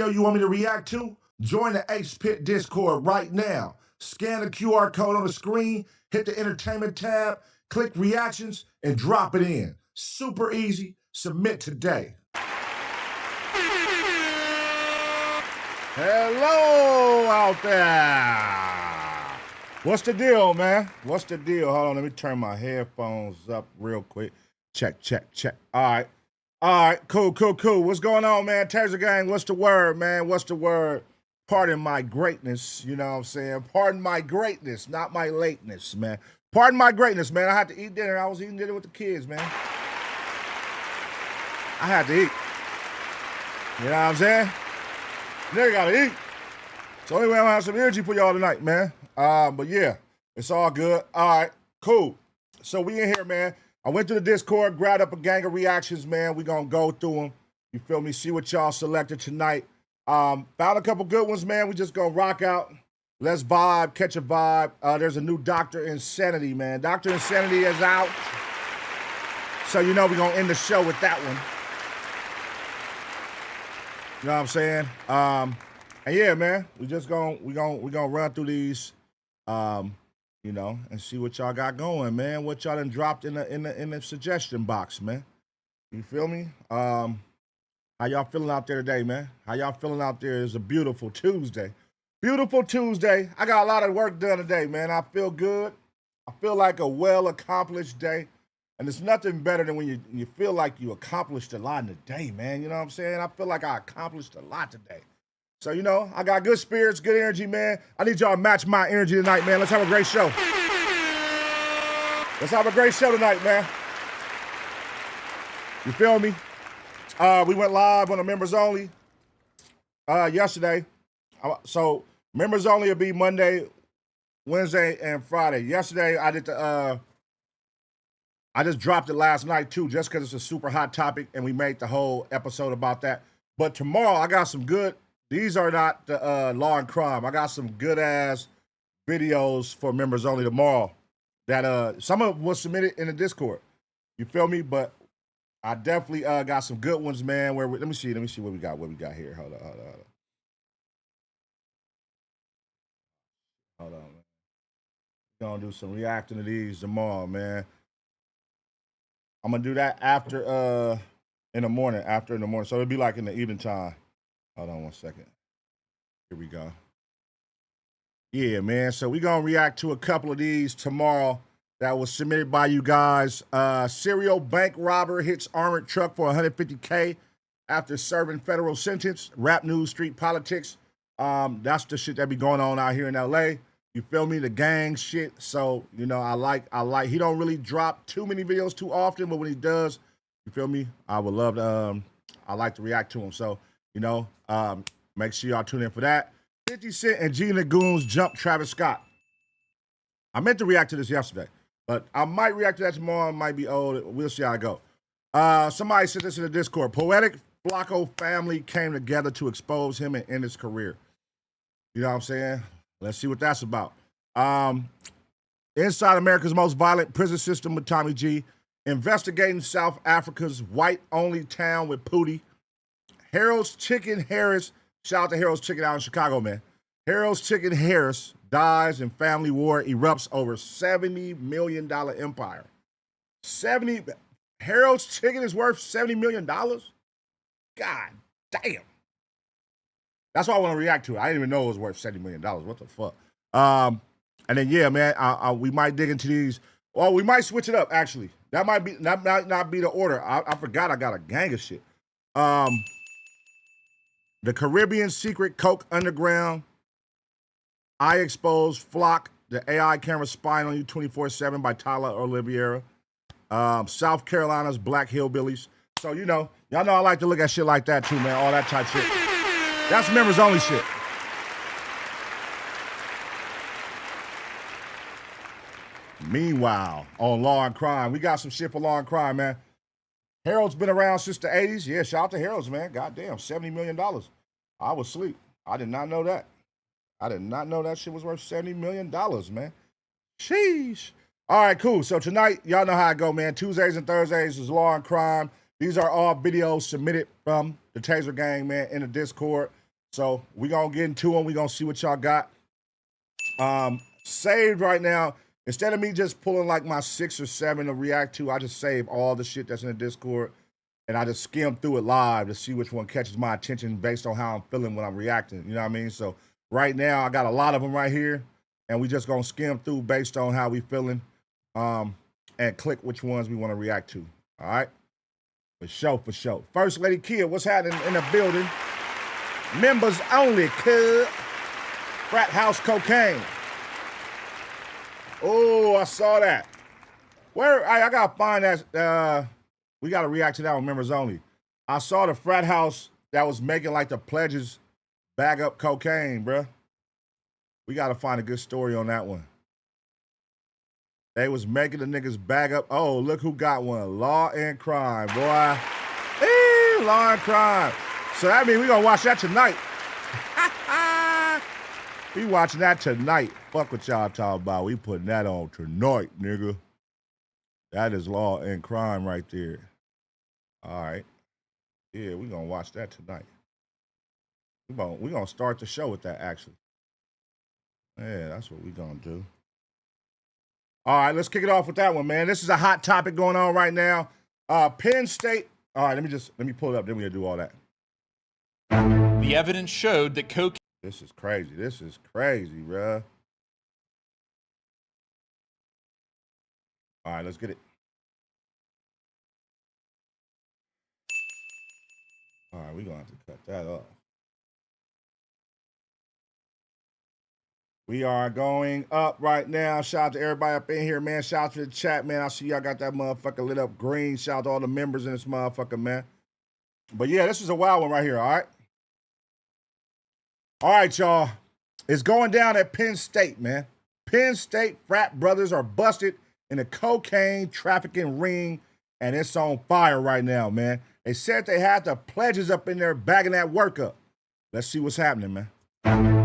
video you want me to react to? Join the Ace Pit Discord right now. Scan the QR code on the screen, hit the entertainment tab, click reactions, and drop it in. Super easy. Submit today. Hello out there. What's the deal, man? What's the deal? Hold on, let me turn my headphones up real quick. Check. All right, cool. What's going on, man? Taser gang, what's the word, man? What's the word? Pardon my greatness, you know what I'm saying? Pardon my greatness, not my lateness, man. Pardon my greatness, man. I had to eat dinner. I was eating dinner with the kids, man. I had to eat. You know what I'm saying? Nigga gotta eat. So anyway, I'm gonna have some energy for y'all tonight, man. But yeah, it's all good. All right, cool. So we in here, man. I went to the Discord, grabbed up a gang of reactions, man. We gonna go through them. You feel me? See what y'all selected tonight. Found a couple good ones, man. We just gonna rock out. Let's vibe, catch a vibe. There's a new Dr. Insanity, man. Dr. Insanity is out. So you know we gonna end the show with that one. You know what I'm saying? And yeah, man, we gonna run through these, you know, and see what y'all got going, man. What y'all done dropped in the suggestion box, man. You feel me? How y'all feeling out there today, man? How y'all feeling out there? It's a beautiful Tuesday. Beautiful Tuesday. I got a lot of work done today, man. I feel good. I feel like a well-accomplished day. And it's nothing better than when you feel like you accomplished a lot in the day, man. You know what I'm saying? I feel like I accomplished a lot today. So, you know, I got good spirits, good energy, man. I need y'all to match my energy tonight, man. Let's have a great show. Let's have a great show tonight, man. You feel me? We went live on the members only yesterday. So members only will be Monday, Wednesday, and Friday. Yesterday, I did I just dropped it last night too, just because it's a super hot topic, and we made the whole episode about that. But tomorrow, I got some good. These are not the law and crime. I got some good ass videos for members only tomorrow. That some of them was submitted in the Discord. You feel me? But I definitely got some good ones, man. Let me see what we got. What we got here? Hold on, man. We're gonna do some reacting to these tomorrow, man. I'm gonna do that after in the morning. So it'll be like in the evening time. Hold on one second. Here we go. Yeah, man. So we're gonna react to a couple of these tomorrow that was submitted by you guys. Serial bank robber hits armored truck for $150K after serving federal sentence. Rap news, street politics. That's the shit that be going on out here in LA. You feel me? The gang shit. So, you know, I like, he don't really drop too many videos too often, but when he does, you feel me? I would love to, I like to react to him. So, you know, make sure y'all tune in for that. 50 Cent and G Lagoons jump Travis Scott. I meant to react to this yesterday, but I might react to that tomorrow. It might be old. We'll see how I go. Somebody sent this in the Discord. Poetic Flacco family came together to expose him and end his career. You know what I'm saying? Let's see what that's about. Inside America's most violent prison system with Tommy G. Investigating South Africa's white-only town with Pootie. Harold's Chicken Harris. Shout out to Harold's Chicken out in Chicago, man. Harold's Chicken Harris dies and family war erupts over $70 million empire. Harold's Chicken is worth $70 million? God damn. That's why I want to react to it. I didn't even know it was worth $70 million. What the fuck? And then, yeah, man, we might dig into these. Well, we might switch it up, actually. That might be not be the order. I forgot I got a gang of shit. The Caribbean Secret Coke Underground. I Expose Flock, the AI camera spying on you 24/7 by Tyler Oliveira. South Carolina's Black Hillbillies. So, you know, y'all know I like to look at shit like that too, man. All that type shit. That's members only shit. Meanwhile, on Law and Crime, we got some shit for Law and Crime, man. Harold's been around since the 80s. Yeah, shout out to Harold's, man. Goddamn, $70 million. I was asleep. I did not know that. I did not know that shit was worth $70 million, man. Sheesh. All right, cool. So tonight, y'all know how I go, man. Tuesdays and Thursdays is Law and Crime. These are all videos submitted from the Taser Gang, man, in the Discord. So we're going to get into them. We're going to see what y'all got. Saved right now. Instead of me just pulling like my 6 or 7 to react to, I just save all the shit that's in the Discord. And I just skim through it live to see which one catches my attention based on how I'm feeling when I'm reacting. You know what I mean? So right now, I got a lot of them right here. And we just going to skim through based on how we feeling. And click which ones we want to react to. All right? For sure, for sure. First Lady Kia, what's happening in the building? Members only, cuz. Frat House Cocaine. Oh, I saw that. Where? I got to find that. We got to react to that one, members only. I saw the frat house that was making like the pledges bag up cocaine, bruh. We got to find a good story on that one. They was making the niggas bag up. Oh, look who got one. Law and Crime, boy. Hey, Law and Crime. So that means we going to watch that tonight. We watching that tonight. Fuck what y'all talking about. We putting that on tonight, nigga. That is Law and Crime right there. All right. Yeah, we going to watch that tonight. We gonna start the show with that, actually. Yeah, that's what we going to do. All right, let's kick it off with that one, man. This is a hot topic going on right now. Penn State. All right, let me pull it up. Then we'll do all that. The evidence showed that cocaine. This is crazy. This is crazy, bruh. All right, let's get it. All right, we're going to have to cut that off. We are going up right now. Shout out to everybody up in here, man. Shout out to the chat, man. I see y'all got that motherfucker lit up green. Shout out to all the members in this motherfucker, man. But yeah, this is a wild one right here, all right? All right, y'all. It's going down at Penn State, man. Penn State frat brothers are busted in a cocaine trafficking ring, and it's on fire right now, man. They said they had the pledges up in there bagging that work up. Let's see what's happening, man.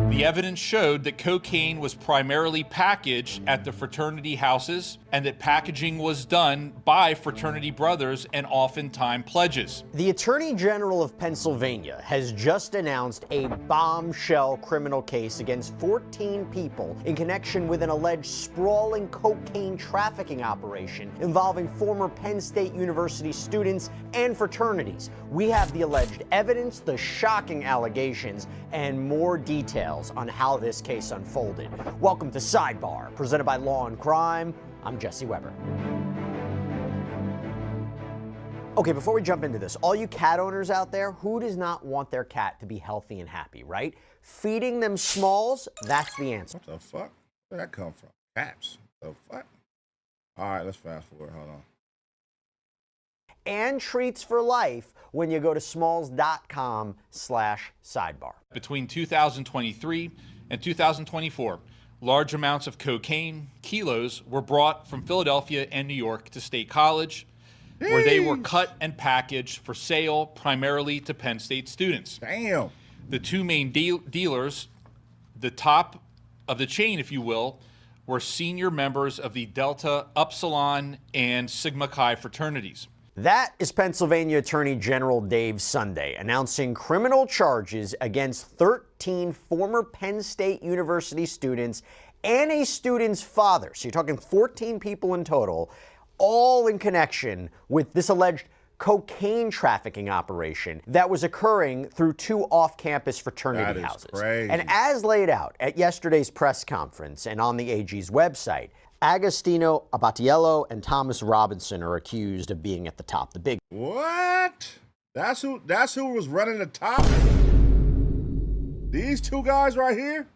The evidence showed that cocaine was primarily packaged at the fraternity houses and that packaging was done by fraternity brothers and oftentimes pledges. The Attorney General of Pennsylvania has just announced a bombshell criminal case against 14 people in connection with an alleged sprawling cocaine trafficking operation involving former Penn State University students and fraternities. We have the alleged evidence, the shocking allegations, and more details on how this case unfolded. Welcome to Sidebar, presented by Law and Crime. I'm Jesse Weber. Okay, before we jump into this, all you cat owners out there, who does not want their cat to be healthy and happy, right? Feeding them smalls, that's the answer. What the fuck? Where'd that come from? Cats. The fuck? All right, let's fast forward. Hold on. And treats for life when you go to smalls.com/sidebar. Between 2023 and 2024, large amounts of cocaine, kilos, were brought from Philadelphia and New York to State College, where they were cut and packaged for sale primarily to Penn State students. Damn. The two main dealers, the top of the chain, if you will, were senior members of the Delta, Upsilon, and Sigma Chi fraternities. That is Pennsylvania Attorney General Dave Sunday announcing criminal charges against 13 former Penn State University students and a student's father. So you're talking 14 people in total, all in connection with this alleged cocaine trafficking operation that was occurring through 2 off-campus fraternity houses. Crazy. And as laid out at yesterday's press conference and on the AG's website, Agostino Abatiello and Thomas Robinson are accused of being at the top. The big What? That's who was running the top? These two guys right here?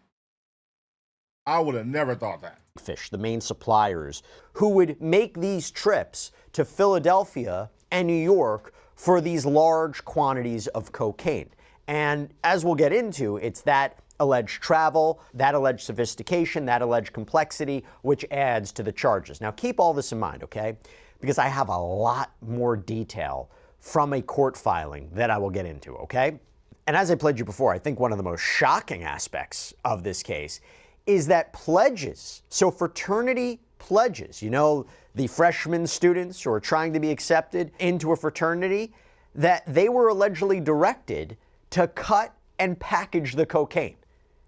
I would have never thought that. fish, the main suppliers, who would make these trips to Philadelphia and New York for these large quantities of cocaine. And as we'll get into, it's that alleged travel, that alleged sophistication, that alleged complexity, which adds to the charges. Now, keep all this in mind, okay? Because I have a lot more detail from a court filing that I will get into, okay? And as I pledged you before, I think one of the most shocking aspects of this case is that pledges, so fraternity pledges, you know, the freshman students who are trying to be accepted into a fraternity, that they were allegedly directed to cut and package the cocaine.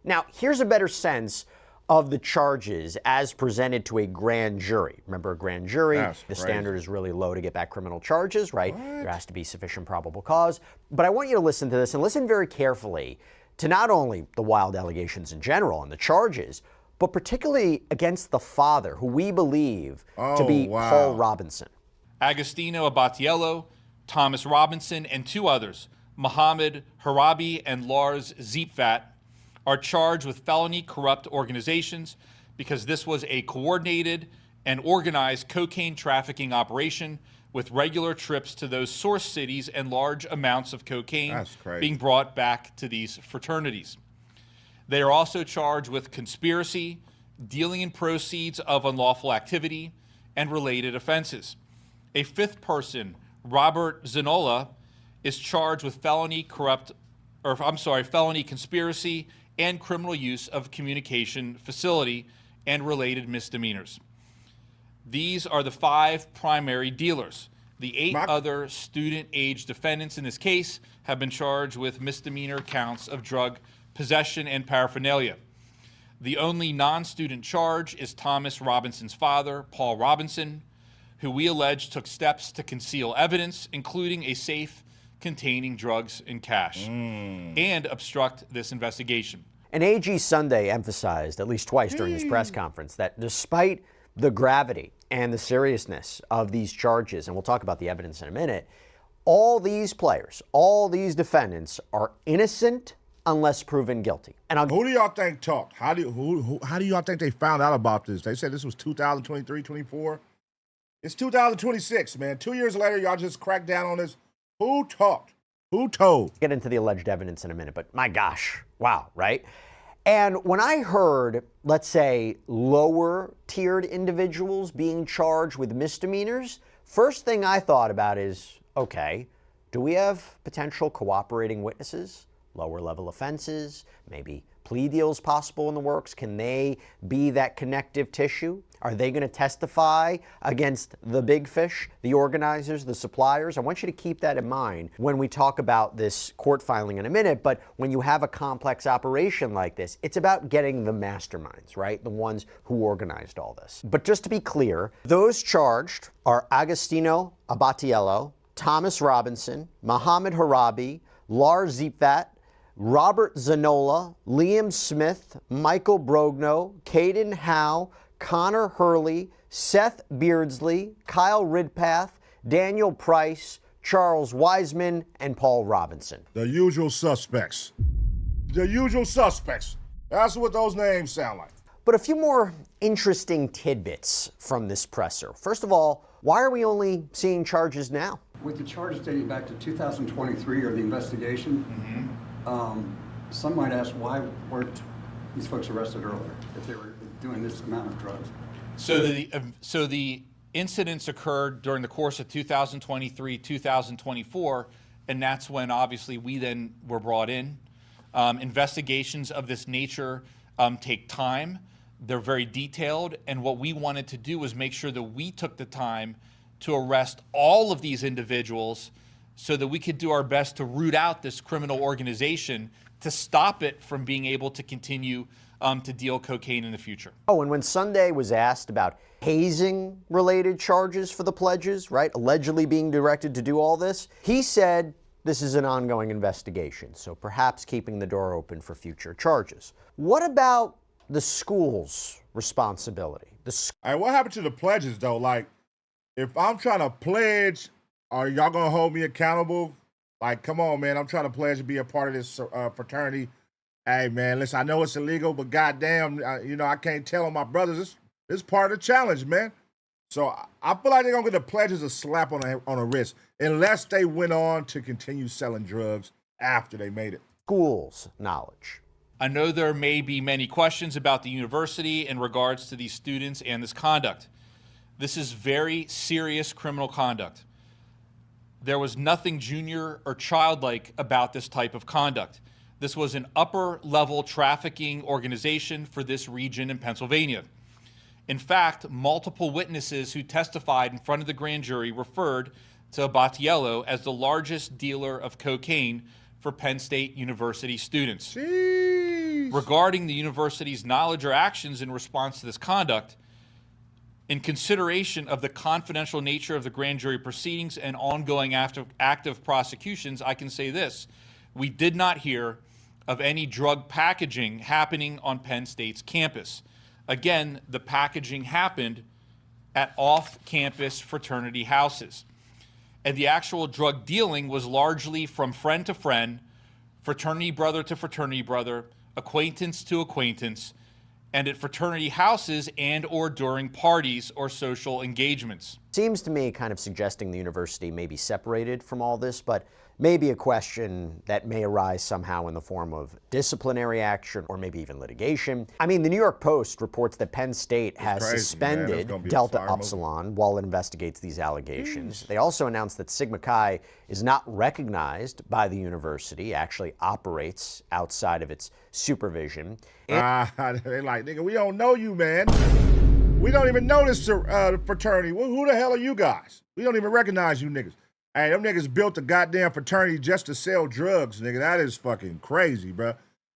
Now, here's a better sense of the charges as presented to a grand jury. Remember, a grand jury, That's the crazy. standard is really low to get back criminal charges, right? There has to be sufficient probable cause. But I want you to listen to this and listen very carefully to not only the wild allegations in general and the charges, but particularly against the father, who we believe to be Paul Robinson. Agostino Abatiello, Thomas Robinson, and two others, Mohammed Harabi and Lars Ziepfat, are charged with felony corrupt organizations because this was a coordinated and organized cocaine trafficking operation with regular trips to those source cities and large amounts of cocaine being brought back to these fraternities. They are also charged with conspiracy, dealing in proceeds of unlawful activity, and related offenses. A fifth person, Robert Zanola, is charged with felony conspiracy and criminal use of communication facility and related misdemeanors. These are the 5 primary dealers. The 8 other student-age defendants in this case have been charged with misdemeanor counts of drug possession and paraphernalia. The only non-student charge is Thomas Robinson's father, Paul Robinson, who we allege took steps to conceal evidence, including a safe containing drugs and cash, and obstruct this investigation. And AG Sunday emphasized at least twice during his press conference that despite the gravity and the seriousness of these charges, and we'll talk about the evidence in a minute, all these players, all these defendants are innocent unless proven guilty. And who do y'all think talked? How do y'all think they found out about this? They said this was 2023, 24. It's 2026, man. 2 years later, y'all just cracked down on this. Who talked? Who told? Get into the alleged evidence in a minute, but my gosh, wow, right? And when I heard, let's say, lower tiered individuals being charged with misdemeanors, first thing I thought about is, okay, do we have potential cooperating witnesses? Lower level offenses, maybe plea deals possible in the works? Can they be that connective tissue? Are they going to testify against the big fish, the organizers, the suppliers? I want you to keep that in mind when we talk about this court filing in a minute. But when you have a complex operation like this, it's about getting the masterminds, right? The ones who organized all this. But just to be clear, those charged are Agostino Abatiello, Thomas Robinson, Mohammed Harabi, Lars Ziepfat, Robert Zanola, Liam Smith, Michael Brogno, Caden Howe, Connor Hurley, Seth Beardsley, Kyle Ridpath, Daniel Price, Charles Wiseman, and Paul Robinson. The usual suspects. The usual suspects. That's what those names sound like. But a few more interesting tidbits from this presser. First of all, why are we only seeing charges now? With the charges dating back to 2023 or the investigation, some might ask why weren't these folks arrested earlier if they were doing this amount of drugs? So the incidents occurred during the course of 2023, 2024, and that's when obviously we then were brought in. Investigations of this nature take time. They're very detailed, and what we wanted to do was make sure that we took the time to arrest all of these individuals so that we could do our best to root out this criminal organization to stop it from being able to continue to deal cocaine in the future. Oh, and when Sunday was asked about hazing-related charges for the pledges, right, allegedly being directed to do all this, he said this is an ongoing investigation, so perhaps keeping the door open for future charges. What about the school's responsibility? Hey, what happened to the pledges, though? Like, if I'm trying to pledge, are y'all going to hold me accountable? Like, come on, man, I'm trying to pledge to be a part of this fraternity. Hey, man, listen, I know it's illegal, but goddamn, I can't tell on my brothers. It's part of the challenge, man. So I feel like they're going to get the pledges a slap on a wrist, unless they went on to continue selling drugs after they made it. School's knowledge. I know there may be many questions about the university in regards to these students and this conduct. This is very serious criminal conduct. There was nothing junior or childlike about this type of conduct. This was an upper-level trafficking organization for this region in Pennsylvania. In fact, multiple witnesses who testified in front of the grand jury referred to Abatiello as the largest dealer of cocaine for Penn State University students. Jeez. Regarding the university's knowledge or actions in response to this conduct, in consideration of the confidential nature of the grand jury proceedings and ongoing active prosecutions, I can say this. We did not hear of any drug packaging happening on Penn State's campus. Again, the packaging happened at off-campus fraternity houses. And the actual drug dealing was largely from friend to friend, fraternity brother to fraternity brother, acquaintance to acquaintance, and at fraternity houses and or during parties or social engagements. Seems to me kind of suggesting the university may be separated from all this, but maybe a question that may arise somehow in the form of disciplinary action or maybe even litigation. I mean, the New York Post reports that Penn State has crazy, suspended Delta Upsilon while it investigates these allegations. They also announced that Sigma Chi is not recognized by the university, actually operates outside of its supervision. They're like, nigga, we don't know you, man. We don't even know this fraternity. Who the hell are you guys? We don't even recognize you niggas. Hey, them niggas built a goddamn fraternity just to sell drugs, nigga. That is fucking crazy, bro.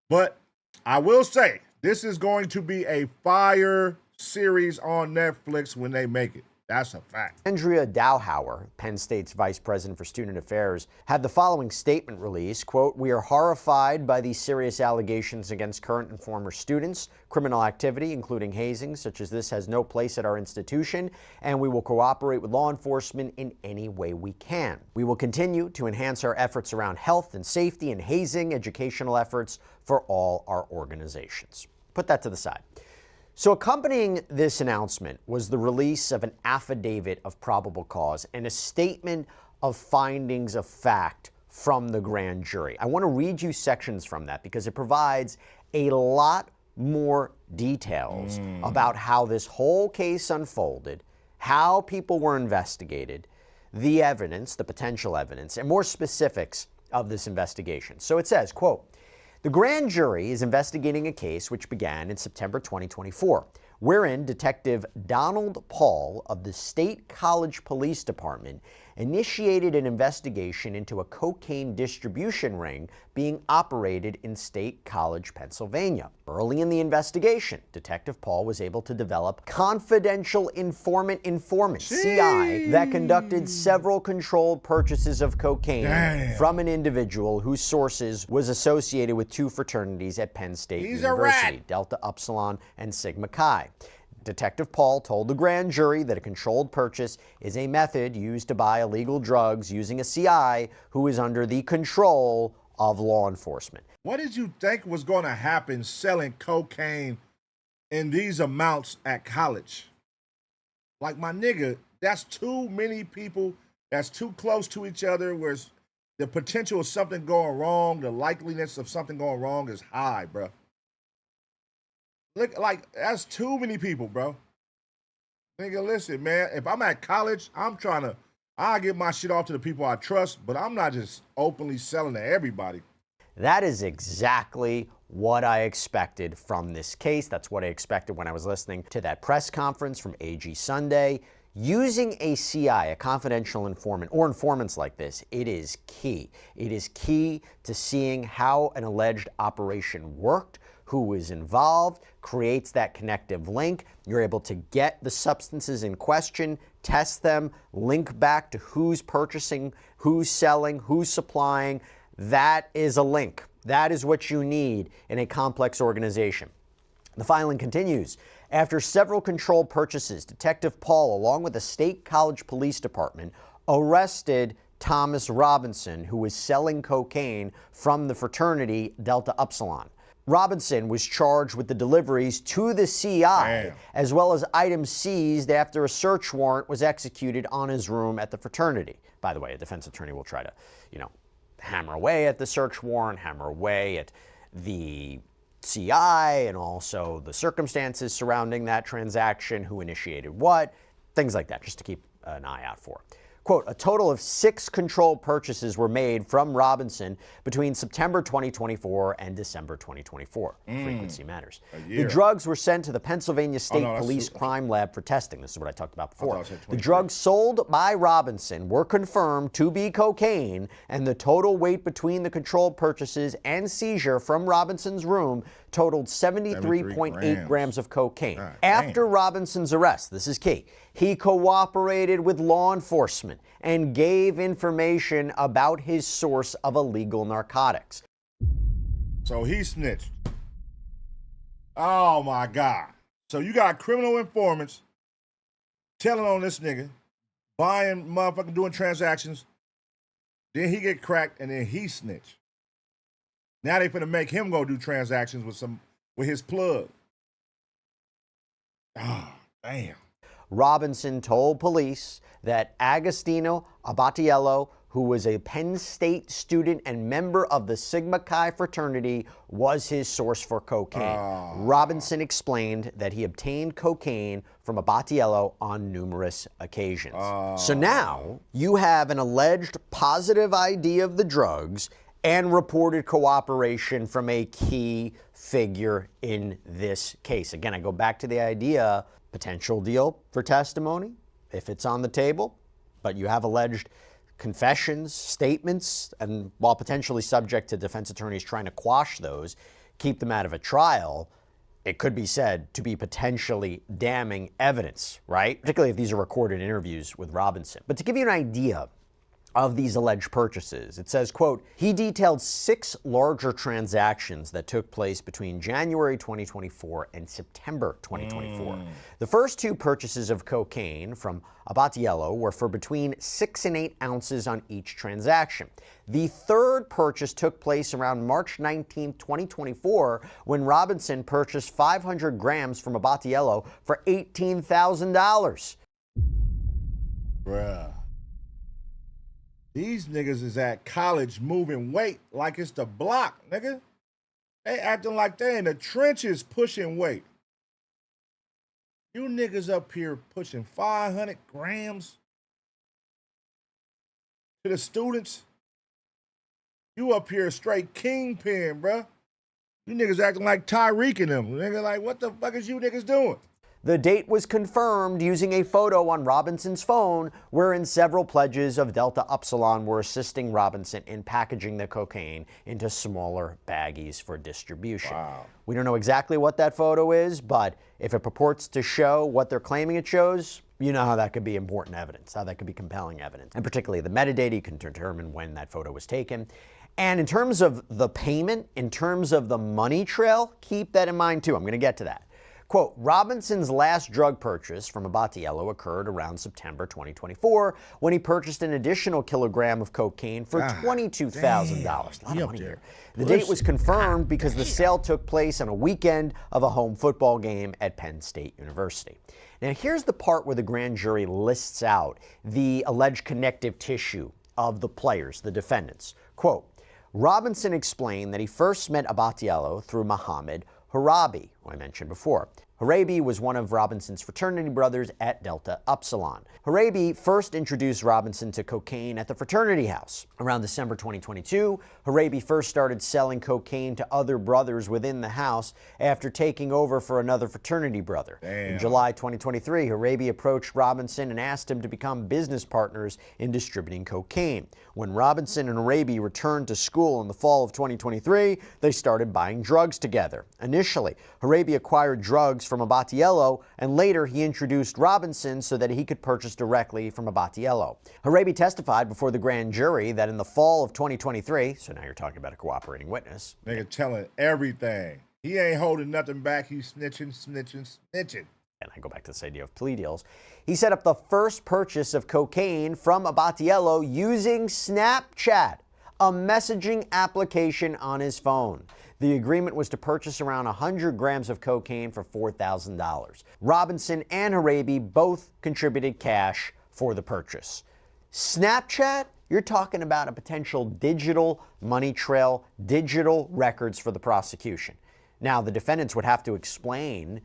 But I will say, this is going to be a fire series on Netflix when they make it. That's a fact. Andrea Dowhauer, Penn State's Vice President for Student Affairs, had the following statement released, quote, "We are horrified by these serious allegations against current and former students. Criminal activity, including hazing, such as this, has no place at our institution, and we will cooperate with law enforcement in any way we can. We will continue to enhance our efforts around health and safety and hazing educational efforts for all our organizations." Put that to the side. So accompanying this announcement was the release of an affidavit of probable cause and a statement of findings of fact from the grand jury. I want to read you sections from that because it provides a lot more details about how this whole case unfolded, how people were investigated, the evidence, the potential evidence, and more specifics of this investigation. So it says, quote, "The grand jury is investigating a case which began in September 2024, wherein Detective Donald Paul of the State College Police Department initiated an investigation into a cocaine distribution ring being operated in State College, Pennsylvania. Early in the investigation, Detective Paul was able to develop confidential informant, CI, that conducted several controlled purchases of cocaine from an individual whose sources was associated with two fraternities at Penn State University, Delta Upsilon and Sigma Chi. Detective Paul told the grand jury that a controlled purchase is a method used to buy illegal drugs using a CI who is under the control of law enforcement." What did you think was going to happen selling cocaine in these amounts at college? Like, my nigga, that's too many people. That's too close to each other. Where the potential of something going wrong, the likeliness of something going wrong is high, bro. Look, like, that's too many people, bro. Nigga, listen, man, if I'm at college, I get my shit off to the people I trust, but I'm not just openly selling to everybody. That is exactly what I expected from this case. That's what I expected when I was listening to that press conference from AG Sunday. Using a CI, a confidential informant, or informants like this, it is key. It is key to seeing how an alleged operation worked, who was involved, creates that connective link. You're able to get the substances in question, test them, link back to who's purchasing, who's selling, who's supplying. That is a link. That is what you need in a complex organization. The filing continues. After several controlled purchases, Detective Paul, along with the State College Police Department, arrested Thomas Robinson, who was selling cocaine from the fraternity Delta Upsilon. Robinson was charged with the deliveries to the CI, as well as items seized after a search warrant was executed on his room at the fraternity. By the way, a defense attorney will try to, hammer away at the search warrant, hammer away at the CI, and also the circumstances surrounding that transaction, who initiated what, things like that, just to keep an eye out for. Quote, a total of 6 controlled purchases were made from Robinson between September 2024 and December 2024. Frequency matters. The drugs were sent to the Pennsylvania State Police Crime Lab for testing. This is what I talked about before. The drugs sold by Robinson were confirmed to be cocaine, and the total weight between the controlled purchases and seizure from Robinson's room totaled 73.8 grams of cocaine. After Robinson's arrest, this is key, he cooperated with law enforcement and gave information about his source of illegal narcotics. So he snitched. Oh my God. So you got criminal informants telling on this nigga, buying motherfucking doing transactions. Then he get cracked and then he snitch. Now they finna make him go do transactions with his plug. Oh, damn. Robinson told police that Agostino Abatiello, who was a Penn State student and member of the Sigma Chi fraternity, was his source for cocaine. Robinson explained that he obtained cocaine from Abatiello on numerous occasions. So now you have an alleged positive ID of the drugs and reported cooperation from a key figure in this case. Again, I go back to the idea, potential deal for testimony, if it's on the table, but you have alleged confessions, statements, and while potentially subject to defense attorneys trying to quash those, keep them out of a trial, it could be said to be potentially damning evidence, right? Particularly if these are recorded interviews with Robinson. But to give you an idea of these alleged purchases, it says, quote, he detailed 6 larger transactions that took place between January 2024 and September 2024. The first 2 purchases of cocaine from Abatiello were for between 6 and 8 ounces on each transaction. The third purchase took place around March 19, 2024, when Robinson purchased 500 grams from Abatiello for $18,000. Bruh. These niggas is at college moving weight like it's the block, nigga. They acting like they in the trenches pushing weight. You niggas up here pushing 500 grams to the students. You up here straight kingpin, bruh. You niggas acting like Tyreek and them. Nigga, like, what the fuck is you niggas doing? The date was confirmed using a photo on Robinson's phone wherein several pledges of Delta Upsilon were assisting Robinson in packaging the cocaine into smaller baggies for distribution. Wow. We don't know exactly what that photo is, but if it purports to show what they're claiming it shows, you know how that could be important evidence, how that could be compelling evidence. And particularly the metadata, you can determine when that photo was taken. And in terms of the payment, in terms of the money trail, keep that in mind too. I'm going to get to that. Quote, Robinson's last drug purchase from Abatiello occurred around September 2024 when he purchased an additional kilogram of cocaine for $22,000. A lot of money here. The date was confirmed because the sale took place on a weekend of a home football game at Penn State University. Now here's the part where the grand jury lists out the alleged connective tissue of the players, the defendants. Quote, Robinson explained that he first met Abatiello through Muhammad Harabi, who I mentioned before. Harabi was one of Robinson's fraternity brothers at Delta Upsilon. Harabi first introduced Robinson to cocaine at the fraternity house. Around December 2022, Harabi first started selling cocaine to other brothers within the house after taking over for another fraternity brother. In July 2023, Harabi approached Robinson and asked him to become business partners in distributing cocaine. When Robinson and Harabi returned to school in the fall of 2023, they started buying drugs together. Initially, Harabi acquired drugs from Abatiello, and later he introduced Robinson so that he could purchase directly from Abatiello. Harabi testified before the grand jury that in the fall of 2023, so now you're talking about a cooperating witness. Nigga telling everything. He ain't holding nothing back. He's snitching, snitching, snitching. And I go back to this idea of plea deals. He set up the first purchase of cocaine from Abatiello using Snapchat, a messaging application on his phone. The agreement was to purchase around 100 grams of cocaine for $4,000. Robinson and Harabi both contributed cash for the purchase. Snapchat, you're talking about a potential digital money trail, digital records for the prosecution. Now, the defendants would have to explain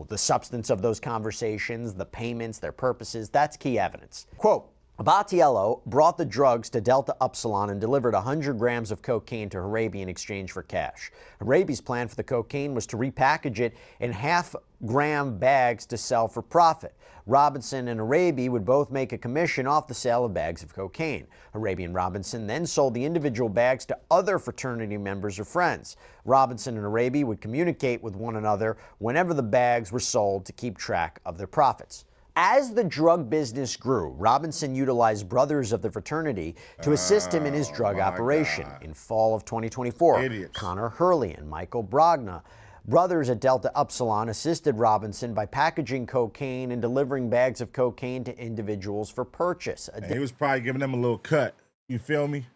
the substance of those conversations, the payments, their purposes. That's key evidence. Quote, Abatiello brought the drugs to Delta Upsilon and delivered 100 grams of cocaine to Harabi in exchange for cash. Harabi's plan for the cocaine was to repackage it in half-gram bags to sell for profit. Robinson and Harabi would both make a commission off the sale of bags of cocaine. Harabi and Robinson then sold the individual bags to other fraternity members or friends. Robinson and Harabi would communicate with one another whenever the bags were sold to keep track of their profits. As the drug business grew, Robinson utilized brothers of the fraternity to assist him in his drug operation. God. In fall of 2024, Idiots. Connor Hurley and Michael Brogna, brothers at Delta Upsilon, assisted Robinson by packaging cocaine and delivering bags of cocaine to individuals for purchase. And he was probably giving them a little cut. You feel me?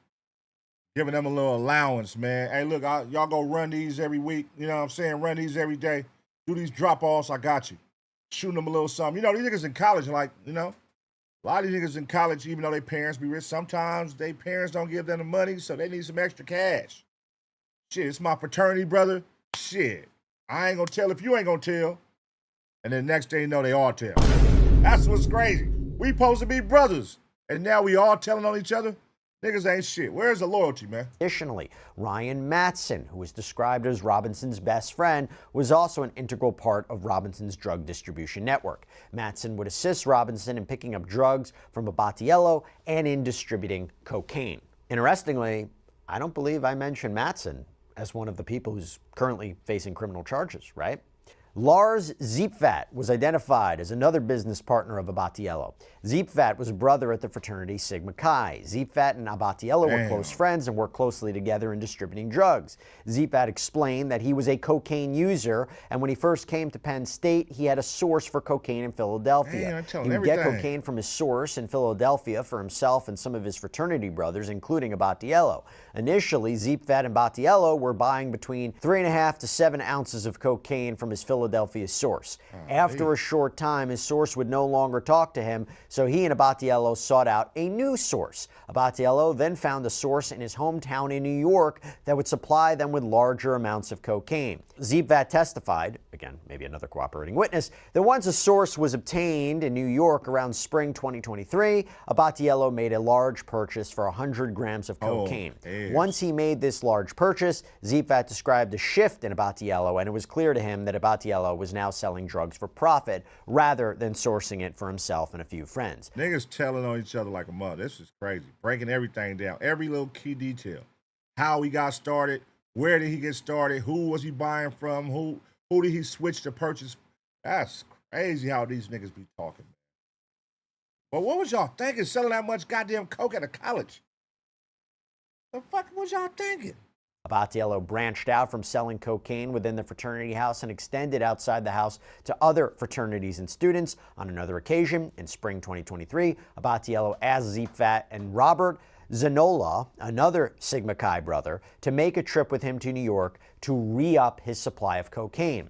Giving them a little allowance, man. Hey, look, y'all go run these every week. You know what I'm saying? Run these every day. Do these drop-offs. I got you. Shooting them a little something. You know, these niggas in college, like, you know, a lot of these niggas in college, even though their parents be rich, sometimes their parents don't give them the money, so they need some extra cash. Shit, it's my fraternity, brother. Shit, I ain't gonna tell if you ain't gonna tell. And then next thing you know, they all tell. That's what's crazy. We supposed to be brothers, and now we all telling on each other. Niggas ain't shit. Where's the loyalty, man? Additionally, Ryan Matson, who was described as Robinson's best friend, was also an integral part of Robinson's drug distribution network. Matson would assist Robinson in picking up drugs from Abatiello and in distributing cocaine. Interestingly, I don't believe I mentioned Matson as one of the people who's currently facing criminal charges, right? Lars Ziepvat was identified as another business partner of Abatiello. Ziepvat was a brother at the fraternity Sigma Chi. Ziepvat and Abatiello were close friends and worked closely together in distributing drugs. Ziepvat explained that he was a cocaine user, and when he first came to Penn State, he had a source for cocaine in Philadelphia. He would get cocaine from his source in Philadelphia for himself and some of his fraternity brothers, including Abatiello. Initially, Ziepvat and Abatiello were buying between 3.5 to 7 ounces of cocaine from his Philadelphia source. After a short time, his source would no longer talk to him, so he and Abatiello sought out a new source. Abatiello then found a source in his hometown in New York that would supply them with larger amounts of cocaine. Ziepvat testified, again, maybe another cooperating witness, that once a source was obtained in New York around spring 2023, Abatiello made a large purchase for 100 grams of cocaine. Once he made this large purchase, Ziepvat described a shift in Abatiello, and it was clear to him that Abatiello was now selling drugs for profit rather than sourcing it for himself and a few friends. Niggas telling on each other like a mother. This is crazy. Breaking everything down. Every little key detail. How he got started. Where did he get started? Who was he buying from? Who did he switch to purchase? That's crazy how these niggas be talking. But what was y'all thinking selling that much goddamn coke out of college? The fuck was y'all thinking? Abatiello branched out from selling cocaine within the fraternity house and extended outside the house to other fraternities and students. On another occasion, in spring 2023, Abatiello asked Ziepvat and Robert Zanola, another Sigma Chi brother, to make a trip with him to New York to re-up his supply of cocaine.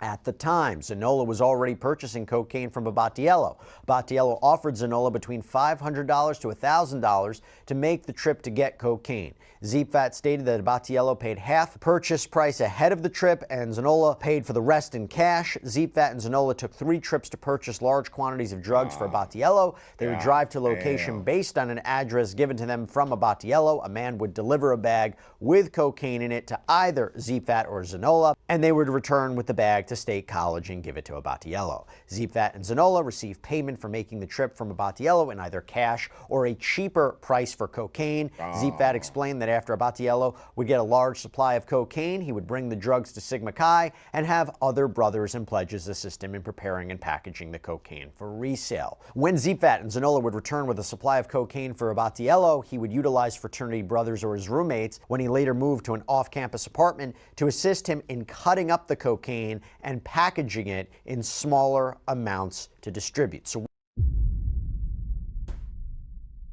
At the time, Zanola was already purchasing cocaine from Abatiello. Abatiello offered Zanola between $500 to $1,000 to make the trip to get cocaine. Ziepvat stated that Abatiello paid half the purchase price ahead of the trip, and Zanola paid for the rest in cash. Ziepvat and Zanola took 3 trips to purchase large quantities of drugs for Abatiello. They would drive to a location based on an address given to them from Abatiello. A man would deliver a bag with cocaine in it to either Ziepvat or Zanola, and they would return with the bag to State College and give it to Abatiello. Ziepvat and Zanola received payment for making the trip from Abatiello in either cash or a cheaper price for cocaine. Ziepvat explained that after Abatiello would get a large supply of cocaine, he would bring the drugs to Sigma Chi and have other brothers and pledges assist him in preparing and packaging the cocaine for resale. When Ziepvat and Zanola would return with a supply of cocaine for Abatiello, he would utilize fraternity brothers or his roommates when he later moved to an off-campus apartment to assist him in cutting up the cocaine and packaging it in smaller amounts to distribute. So,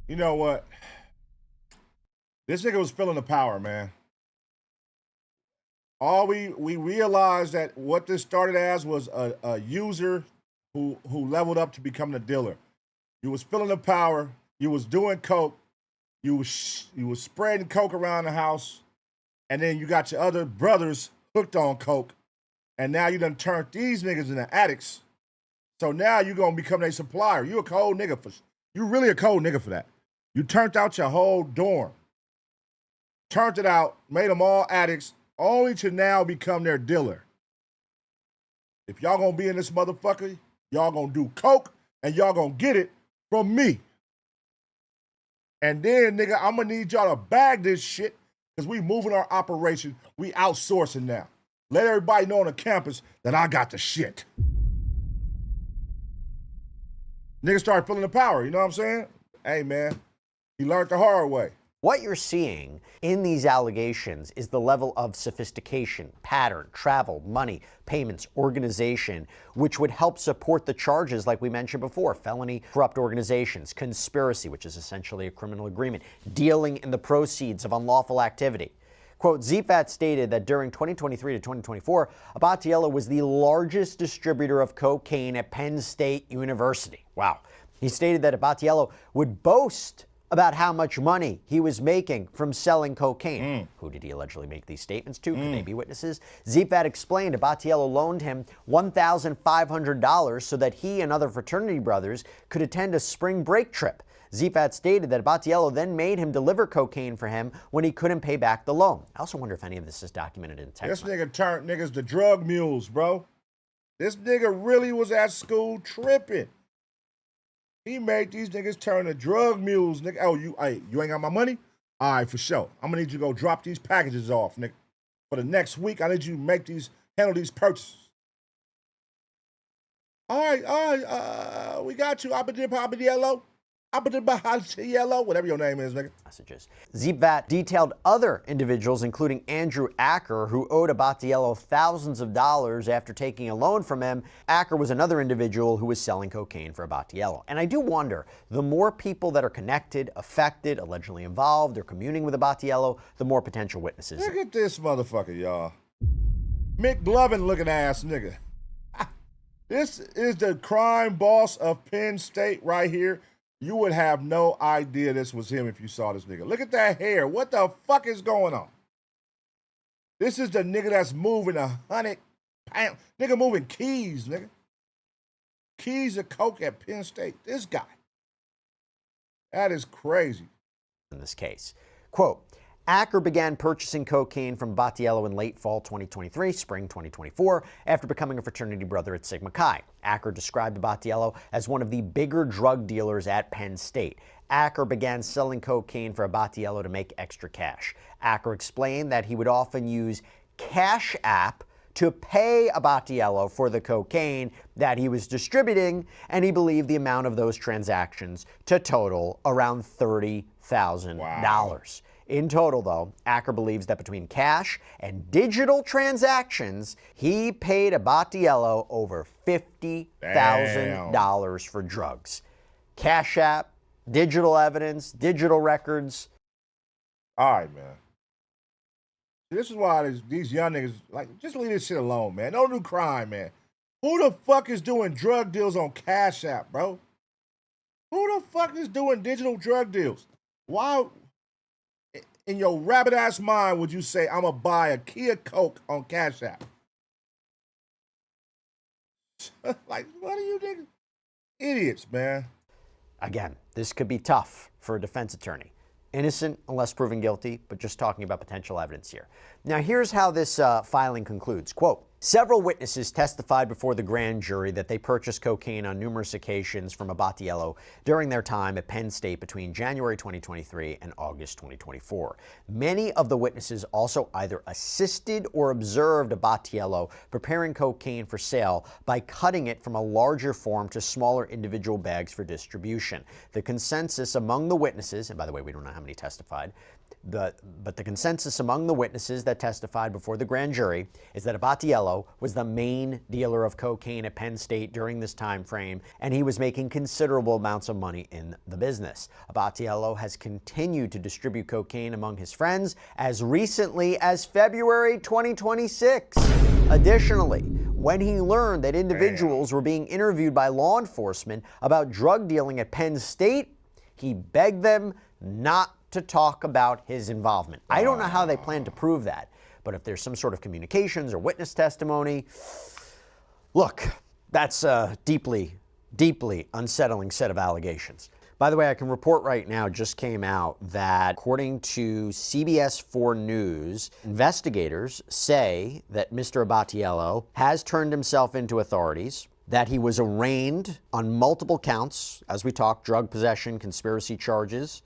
you know what? This nigga was feeling the power, man. All we realized that what this started as was a user who leveled up to becoming a dealer. You was feeling the power. You was doing coke. You was spreading coke around the house, and then you got your other brothers hooked on coke, and now you done turned these niggas into addicts. So now you gonna become a supplier. You a cold nigga You really a cold nigga for that. You turned out your whole dorm. Turned it out, made them all addicts, only to now become their dealer. If y'all gonna be in this motherfucker, y'all gonna do coke, and y'all gonna get it from me. And then, nigga, I'm gonna need y'all to bag this shit, because we moving our operation, we outsourcing now. Let everybody know on the campus that I got the shit. Niggas start feeling the power, you know what I'm saying? Hey, man, he learned the hard way. What you're seeing in these allegations is the level of sophistication, pattern, travel, money, payments, organization, which would help support the charges like we mentioned before: felony, corrupt organizations, conspiracy, which is essentially a criminal agreement, dealing in the proceeds of unlawful activity. Quote, ZFAT stated that during 2023 to 2024, Abatiello was the largest distributor of cocaine at Penn State University. Wow. He stated that Abatiello would boast about how much money he was making from selling cocaine. Who did he allegedly make these statements to? Could they be witnesses? ZFAT explained Abatiello loaned him $1,500 so that he and other fraternity brothers could attend a spring break trip. ZFAT stated that Abatiello then made him deliver cocaine for him when he couldn't pay back the loan. I also wonder if any of this is documented in text. This nigga turned niggas to drug mules, bro. This nigga really was at school tripping. He made these niggas turn to drug mules, nigga. Oh, you ain't got my money? All right, for sure. I'm gonna need you to go drop these packages off, nigga. For the next week, I need you to handle these purchases. All right, we got you. Abatiello, whatever your name is, nigga. Messages. ZFAT detailed other individuals, including Andrew Acker, who owed Abatiello thousands of dollars after taking a loan from him. Acker was another individual who was selling cocaine for Abatiello. And I do wonder, the more people that are connected, affected, allegedly involved, or communing with Abatiello, the more potential witnesses. Look at this motherfucker, y'all. McGlovin looking ass nigga. This is the crime boss of Penn State right here. You would have no idea this was him if you saw this nigga. Look at that hair. What the fuck is going on? This is the nigga that's moving 100 pounds. Nigga moving keys, nigga. Keys of coke at Penn State. This guy. That is crazy. In this case, quote, Acker began purchasing cocaine from Abatiello in late fall 2023, spring 2024, after becoming a fraternity brother at Sigma Chi. Acker described Abatiello as one of the bigger drug dealers at Penn State. Acker began selling cocaine for Abatiello to make extra cash. Acker explained that he would often use Cash App to pay Abatiello for the cocaine that he was distributing, and he believed the amount of those transactions to total around $30,000. Wow. In total, though, Acker believes that between cash and digital transactions, he paid Abatiello over $50,000 for drugs. Cash App, digital evidence, digital records. All right, man. This is why these young niggas, like, just leave this shit alone, man. Don't do crime, man. Who the fuck is doing drug deals on Cash App, bro? Who the fuck is doing digital drug deals? Why, in your rabbit-ass mind, would you say, I'm going to buy a Kia Coke on Cash App? Like, what are you niggas? Idiots, man. Again, this could be tough for a defense attorney. Innocent unless proven guilty, but just talking about potential evidence here. Now, here's how this filing concludes. Quote, several witnesses testified before the grand jury that they purchased cocaine on numerous occasions from Abatiello during their time at Penn State between January 2023 and August 2024. Many of the witnesses also either assisted or observed Abatiello preparing cocaine for sale by cutting it from a larger form to smaller individual bags for distribution. The consensus among the witnesses, and by the way, we don't know how many testified, but the consensus among the witnesses that testified before the grand jury is that Abatiello was the main dealer of cocaine at Penn State during this time frame, and he was making considerable amounts of money in the business. Abatiello has continued to distribute cocaine among his friends as recently as February 2026. Additionally, when he learned that individuals were being interviewed by law enforcement about drug dealing at Penn State, he begged them not to talk about his involvement. I don't know how they plan to prove that, but if there's some sort of communications or witness testimony, look, that's a deeply, deeply unsettling set of allegations. By the way, I can report right now, just came out, that according to CBS 4 News, investigators say that Mr. Abatiello has turned himself into authorities, that he was arraigned on multiple counts, as we talked, drug possession, conspiracy charges.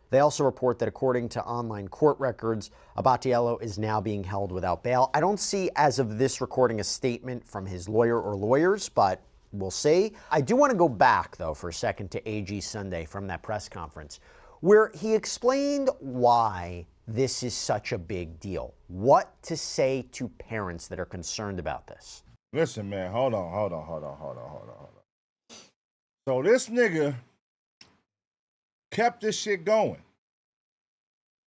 They also report that according to online court records, Abatiello is now being held without bail. I don't see, as of this recording, a statement from his lawyer or lawyers, but we'll see. I do want to go back, though, for a second to AG Sunday from that press conference, where he explained why this is such a big deal. What to say to parents that are concerned about this. Listen, man, hold on. So this nigga kept this shit going.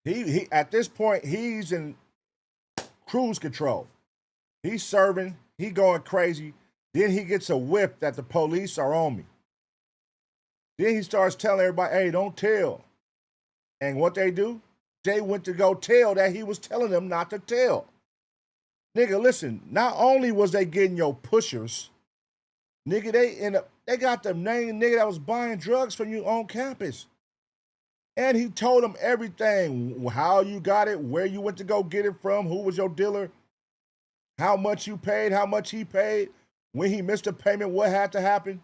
He at this point, he's in cruise control. He's serving, he going crazy. Then he gets a whiff that the police are on me. Then he starts telling everybody, hey, don't tell. And what they do? They went to go tell that he was telling them not to tell. Nigga, listen, not only was they getting your pushers, nigga, they got the name nigga that was buying drugs from you on campus. And he told them everything, how you got it, where you went to go get it from, who was your dealer, how much you paid, how much he paid, when he missed a payment, what had to happen.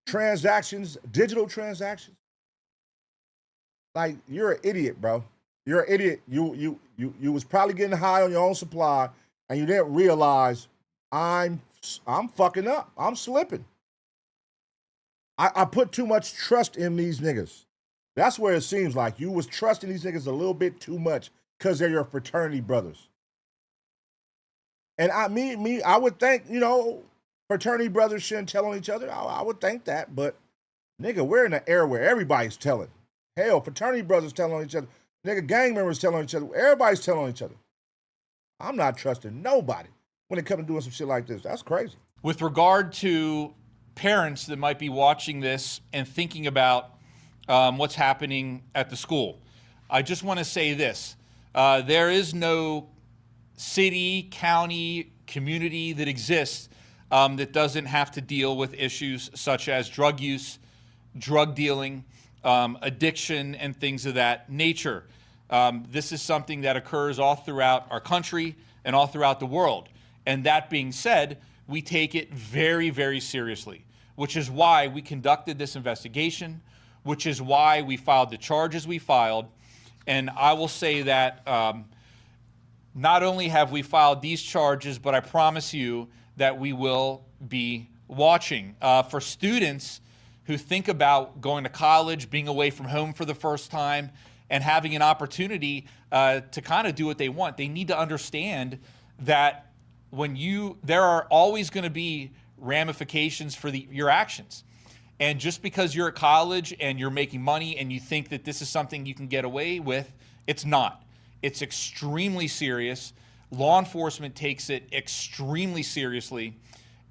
Transactions, digital transactions. Like, you're an idiot, bro. You're an idiot. You was probably getting high on your own supply, and you didn't realize I'm fucking up. I'm slipping. I put too much trust in these niggas. That's where it seems like you was trusting these niggas a little bit too much because they're your fraternity brothers. And I would think, fraternity brothers shouldn't tell on each other. I would think that, but nigga, we're in an era where everybody's telling. Hell, fraternity brothers telling on each other. Nigga, gang members telling on each other. Everybody's telling on each other. I'm not trusting nobody when it comes to doing some shit like this. That's crazy. With regard to parents that might be watching this and thinking about what's happening at the school, I just want to say this. There is no city, county, community that exists that doesn't have to deal with issues such as drug use, drug dealing, addiction, and things of that nature. This is something that occurs all throughout our country and all throughout the world. And that being said, we take it very, very seriously, which is why we conducted this investigation, which is why we filed the charges we filed. And I will say that not only have we filed these charges, but I promise you that we will be watching. For students who think about going to college, being away from home for the first time, and having an opportunity to kind of do what they want, they need to understand that there are always going to be ramifications for your actions. And just because you're at college and you're making money and you think that this is something you can get away with, it's not. It's extremely serious. Law enforcement takes it extremely seriously,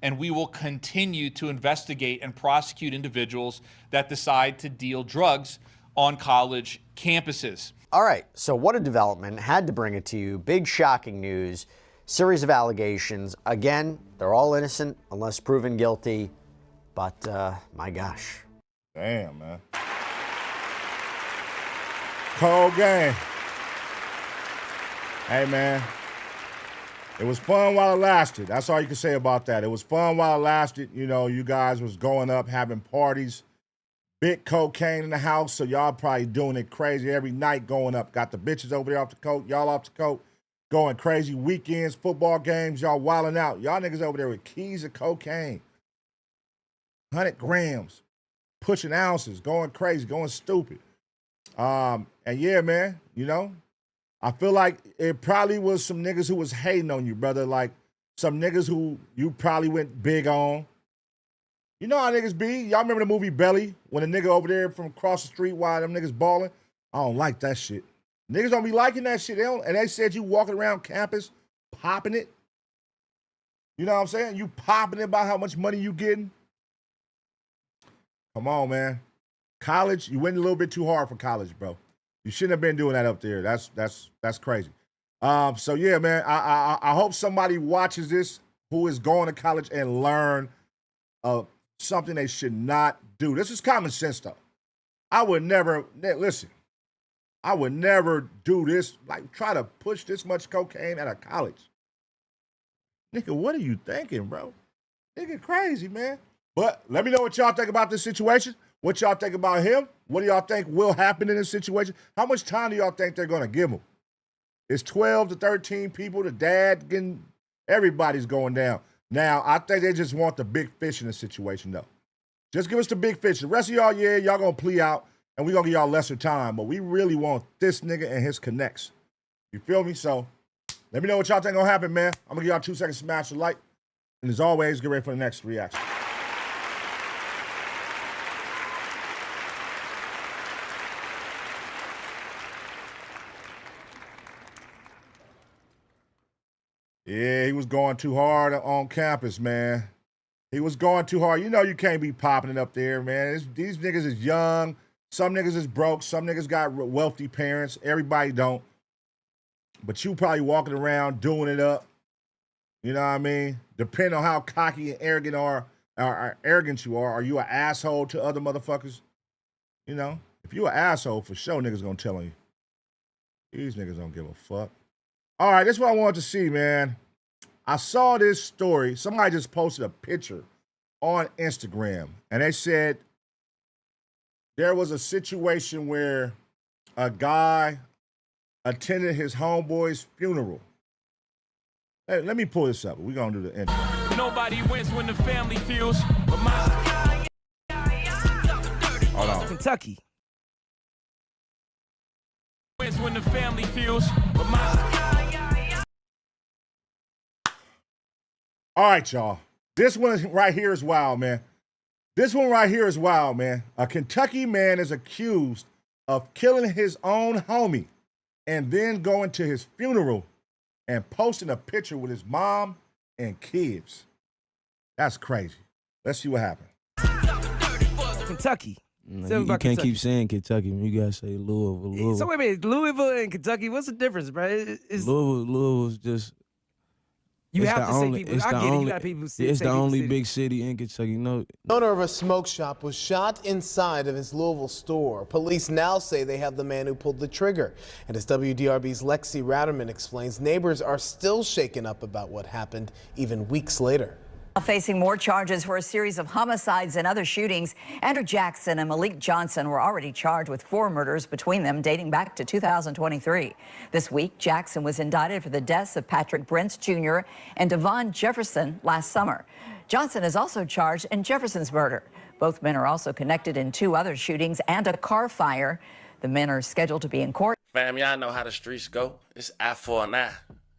and we will continue to investigate and prosecute individuals that decide to deal drugs on college campuses. All right, so what a development. Had to bring it to you. Big shocking news. Series of allegations. Again, they're all innocent unless proven guilty. But, my gosh. Damn, man. Cold game. Hey, man. It was fun while it lasted. That's all you can say about that. It was fun while it lasted. You guys was going up, having parties. Big cocaine in the house, so y'all probably doing it crazy every night going up. Got the bitches over there off the coke, y'all off the coke. Going crazy weekends, football games, y'all wilding out. Y'all niggas over there with keys of cocaine. 100 grams, pushing ounces, going crazy, going stupid. And yeah, man, I feel like it probably was some niggas who was hating on you, brother. Like some niggas who you probably went big on. You know how niggas be. Y'all remember the movie Belly? When a nigga over there from across the street while them niggas balling? I don't like that shit. Niggas don't be liking that shit. And they said you walking around campus popping it. You know what I'm saying? You popping it about how much money you getting. Come on, man. College, you went a little bit too hard for college, bro. You shouldn't have been doing that up there. That's crazy. So yeah, man, I hope somebody watches this who is going to college and learn something they should not do. This is common sense, though. I would never, listen, I would never do this, like try to push this much cocaine out of college. Nigga, what are you thinking, bro? Nigga, crazy, man. But let me know what y'all think about this situation. What y'all think about him? What do y'all think will happen in this situation? How much time do y'all think they're going to give him? It's 12 to 13 people. The dad getting, everybody's going down. Now, I think they just want the big fish in this situation, though. Just give us the big fish. The rest of y'all, yeah, y'all going to plea out, and we're going to give y'all lesser time. But we really want this nigga and his connects. You feel me? So let me know what y'all think going to happen, man. I'm going to give y'all 2 seconds to smash the like. And as always, get ready for the next reaction. Yeah, he was going too hard on campus, man. He was going too hard. You know you can't be popping it up there, man. These niggas is young. Some niggas is broke. Some niggas got wealthy parents. Everybody don't. But you probably walking around doing it up. You know what I mean? Depending on how cocky and arrogant arrogant you are you an asshole to other motherfuckers? You know? If you an asshole, for sure niggas gonna tell on you. These niggas don't give a fuck. All right, this is what I wanted to see, man. I saw this story. Somebody just posted a picture on Instagram, and they said there was a situation where a guy attended his homeboy's funeral. Hey, let me pull this up. We're going to do the intro. Nobody wins when the family feels. But Hold on. Kentucky wins when the family feels. But All right, y'all. This one right here is wild, man. This one right here is wild, man. A Kentucky man is accused of killing his own homie and then going to his funeral and posting a picture with his mom and kids. That's crazy. Let's see what happened. Kentucky. You can't Kentucky. keep saying Kentucky. You gotta say Louisville. So wait a minute, Louisville and Kentucky, what's the difference, bro? Louisville's just. You it's have the to only, say people. it's I the get it. only, You got people who say It's the people only say- big city in Kentucky. No, The owner of a smoke shop was shot inside of his Louisville store. Police now say they have the man who pulled the trigger. And as WDRB's Lexi Ratterman explains, neighbors are still shaken up about what happened even weeks later. Facing more charges for a series of homicides and other shootings, Andrew Jackson and Malik Johnson were already charged with 4 murders between them dating back to 2023. This week, Jackson was indicted for the deaths of Patrick Brents Jr. and Devon Jefferson last summer. Johnson is also charged in Jefferson's murder. Both men are also connected in 2 other shootings and a car fire. The men are scheduled to be in court. Fam, y'all know how the streets go. It's eye for an eye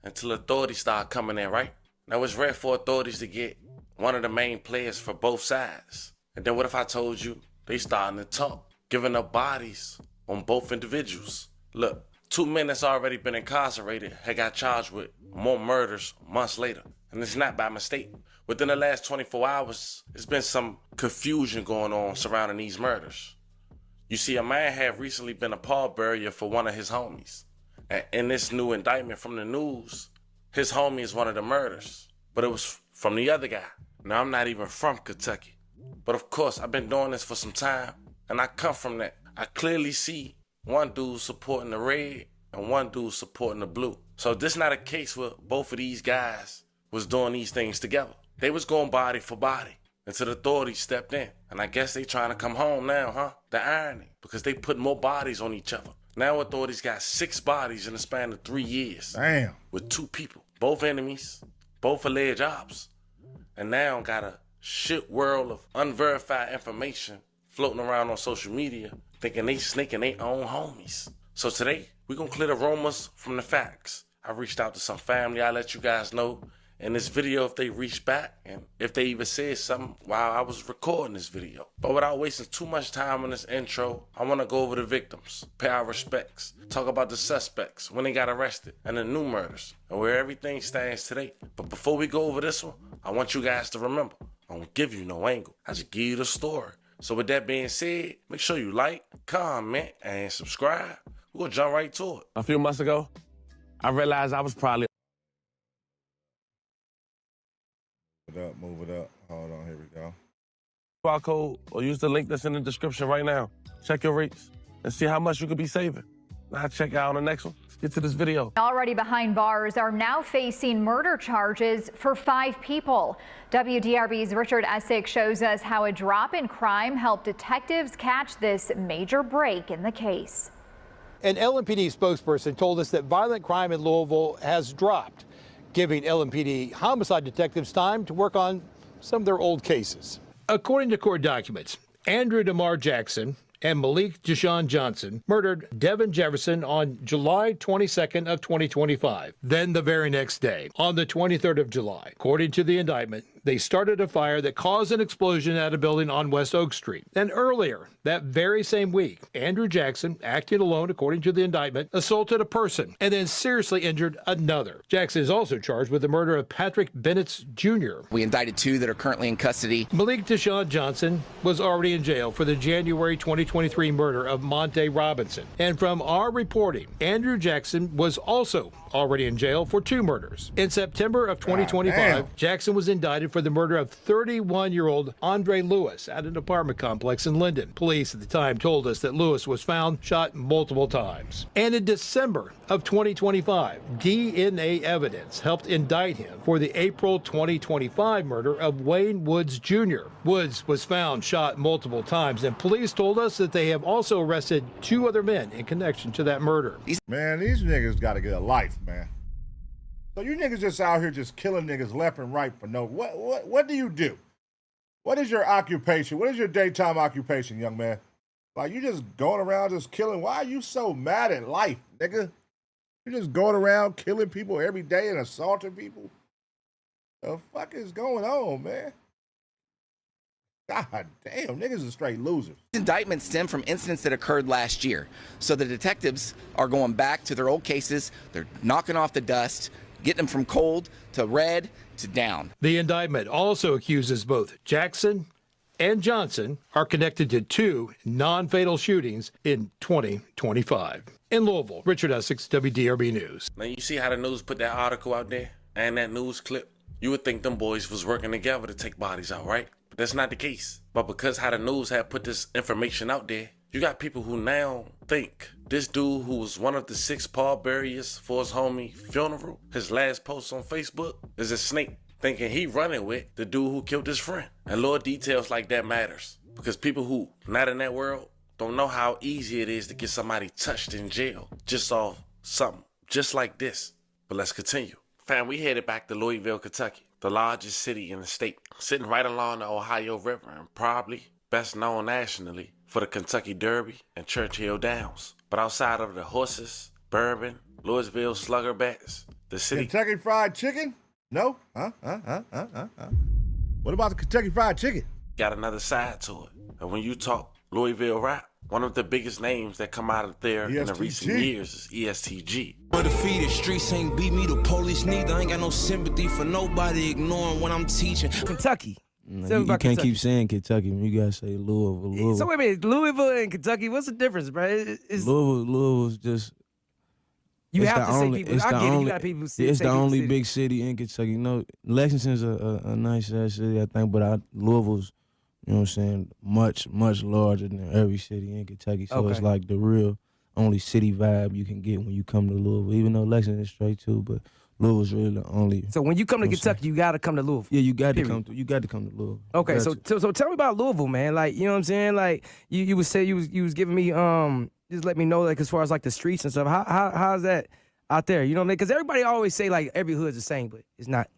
until authorities start coming in, right? Now it's rare for authorities to get one of the main players for both sides. And then what if I told you they starting to talk, giving up bodies on both individuals? Look, 2 men that's already been incarcerated had got charged with more murders months later. And it's not by mistake. Within the last 24 hours, there's been some confusion going on surrounding these murders. You see, a man had recently been a pallbearer for one of his homies. And in this new indictment from the news, his homie is one of the murders. But it was from the other guy. Now, I'm not even from Kentucky. But of course, I've been doing this for some time, and I come from that. I clearly see one dude supporting the red and one dude supporting the blue. So this not a case where both of these guys was doing these things together. They was going body for body until the authorities stepped in. And I guess they trying to come home now, huh? The irony, because they put more bodies on each other. Now authorities got 6 bodies in the span of 3 years. Damn. With 2 people, both enemies, both alleged ops. And now got a shit world of unverified information floating around on social media thinking they snaking their own homies. So today, we're gonna clear the rumors from the facts. I reached out to some family. I'll let you guys know in this video if they reached back and if they even said something while I was recording this video. But without wasting too much time on this intro, I wanna go over the victims, pay our respects, talk about the suspects, when they got arrested, and the new murders, and where everything stands today. But before we go over this one, I want you guys to remember, I don't give you no angle. I just give you the story. So with that being said, make sure you like, comment, and subscribe. We're gonna jump right to it. A few months ago, I realized I was probably Move it up. Hold on, here we go. QR code or use the link that's in the description right now. Check your rates and see how much you could be saving. Now check out on the next one. Let's get to this video. Already behind bars are now facing murder charges for 5 people. WDRB's Richard Essex shows us how a drop in crime helped detectives catch this major break in the case. An LMPD spokesperson told us that violent crime in Louisville has dropped, giving LMPD homicide detectives time to work on some of their old cases. According to court documents, Andrew DeMar Jackson and Malik Deshaun Johnson murdered Devin Jefferson on July 22nd of 2025. Then the very next day, on the 23rd of July, according to the indictment, they started a fire that caused an explosion at a building on West Oak Street. And earlier, that very same week, Andrew Jackson, acting alone according to the indictment, assaulted a person and then seriously injured another. Jackson is also charged with the murder of Patrick Bennett Jr. We indicted 2 that are currently in custody. Malik Deshaun Johnson was already in jail for the January 2023 murder of Monte Robinson. And from our reporting, Andrew Jackson was also already in jail for 2 murders. In September of 2025, Jackson was indicted for the murder of 31-year-old Andre Lewis at an apartment complex in Linden. Police at the time told us that Lewis was found shot multiple times. And in December of 2025, DNA evidence helped indict him for the April 2025 murder of Wayne Woods Jr. Woods was found shot multiple times, and police told us that they have also arrested 2 other men in connection to that murder. Man, these niggas got to get a life, man. So you niggas just out here just killing niggas left and right for no. What do you do? What is your occupation? What is your daytime occupation, young man? Like, you just going around just killing. Why are you so mad at life, nigga? You just going around killing people every day and assaulting people? The fuck is going on, man? God damn, niggas are straight losers. Indictments stem from incidents that occurred last year. So the detectives are going back to their old cases. They're knocking off the dust, getting them from cold to red to down. The indictment also accuses both Jackson and Johnson are connected to 2 non-fatal shootings in 2025. In Louisville, Richard Essex, WDRB News. Now you see how the news put that article out there and that news clip? You would think them boys was working together to take bodies out, right? But that's not the case. But because how the news had put this information out there, you got people who now think this dude who was one of the 6 pallbearers for his homie funeral, his last post on Facebook, is a snake, thinking he running with the dude who killed his friend. And little details like that matters, because people who not in that world don't know how easy it is to get somebody touched in jail just off something just like this. But let's continue. Fam, we headed back to Louisville, Kentucky, the largest city in the state, sitting right along the Ohio River and probably best known nationally for the Kentucky Derby and Churchill Downs. But outside of the horses, bourbon, Louisville slugger bats, the city... Kentucky Fried Chicken? No? What about the Kentucky Fried Chicken? Got another side to it. And when you talk Louisville rap, one of the biggest names that come out of there in the recent years is ESTG. Undefeated, streets ain't beat me, the police neither. I ain't got no sympathy for nobody, ignoring what I'm teaching. Kentucky. You can't keep saying Kentucky. You gotta say Louisville. So wait a minute, Louisville and Kentucky, what's the difference, bro? Louisville's just... You have to say people. I get it. You got people who say it's the only city. big city in Kentucky. You know, Lexington's a nice ass city, I think, but Louisville's, you know what I'm saying, much larger than every city in Kentucky. So it's like the real only city vibe you can get when you come to Louisville. Even though Lexington is straight too, but Louisville's really the only. So when you come to Kentucky, you got to come to Louisville. Yeah, you got to come to. You got to come to Louisville. Okay, so tell me about Louisville, man. Like, you know what I'm saying? Like you was say you was giving me just let me know, like, as far as like the streets and stuff. How's that out there? You know what I mean? Because everybody always say like every hood's the same, but it's not.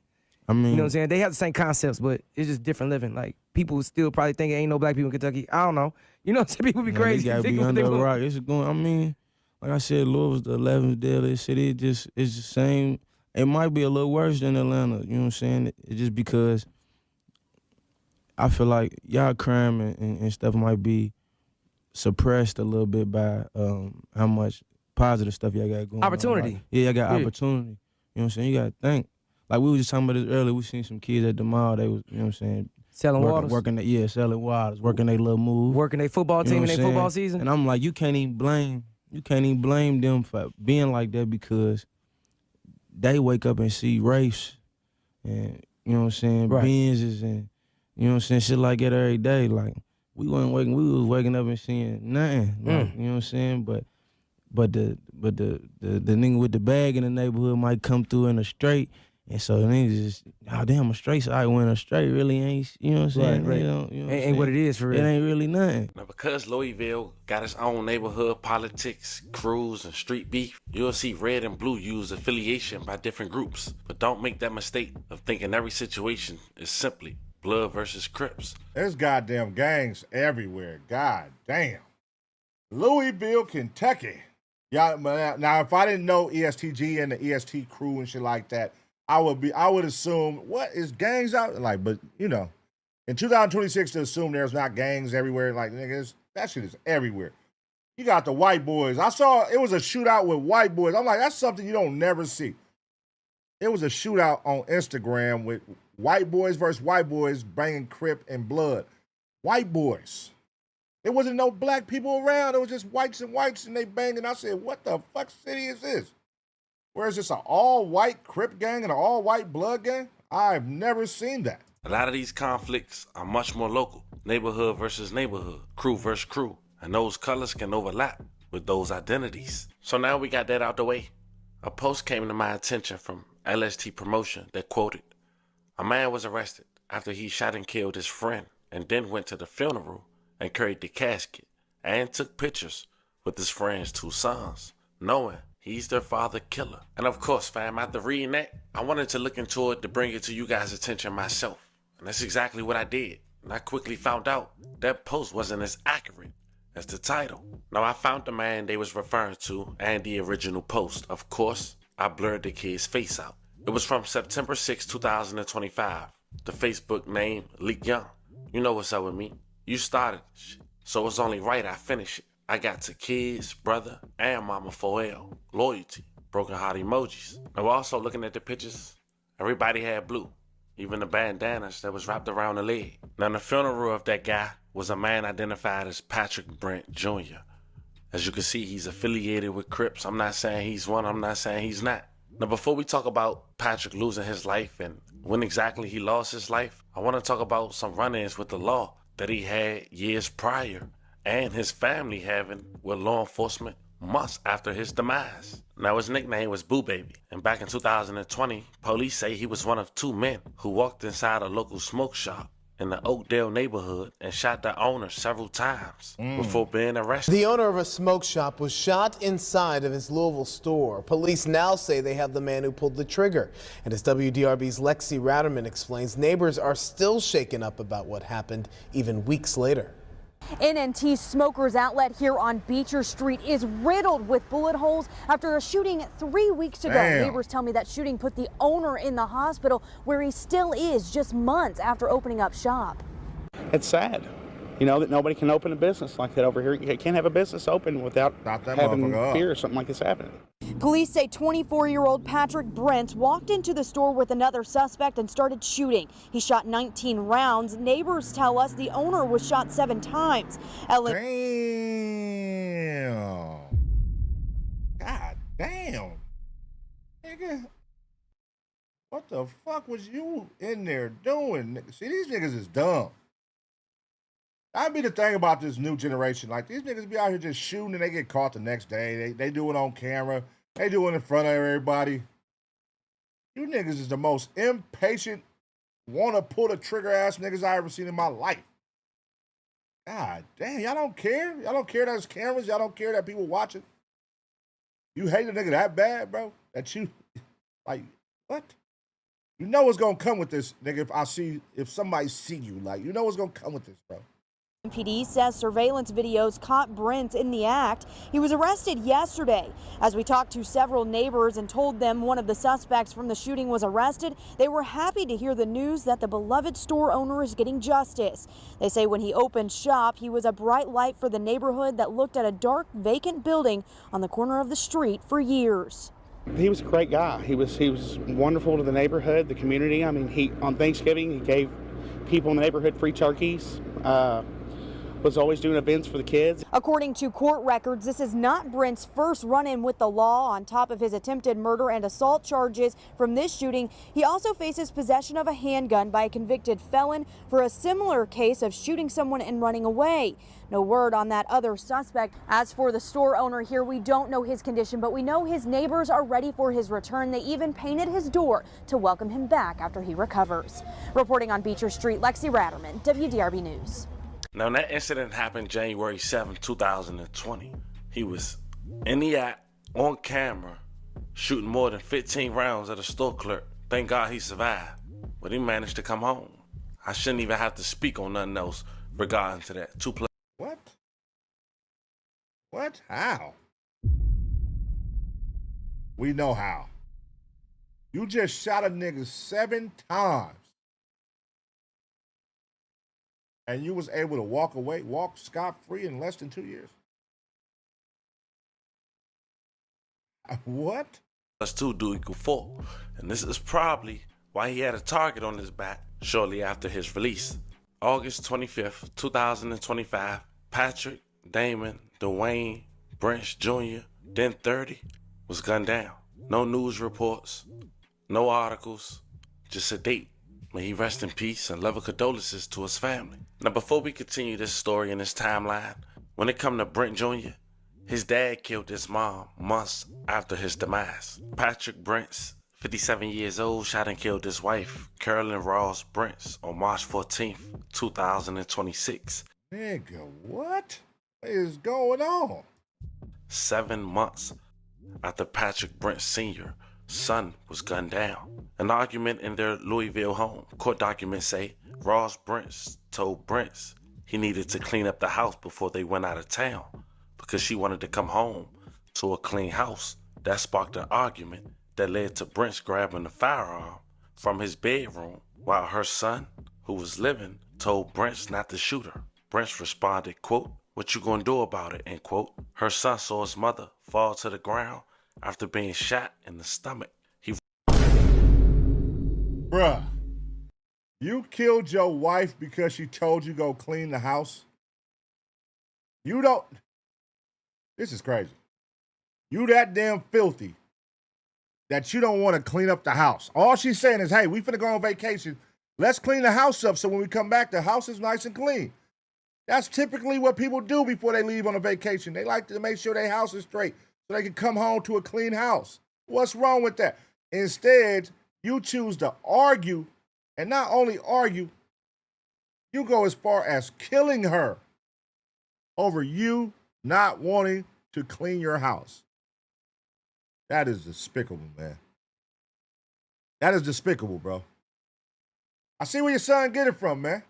I mean, you know what I'm saying? They have the same concepts, but it's just different living. Like, people still probably think ain't no black people in Kentucky. I don't know. You know what I'm saying? People be crazy. They gotta be under a rock. It's going. I mean, like I said, Louisville's the 11th deadliest city. It's the same. It might be a little worse than Atlanta. You know what I'm saying? It's just because I feel like y'all crime and stuff might be suppressed a little bit by how much positive stuff y'all got going Opportunity. on. Like, yeah, y'all got opportunity. You know what I'm saying? You got to think. Like, we was just talking about this earlier. We seen some kids at the mall. They was, you know what I'm saying? Selling waters? Selling waters, working their little move. Working their football team in their football season? And I'm like, you can't even blame them for being like that, because they wake up and see race and, you know what I'm saying, Benzes and You know what I'm saying? Shit like that every day. Like, we was waking up and seeing nothing. Like, you know what I'm saying? But the nigga with the bag in the neighborhood might come through in a straight. And so the niggas just, oh damn, a straight side went a straight really ain't, you know what I'm saying? Right. You know what I'm Ain't what it is for real. It ain't really nothing. Now, because Louisville got its own neighborhood politics, crews, and street beef, you'll see red and blue use affiliation by different groups. But don't make that mistake of thinking every situation is simply Blood versus Crips. There's goddamn gangs everywhere. God damn. Louisville, Kentucky. Y'all, now, if I didn't know ESTG and the EST crew and shit like that, I would assume, what is gangs out? Like, but you know, in 2026 to assume there's not gangs everywhere, like niggas, that shit is everywhere. You got the white boys. I saw it was a shootout with white boys. I'm like, that's something you don't never see. It was a shootout on Instagram with white boys versus white boys banging Crip and Blood. White boys. There wasn't no black people around. It was just whites and they banging. I said, what the fuck city is this? Where is this an all-white Crip gang and an all-white Blood gang? I've never seen that. A lot of these conflicts are much more local. Neighborhood versus neighborhood, crew versus crew. And those colors can overlap with those identities. So now we got that out the way. A post came to my attention from LST Promotion that quoted, "A man was arrested after he shot and killed his friend and then went to the funeral and carried the casket and took pictures with his friend's 2 sons, knowing he's their father killer." And of course, fam, after reading that, I wanted to look into it to bring it to you guys' attention myself. And that's exactly what I did. And I quickly found out that post wasn't as accurate as the title. Now, I found the man they was referring to and the original post. Of course, I blurred the kid's face out. It was from September 6, 2025. The Facebook name, lling. You know what's up with me. You started this shit, so it's only right I finish it. I got to kids, brother, and mama 4L. Loyalty, broken heart emojis. And we're also looking at the pictures. Everybody had blue, even the bandanas that was wrapped around the leg. Now, the funeral of that guy was a man identified as Patrick Brent Jr. As you can see, he's affiliated with Crips. I'm not saying he's one, I'm not saying he's not. Now, before we talk about Patrick losing his life and when exactly he lost his life, I want to talk about some run-ins with the law that he had years prior and his family having with law enforcement months after his demise. Now, his nickname was Boo Baby, and back in 2020, police say he was one of 2 men who walked inside a local smoke shop in the Oakdale neighborhood and shot the owner several times before being arrested. The owner of a smoke shop was shot inside of his Louisville store. Police now say they have the man who pulled the trigger. And as WDRB's Lexi Ratterman explains, neighbors are still shaken up about what happened even weeks later. NNT Smokers Outlet here on Beecher Street is riddled with bullet holes after a shooting 3 weeks ago. Damn. Neighbors tell me that shooting put the owner in the hospital, where he still is just months after opening up shop. It's sad, you know, that nobody can open a business like that over here. You can't have a business open without having fear something like this happening. Police say 24-year-old Patrick Brent walked into the store with another suspect and started shooting. He shot 19 rounds. Neighbors tell us the owner was shot 7 times. Damn. God damn. Nigga. What the fuck was you in there doing? See, these niggas is dumb. That'd be the thing about this new generation. Like, these niggas be out here just shooting and they get caught the next day. They do it on camera. They do it in front of everybody. You niggas is the most impatient, wanna pull the trigger ass niggas I ever seen in my life. God damn, y'all don't care? Y'all don't care that there's cameras? Y'all don't care that people watching? You hate a nigga that bad, bro? That you, like, what? You know what's gonna come with this, nigga, if somebody see you. Like, you know what's gonna come with this, bro. PD says surveillance videos caught Brent in the act. He was arrested yesterday. As we talked to several neighbors and told them one of the suspects from the shooting was arrested, they were happy to hear the news that the beloved store owner is getting justice. They say when he opened shop, he was a bright light for the neighborhood that looked at a dark, vacant building on the corner of the street for years. He was a great guy. He was wonderful to the neighborhood, the community. I mean, on Thanksgiving, he gave people in the neighborhood free turkeys. was always doing events for the kids. According to court records, this is not Brent's first run-in with the law. On top of his attempted murder and assault charges from this shooting, he also faces possession of a handgun by a convicted felon for a similar case of shooting someone and running away. No word on that other suspect. As for the store owner here, we don't know his condition, but we know his neighbors are ready for his return. They even painted his door to welcome him back after he recovers. Reporting on Beecher Street, Lexi Ratterman, WDRB News. Now, that incident happened January 7, 2020. He was in the act, on camera, shooting more than 15 rounds at a store clerk. Thank God he survived, but he managed to come home. I shouldn't even have to speak on nothing else regarding to that. What? What? How? We know how. You just shot a nigga 7 times. And you was able to walk away, walk scot-free in less than 2 years. What? Plus 2 do equal 4. And this is probably why he had a target on his back shortly after his release. August 25th, 2025, Patrick Damon Dwayne Branch Jr., then 30, was gunned down. No news reports, no articles, just a date. May he rest in peace and love and condolences to his family. Now, before we continue this story and this timeline, when it come to Brent Jr., his dad killed his mom months after his demise. Patrick Brents, 57 years old, shot and killed his wife, Carolyn Ross Brents, on March 14th, 2026. Nigga, what is going on? 7 months after Patrick Brent Sr. son was gunned down. An argument in their Louisville home. Court documents say Ross Brents told Brents he needed to clean up the house before they went out of town because she wanted to come home to a clean house. That sparked an argument that led to Brents grabbing the firearm from his bedroom while her son, who was living, told Brents not to shoot her. Brents responded, quote, "What you gonna do about it?" end quote. Her son saw his mother fall to the ground after being shot in the stomach. Bruh, you killed your wife because she told you go clean the house? You don't... This is crazy. You that damn filthy that you don't want to clean up the house. All she's saying is, hey, we finna go on vacation. Let's clean the house up so when we come back, the house is nice and clean. That's typically what people do before they leave on a vacation. They like to make sure their house is straight so they can come home to a clean house. What's wrong with that? Instead, you choose to argue, and not only argue, you go as far as killing her over you not wanting to clean your house. That is despicable, man. That is despicable, bro. I see where your son get it from, man.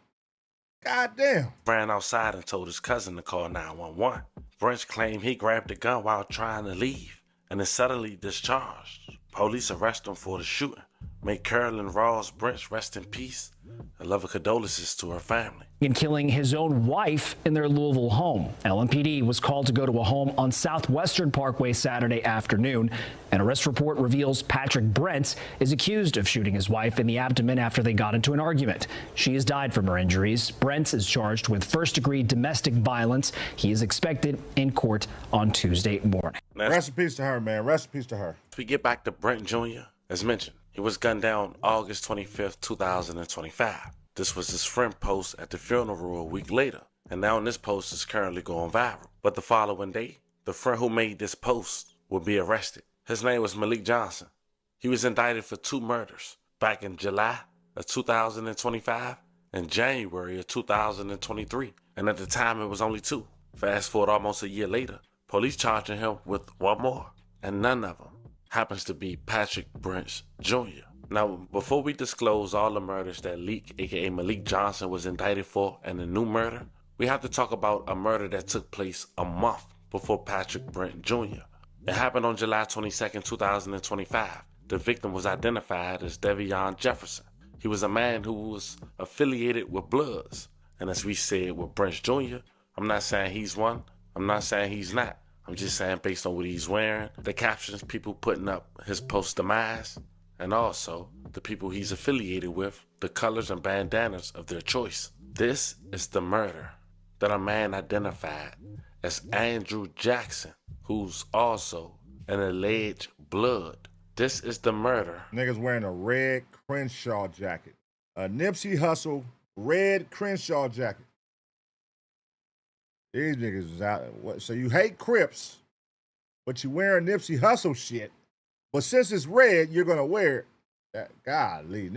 God damn. Ran outside and told his cousin to call 911. Brents claimed he grabbed the gun while trying to leave and is suddenly discharged. Police arrest him for the shooting. May Carolyn Ross Brents rest in peace and love and condolences to her family. In killing his own wife in their Louisville home. LMPD was called to go to a home on Southwestern Parkway Saturday afternoon. An arrest report reveals Patrick Brents is accused of shooting his wife in the abdomen after they got into an argument. She has died from her injuries. Brents is charged with first-degree domestic violence. He is expected in court on Tuesday morning. Rest in peace to her, man. Rest in peace to her. If we get back to Brent Jr., as mentioned, he was gunned down August 25th, 2025. This was his friend post at the funeral a week later, and now this post is currently going viral. But the following day, the friend who made this post would be arrested. His name was Malik Johnson. He was indicted for 2 murders back in July of 2025 and January of 2023, and at the time it was only 2. Fast forward almost a year later, police charging him with 1 more, and none of them happens to be Patrick Brents Jr. Now, before we disclose all the murders that Leak, aka Malik Johnson, was indicted for and the new murder, we have to talk about a murder that took place a month before Patrick Brent Jr. It happened on July 22nd, 2025. The victim was identified as Devion Jefferson. He was a man who was affiliated with Bloods. And as we said with Brent Jr., I'm not saying he's one, I'm not saying he's not. I'm just saying based on what he's wearing, the captions people putting up his post-demise, and also the people he's affiliated with, the colors and bandanas of their choice. This is the murder that a man identified as Andrew Jackson, who's also an alleged blood. This is the murder. Niggas wearing a red Crenshaw jacket. A Nipsey Hussle red Crenshaw jacket. These niggas is out. So you hate Crips, but you wearing Nipsey Hussle shit. But since it's red, you're gonna wear it. Golly,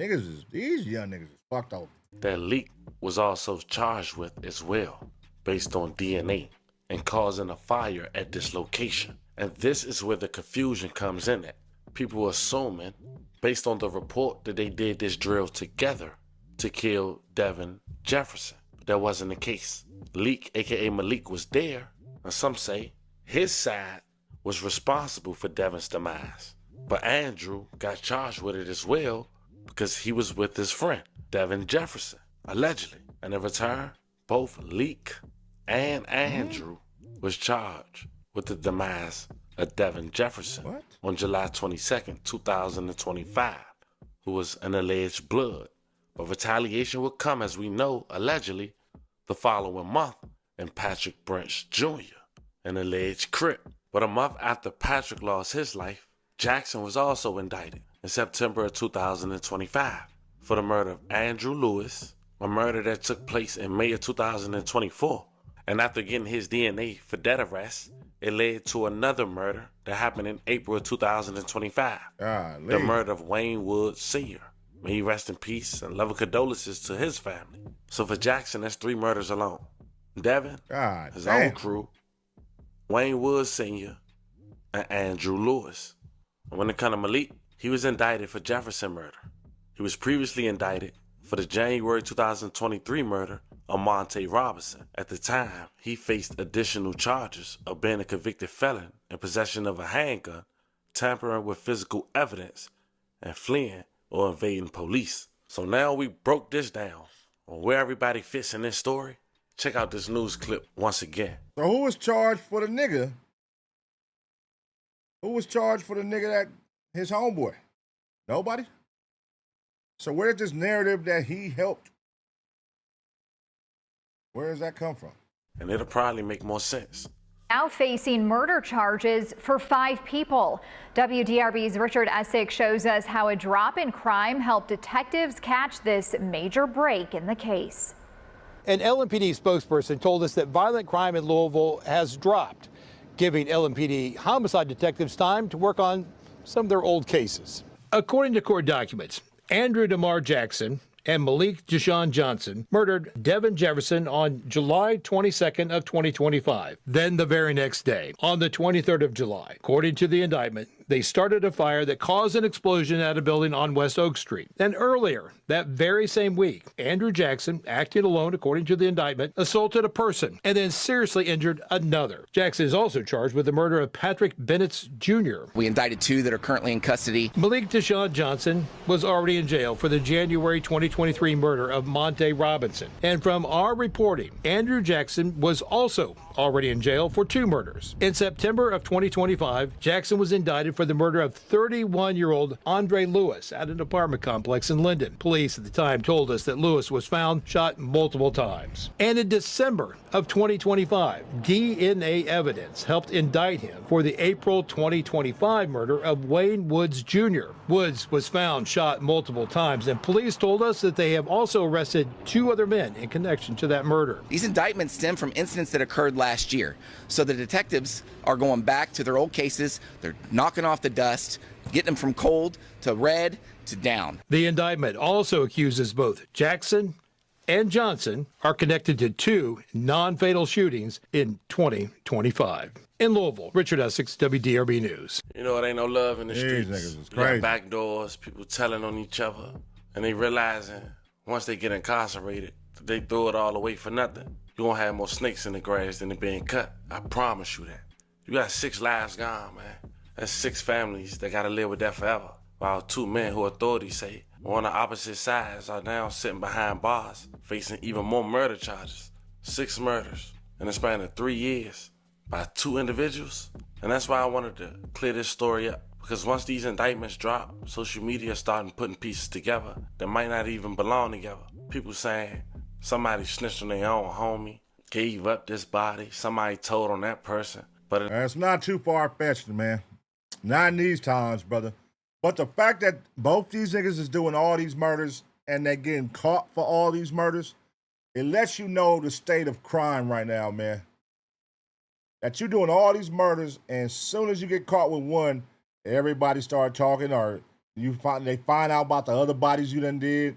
these young niggas is fucked over. That Leak was also charged with as well, based on DNA, and causing a fire at this location. And this is where the confusion comes in at. People assuming, based on the report, that they did this drill together to kill Devin Jefferson. But that wasn't the case. Leak, aka Malik, was there, and some say his side was responsible for Devin's demise. But Andrew got charged with it as well because he was with his friend, Devin Jefferson, allegedly. And in return, both Leak and Andrew was charged with the demise of Devin Jefferson on July 22nd, 2025, who was an alleged blood. But retaliation would come, as we know, allegedly, the following month in Patrick Branch Jr., an alleged Crip. But a month after Patrick lost his life, Jackson was also indicted in September of 2025 for the murder of Andrew Lewis, a murder that took place in May of 2024. And after getting his DNA for that arrest, it led to another murder that happened in April of 2025. The murder of Wayne Woods Sr. May he rest in peace and love and condolences to his family. So for Jackson, that's 3 murders alone. Devin, his own crew, Wayne Woods Sr., and Andrew Lewis. And when it comes to Malik, he was indicted for Jefferson murder. He was previously indicted for the January 2023 murder of Monte Robinson. At the time, he faced additional charges of being a convicted felon in possession of a handgun, tampering with physical evidence, and fleeing or evading police. So now we broke this down on where everybody fits in this story. Check out this news clip once again. So who was charged for the nigga? Who was charged for the nigga that his homeboy? Nobody? So where did this narrative that he helped? Where does that come from? And it'll probably make more sense. Now facing murder charges for 5 people. WDRB's Richard Essick shows us how a drop in crime helped detectives catch this major break in the case. An LMPD spokesperson told us that violent crime in Louisville has dropped, giving LMPD homicide detectives time to work on some of their old cases. According to court documents, Andrew DeMar Jackson and Malik Deshaun Johnson murdered Devin Jefferson on July 22nd of 2025. Then the very next day, on the 23rd of July, according to the indictment, they started a fire that caused an explosion at a building on West Oak Street. And earlier, that very same week, Andrew Jackson, acting alone according to the indictment, assaulted a person and then seriously injured another. Jackson is also charged with the murder of Patrick Bennett Jr. We indicted 2 that are currently in custody. Malik Deshaun Johnson was already in jail for the January 2023 murder of Monte Robinson. And from our reporting, Andrew Jackson was also already in jail for 2 murders. In September of 2025, Jackson was indicted for the murder of 31-year-old Andre Lewis at an apartment complex in Linden. Police at the time told us that Lewis was found shot multiple times. And in December of 2025, DNA evidence helped indict him for the April 2025 murder of Wayne Woods Jr. Woods was found shot multiple times, and police told us that they have also arrested 2 other men in connection to that murder. These indictments stem from incidents that occurred last year. So the detectives are going back to their old cases. They're knocking off the dust, getting them from cold to red to down. The indictment also accuses both Jackson and Johnson are connected to 2 non-fatal shootings in 2025. In Louisville, Richard Essex, WDRB News. You know, it ain't no love in the These streets. niggas is You got crazy. back doors, people telling on each other, and they realizing once they get incarcerated, they throw it all away for nothing. You're gonna have more snakes in the grass than it being cut. I promise you that. You got 6 lives gone, man. That's 6 families that gotta live with that forever. While 2 men who authorities say on the opposite sides are now sitting behind bars, facing even more murder charges. 6 murders in the span of 3 years by 2 individuals. And that's why I wanted to clear this story up. Because once these indictments drop, social media starting putting pieces together that might not even belong together. People saying somebody snitched on their own homie, gave up this body. Somebody told on that person. But it's not too far-fetched, man. Not in these times, brother. But the fact that both these niggas is doing all these murders and they're getting caught for all these murders, it lets you know the state of crime right now, man. That you're doing all these murders, and as soon as you get caught with one, everybody start talking, or they find out about the other bodies you done did.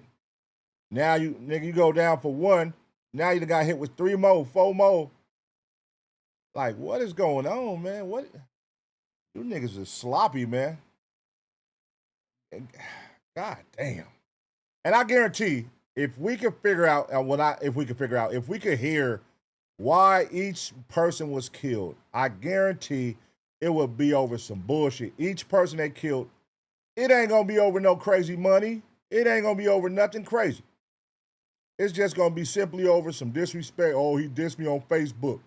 Now you go down for one. Now you done got hit with 3 more, 4 more. Like, what is going on, man? What? You niggas is sloppy, man. God damn. And I guarantee, if we could figure out, if we could hear why each person was killed, I guarantee it would be over some bullshit. Each person they killed, it ain't gonna be over no crazy money. It ain't gonna be over nothing crazy. It's just gonna be simply over some disrespect. Oh, he dissed me on Facebook.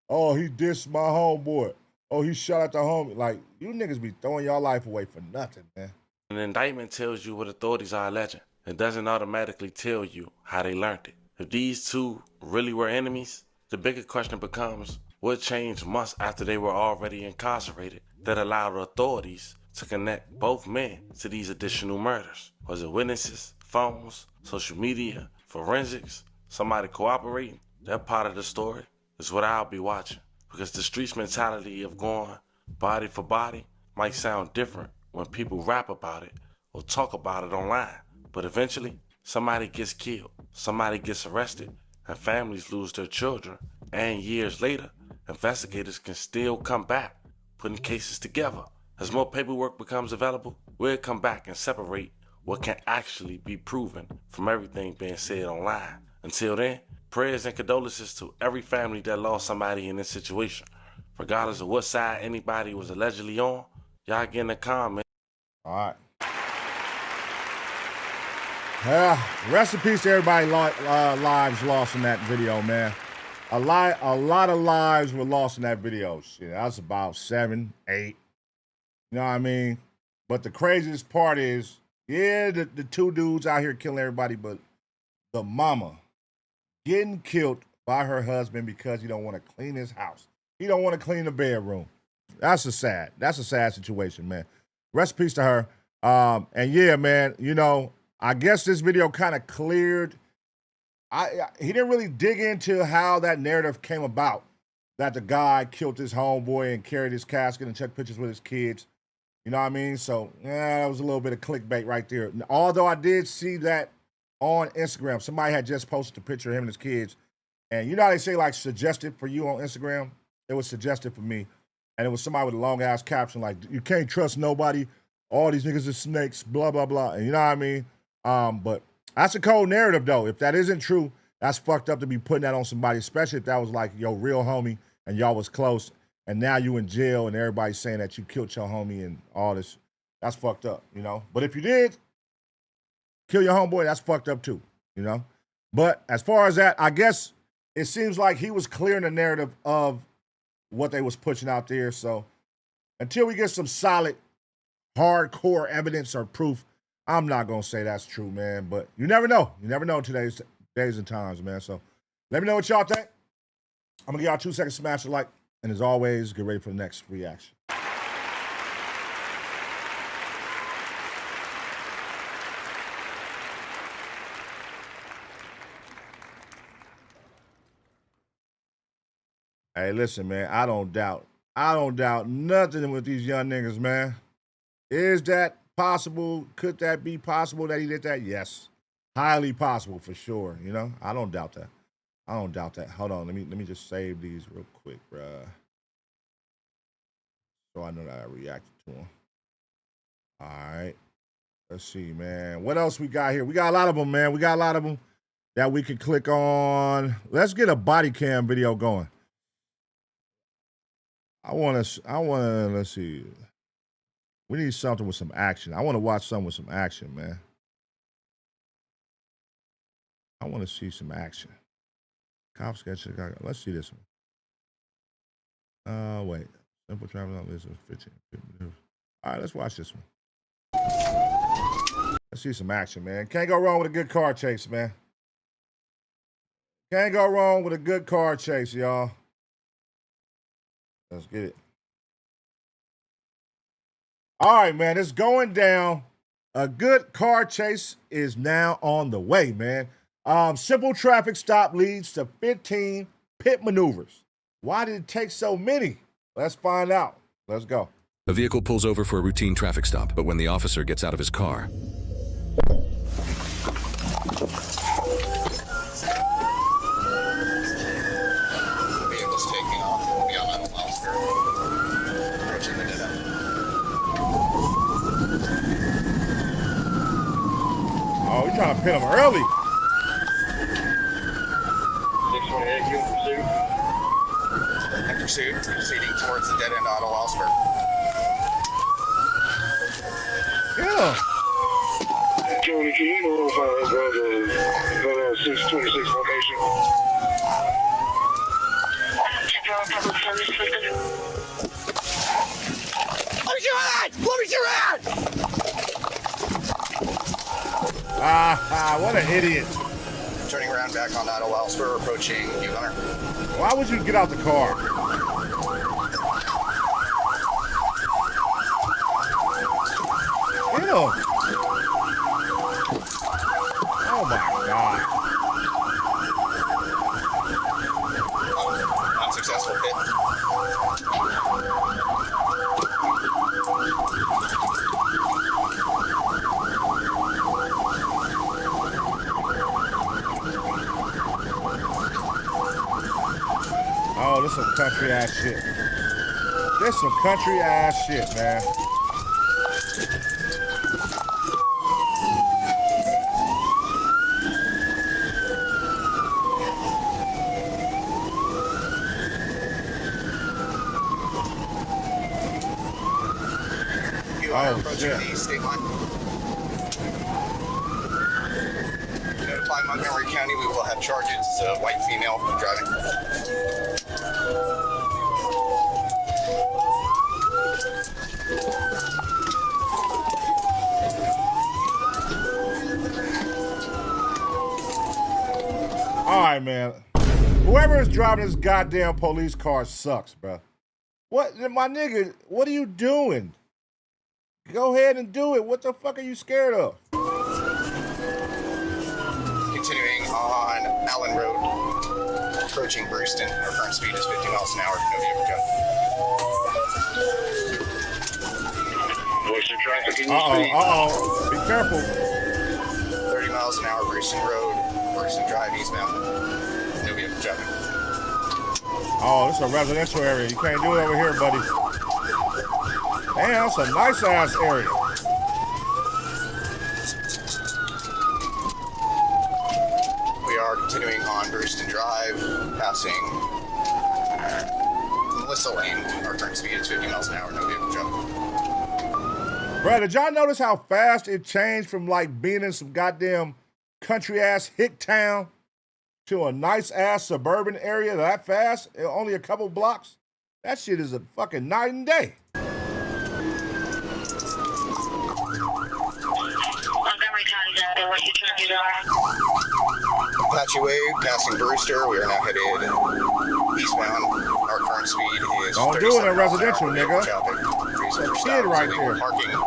Oh, he dissed my homeboy. Oh, he shot at the homie. Like, you niggas be throwing y'all life away for nothing, man. an indictment tells you what authorities are alleging. It doesn't automatically tell you how they learned it. If these two really were enemies, the bigger question becomes, what changed months after they were already incarcerated that allowed authorities to connect both men to these additional murders? Was it witnesses, phones, social media, forensics, somebody cooperating? That part of the story is what I'll be watching, because the streets mentality of going body for body might sound different when people rap about it or talk about it online. But eventually, somebody gets killed, somebody gets arrested, and families lose their children. And years later, investigators can still come back, putting cases together. As more paperwork becomes available, we'll come back and separate what can actually be proven from everything being said online. Until then, prayers and condolences to every family that lost somebody in this situation. Regardless of what side anybody was allegedly on, y'all get in the comment. All right. Rest in peace to everybody lives lost in that video, man. A lot of lives were lost in that video. Shit, that was about 7, 8. You know what I mean? But the craziest part is, yeah, the two dudes out here killing everybody, but the mama getting killed by her husband because he don't want to clean his house. He don't want to clean the bedroom. That's a sad situation, man. Rest in peace to her. And yeah, man, you know, I guess this video kind of cleared. He didn't really dig into how that narrative came about, that the guy killed his homeboy and carried his casket and took pictures with his kids. You know what I mean? So, yeah, that was a little bit of clickbait right there. Although I did see that on Instagram. Somebody had just posted a picture of him and his kids. And you know how they say, like, suggested for you on Instagram? It was suggested for me. And it was somebody with a long-ass caption like, you can't trust nobody. All these niggas are snakes, blah, blah, blah. And you know what I mean? But that's a cold narrative, though. If that isn't true, that's fucked up to be putting that on somebody, especially if that was like your real homie and y'all was close, and now you in jail and everybody's saying that you killed your homie and all this. That's fucked up, you know? But if you did kill your homeboy, that's fucked up too, you know? But as far as that, I guess it seems like he was clearing the narrative of what they was pushing out there. So until we get some solid, hardcore evidence or proof, I'm not going to say that's true, man. But you never know. You never know in today's days and times, man. So let me know what y'all think. I'm going to give y'all 2 seconds to smash the like. And as always, get ready for the next reaction. Hey, listen, man, I don't doubt nothing with these young niggas, man. Is that possible? Could that be possible that he did that? Yes. Highly possible for sure, you know? I don't doubt that. Hold on, let me just save these real quick, bruh. So I know that I reacted to them. All right. Let's see, man. What else we got here? We got a lot of them, man. We got a lot of them that we can click on. Let's get a body cam video going. I want to, let's see. We need something with some action. I want to watch something with some action, man. I want to see some action. Cops got Chicago. Let's see this one. Wait. Simple travel on list of 15. All right, let's watch this one. Let's see some action, man. Can't go wrong with a good car chase, man. Can't go wrong with a good car chase, y'all. Let's get it. All right, man, it's going down. A good car chase is now on the way, man. Simple traffic stop leads to 15 pit maneuvers. Why did it take so many? Let's find out. Let's go. A vehicle pulls over for a routine traffic stop, but when the officer gets out of his car, Vehicle's taking off. We'll be on Wildest. Approaching the dead end. Oh, we're trying to pit him early. 628, you in pursuit? In pursuit, proceeding towards the dead end on Wildest. Yeah. Tony, can you notify us of the 626 formation? Let me see your hand! Let me see your hand! What an idiot. Turning around back on Wildest. We're approaching you, Hunter. Why would you get out the car? Get him. Oh my God. Unsuccessful hit. Oh, this some country ass shit. This some country ass shit, man. You are Oh, approaching shit. the state line. Notify Montgomery County, we will have charges. It's a white female driving. All right, man. Whoever is driving this goddamn police car sucks, bro. What, my nigga, what are you doing? Go ahead and do it. What the fuck are you scared of? Continuing on Allen Road, approaching Brewston. Our current speed is 50 miles an hour. No vehicle jump. What's your traffic in your Uh-oh, speed? uh-oh. Be careful. 30 miles an hour, Brewston Road, Brewston Drive, eastbound. No vehicle jumping. Oh, this is a residential area. You can't do it over here, buddy. Damn, that's a nice ass area. We are continuing on Brewston Drive, passing Melissa Lane. Our current speed is 50 miles an hour. No vehicle jumping. Bro, did y'all notice how fast it changed from like being in some goddamn country ass hick town to a nice ass suburban area that fast? Only a couple blocks? That shit is a fucking night and day. Montgomery County data, what your charges are? Apache Way, passing Brewster. We are now headed eastbound. Our current speed is Don't do it in 37 miles an residential, hour. nigga. Traffic. Reason for Kid stop is right illegal there. Parking and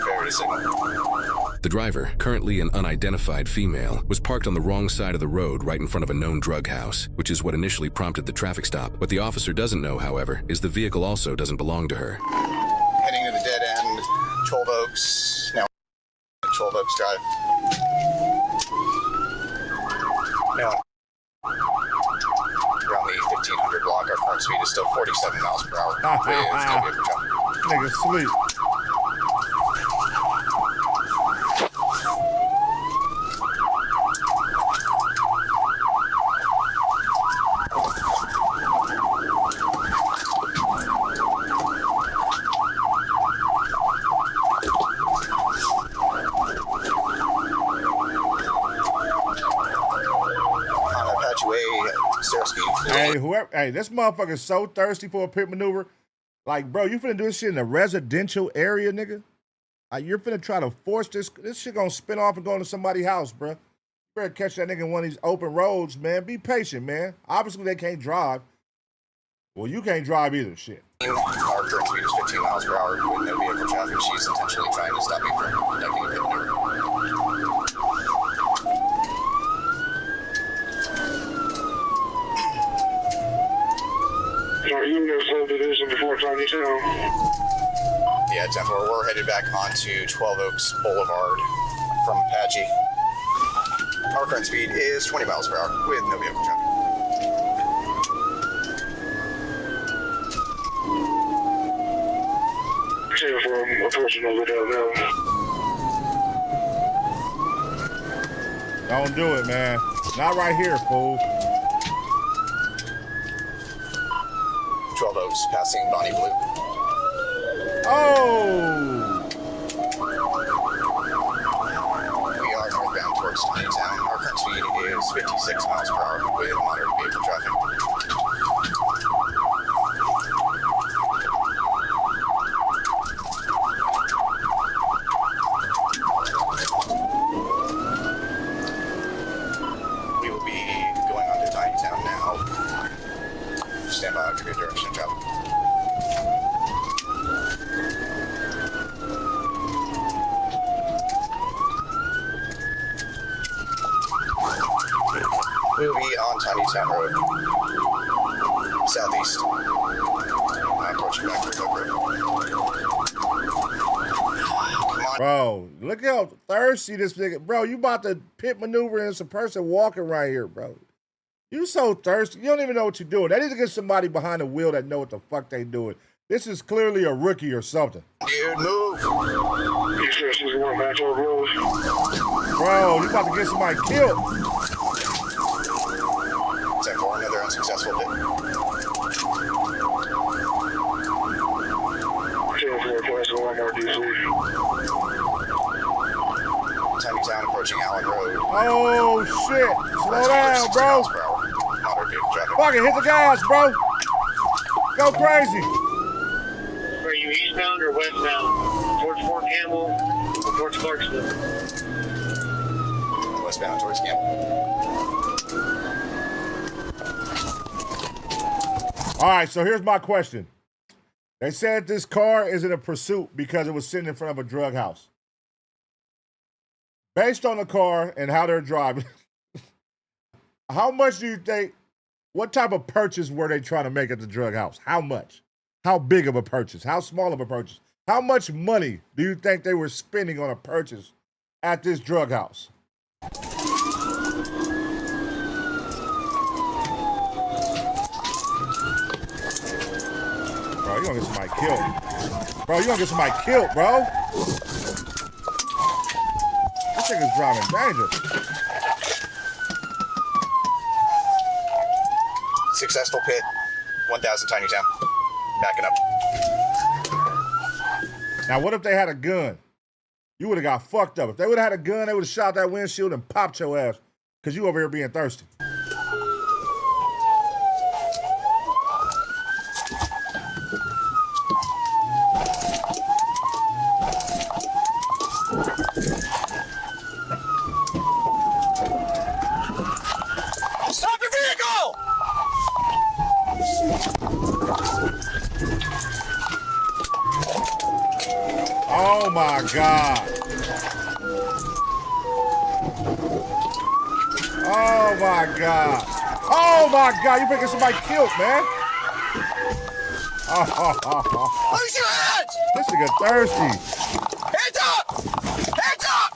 failure to signal. the driver, currently an unidentified female, was parked on the wrong side of the road right in front of a known drug house, which is what initially prompted the traffic stop. What the officer doesn't know, however, is the vehicle also doesn't belong to her. Heading to the dead end, 12 Oaks, now 12 Oaks Drive. Now around the 1500 block, our current speed is still 47 miles per hour. With no vehicle jump. Nigga sleep. Hey, this motherfucker's so thirsty for a pit maneuver. Like, bro, you finna do this shit in a residential area, nigga? Like, you're finna try to force this shit gonna spin off and go into somebody's house, bro. better catch that nigga in one of these open roads, man. Be patient, man. Obviously, they can't drive. Well, you can't drive either, shit. Our current speed is 15 miles per hour with no vehicle traffic. She's intentionally trying to stop me from conducting a pit maneuver. Are you in the subdivision before Tiny Town? Yeah, 10-4. We're headed back onto 12 Oaks Boulevard from Apache. Our current speed is 20 miles per hour with no vehicle traffic. I'm approaching over there now. Don't do it, man. Not right here, fool. 12 Oaks, passing Bonnie Blue. Oh! We are northbound towards Tiny Town. Our current speed is 56 miles per hour with moderate vehicle traffic. We will be going on to Tiny Town now. Stand by to good direction of travel. We will be on Tiny Town Road, southeast. Approaching back to the road. Bro, look how thirsty this nigga. Bro, you about to pit maneuver and it's a person walking right here, bro. You so thirsty. You don't even know what you're doing. That need to get somebody behind the wheel that know what the fuck they doing. This is clearly a rookie or something. Dude, move. You sure she's going back to the road? Bro, you about to get somebody killed. 10-4, another unsuccessful hit. 10-4, requesting one more DC. Tiny Town approaching Allen Road. Oh, shit. Slow down, bro. Moderate vehicle traffic. Fuck it, hit the gas, bro. Go crazy. Are you eastbound or westbound? Towards Fort Campbell or towards Clarksville? Westbound towards Campbell. All right, so here's my question. They said this car is in a pursuit because it was sitting in front of a drug house. Based on the car and how they're driving, how much do you think, what type of purchase were they trying to make at the drug house? How much? How big of a purchase? How small of a purchase? How much money do you think they were spending on a purchase at this drug house? Bro, you gonna get somebody killed. Bro, you gonna get somebody killed, bro. This nigga's driving dangerous. Successful pit. 1,000 Tiny Town. Backing up. Now, what if they had a gun? You would have got fucked up. If they would have had a gun, they would have shot that windshield and popped your ass because you over here being thirsty. Stop your vehicle! Oh my God. Oh my God. Oh my God. You making somebody killed, man. Where's your hands? This nigga thirsty. Hands up! Hands up!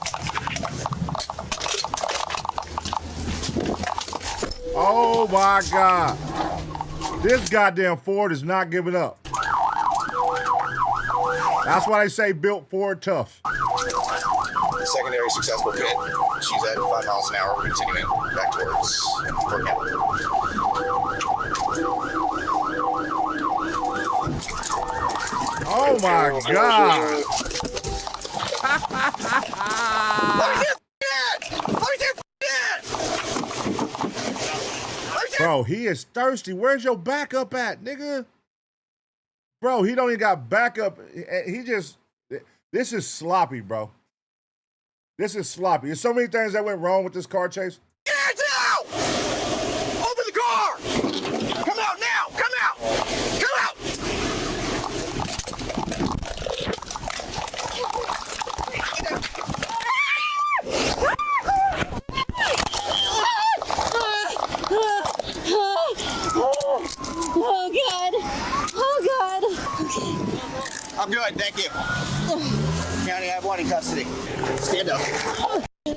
Oh my God. This goddamn Ford is not giving up. That's why they say built Ford tough. Secondary successful pit. She's at 5 miles an hour. We're continuing back towards Fort Campbell. Oh my God. Bro, he is thirsty. Where's your backup at, nigga? Bro, he don't even got backup. He just, this is sloppy, bro. This is sloppy. There's so many things that went wrong with this car chase. Get out! Open the car! Come out now! Come out! Come out! Oh, God. Oh, God. Okay. I'm good, thank you. County, I have one in custody. Stand up.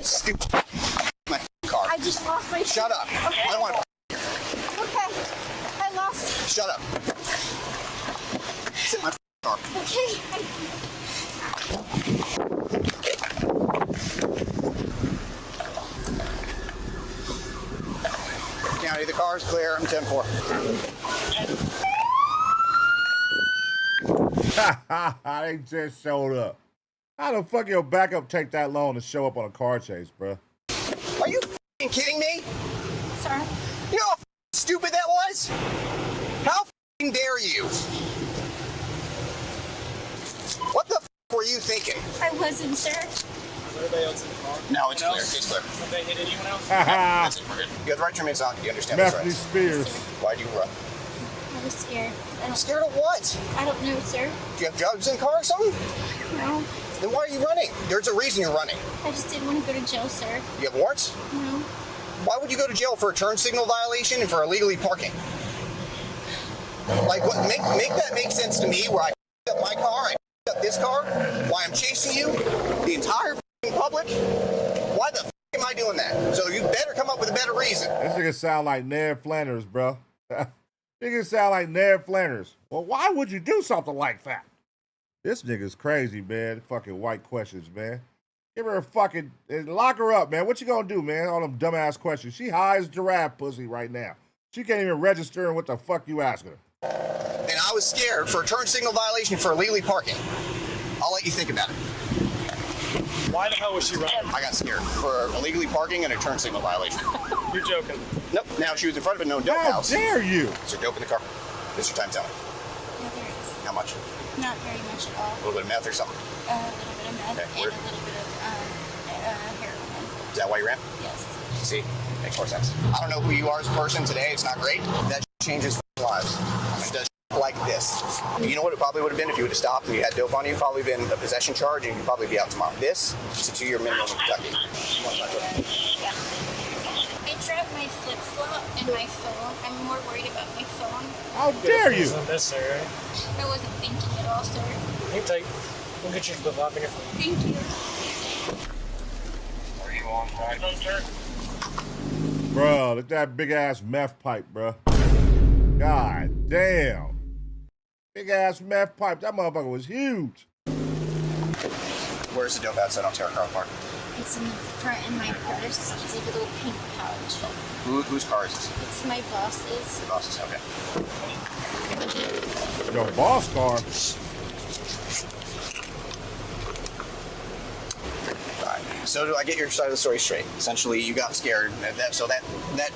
Stupid. My car. I just lost my... Shut up. Okay. I don't want to... Okay. I lost... Shut up. Sit in my car. Okay. County, the car's clear. I'm 10-4. They just showed up. How the fuck your backup take that long to show up on a car chase, bro? Are you f***ing kidding me? Sorry. You know how stupid that was? How f***ing dare you? What the f*** were you thinking? I wasn't, sir. Everybody else in the car? No, it's clear. It's clear. Did they hit anyone else? That's it. We're good. You have the right to remain silent. You understand this, right? Bethany Spears. Why'd you run? I was scared. I'm scared of what? I don't know, sir. Do you have drugs in the car or something? No. Then why are you running? There's a reason you're running. I just didn't want to go to jail, sir. You have warrants? No. Why would you go to jail for a turn signal violation and for illegally parking? Like, what? Make that make sense to me where I up my car, I up this car, why I'm chasing you, the entire public? Why the am I doing that? So you better come up with a better reason. This nigga sound like Ned Flanders, bro. Nigga sound like Ned Flanders. Well, why would you do something like that? This nigga's crazy, man. Fucking white questions, man. Give her a fucking... Lock her up, man. What you gonna do, man? All them dumbass questions. She high as giraffe pussy right now. She can't even register in what the fuck you asking her. And I was scared for a turn signal violation for illegally parking. I'll let you think about it. Why the hell was she running? I got scared for illegally parking and a turn signal violation. You're joking. Nope. Now she was in front of a known dope house. How dare you? Is there dope in the car? This is your time telling. No, there is. How much? Not very much at all. A little bit of meth or something? A little bit of meth Okay, and a little bit of heroin. Is that why you ran? Yes. See? Makes more sense. I don't know who you are as a person today. It's not great. That changes lives. It does like this. You know what it probably would have been if you would have stopped and you had dope on you? Probably been a possession charge and you'd probably be out tomorrow. This is a 2-year minimum in Kentucky. Yeah. I dropped my flip-flop and my phone. I'm more worried about my phone. How dare you? I wasn't thinking at all, sir. Hang tight. We'll get your flip-flop in your phone. Thank you. Are you on right, sir? Bro, look at that big ass meth pipe, bro. God damn. Big ass meth pipe. That motherfucker was huge. Where's the dope outside on Terra Car Park? It's in the front in my purse. It's like a little pink pouch. Whose car is this? It's my boss's. Your boss's, okay. Your boss car. So do I get your side of the story straight? Essentially, you got scared. So that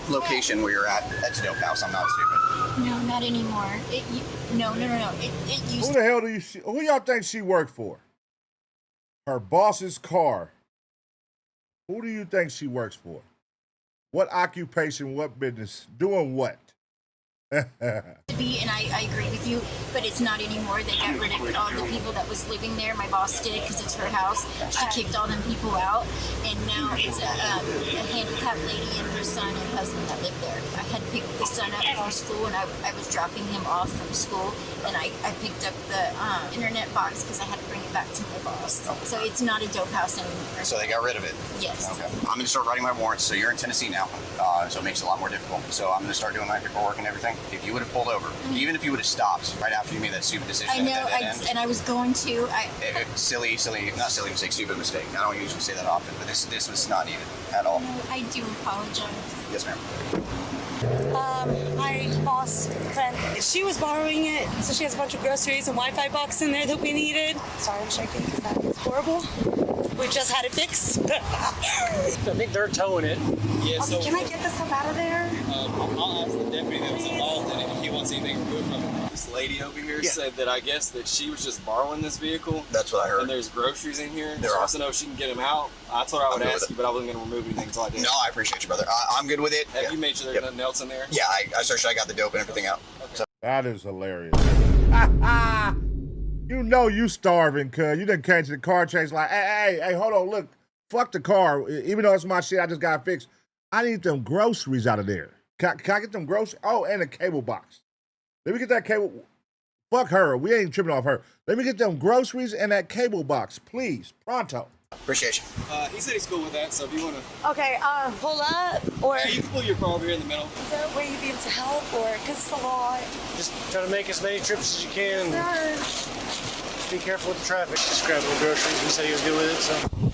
location where you're at, that's a dope house. I'm not stupid. No, not anymore. No. It used Who the hell who y'all think she worked for? Her boss's car. Who do you think she works for? What occupation, what business, doing what? to be, and I agree with you, but it's not anymore. They got rid of all the people that was living there. My boss did because it's her house. She kicked all them people out, and now it's a handicapped lady and her son and husband that live there. I had picked the son up from school, and I was dropping him off from school, and I picked up the internet box because I had to bring it back to my boss. So it's not a dope house anymore. So they got rid of it? Yes. Okay. I'm going to start writing my warrants. So you're in Tennessee now, so it makes it a lot more difficult. So I'm going to start doing my paperwork and everything. If you would have pulled over, even if you would have stopped right after you made that stupid decision, I know, and I was going to. Silly, not silly mistake, stupid mistake. I don't usually say that often, but this was not needed at all. No, I do apologize. Yes, ma'am. My boss friend, she was borrowing it, so she has a bunch of groceries and Wi-Fi box in there that we needed. Sorry, I'm shaking because that is horrible. We just had it fixed. I think they're towing it. Yeah. So can I get this stuff out of there? I'll ask the deputy that was involved in it if he wants anything removed from it. This lady over here said that I guess that she was just borrowing this vehicle. That's what I heard. And there's groceries in here. There She are. wants to know if she can get them out. I told her I would ask you, but I wasn't going to remove anything until I did. No, I appreciate you, brother. I'm good with it. Have you made sure there's nothing else in there? Yeah, I searched. I got the dope and everything out. So. That is hilarious. You know you starving, cuz. You done came to the car chase like, hey, hold on, look. Fuck the car. Even though it's my shit, I just got fixed. I need them groceries out of there. Can I get them groceries? Oh, and a cable box. Let me get that cable. Fuck her. We ain't tripping off her. Let me get them groceries and that cable box, please. Pronto. Appreciate you. He said he's cool with that, so if you want to... Okay, pull up, or... Yeah, you can pull your car over here in the middle. Is there a way you'd be able to help, or... Because it's a lot. Just try to make as many trips as you can. Sure. Just be careful with the traffic. Just grabbing the groceries. He said he was good with it, so...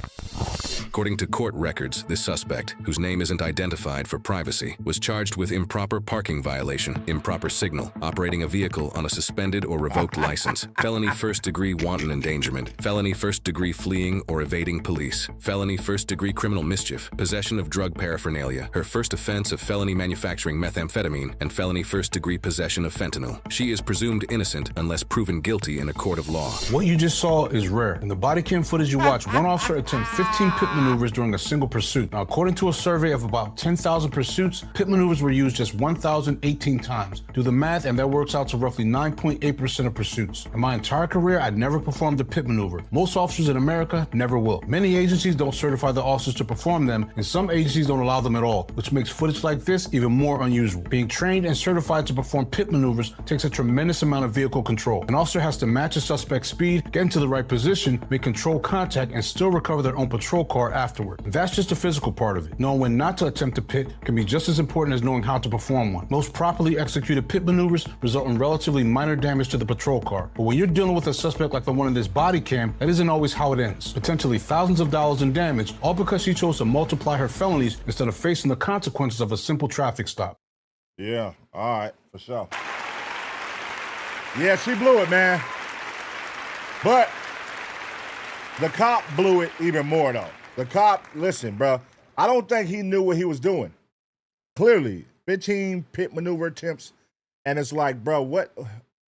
According to court records, this suspect, whose name isn't identified for privacy, was charged with improper parking violation, improper signal, operating a vehicle on a suspended or revoked license, felony first-degree wanton endangerment, felony first-degree fleeing or evading police, felony first-degree criminal mischief, possession of drug paraphernalia, her first offense of felony manufacturing methamphetamine, and felony first-degree possession of fentanyl. She is presumed innocent unless proven guilty in a court of law. What you just saw is rare. In the body cam footage you watch, one officer attempt 15 pit maneuvers during a single pursuit. Now, according to a survey of about 10,000 pursuits, pit maneuvers were used just 1,018 times. Do the math, and that works out to roughly 9.8% of pursuits. In my entire career, I'd never performed a pit maneuver. Most officers in America never will. Many agencies don't certify the officers to perform them, and some agencies don't allow them at all, which makes footage like this even more unusual. Being trained and certified to perform pit maneuvers takes a tremendous amount of vehicle control. An officer has to match a suspect's speed, get into the right position, make control contact, and still recover their own patrol car afterward. That's just the physical part of it. Knowing when not to attempt a pit can be just as important as knowing how to perform one. Most properly executed pit maneuvers result in relatively minor damage to the patrol car. But when you're dealing with a suspect like the one in this body cam, that isn't always how it ends. Potentially thousands of dollars in damage, all because she chose to multiply her felonies instead of facing the consequences of a simple traffic stop. Yeah, all right, for sure. Yeah, she blew it, man. But the cop blew it even more, though. The cop, listen, bro, I don't think he knew what he was doing. Clearly, 15 pit maneuver attempts, and it's like, bro, what?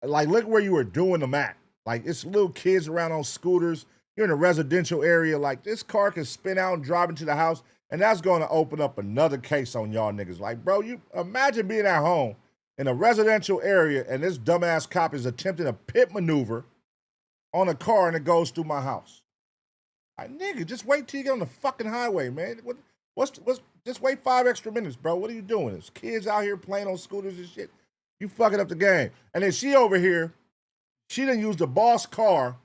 Like, look where you were doing them at. Like, it's little kids around on scooters. You're in a residential area. Like, this car can spin out and drive into the house, and that's going to open up another case on y'all niggas. Like, bro, you imagine being at home in a residential area, and this dumbass cop is attempting a pit maneuver on a car, and it goes through my house. Like, nigga, just wait till you get on the fucking highway, man. Just wait 5 extra minutes, bro. What are you doing? There's kids out here playing on scooters and shit. You fucking up the game. And then she over here, she done used the boss car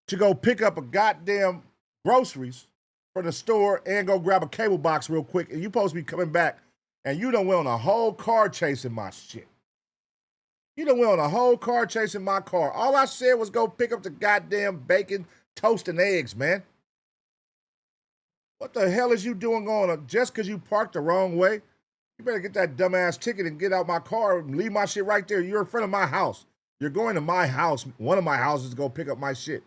to go pick up a goddamn groceries for the store and go grab a cable box real quick. And you supposed to be coming back, and you done went on a whole car chasing my shit. You done went on a whole car chasing my car. All I said was go pick up the goddamn bacon, toast, and eggs, man. What the hell is you doing going just because you parked the wrong way? You better get that dumbass ticket and get out my car and leave my shit right there. You're in front of my house. You're going to my house, one of my houses, to go pick up my shit.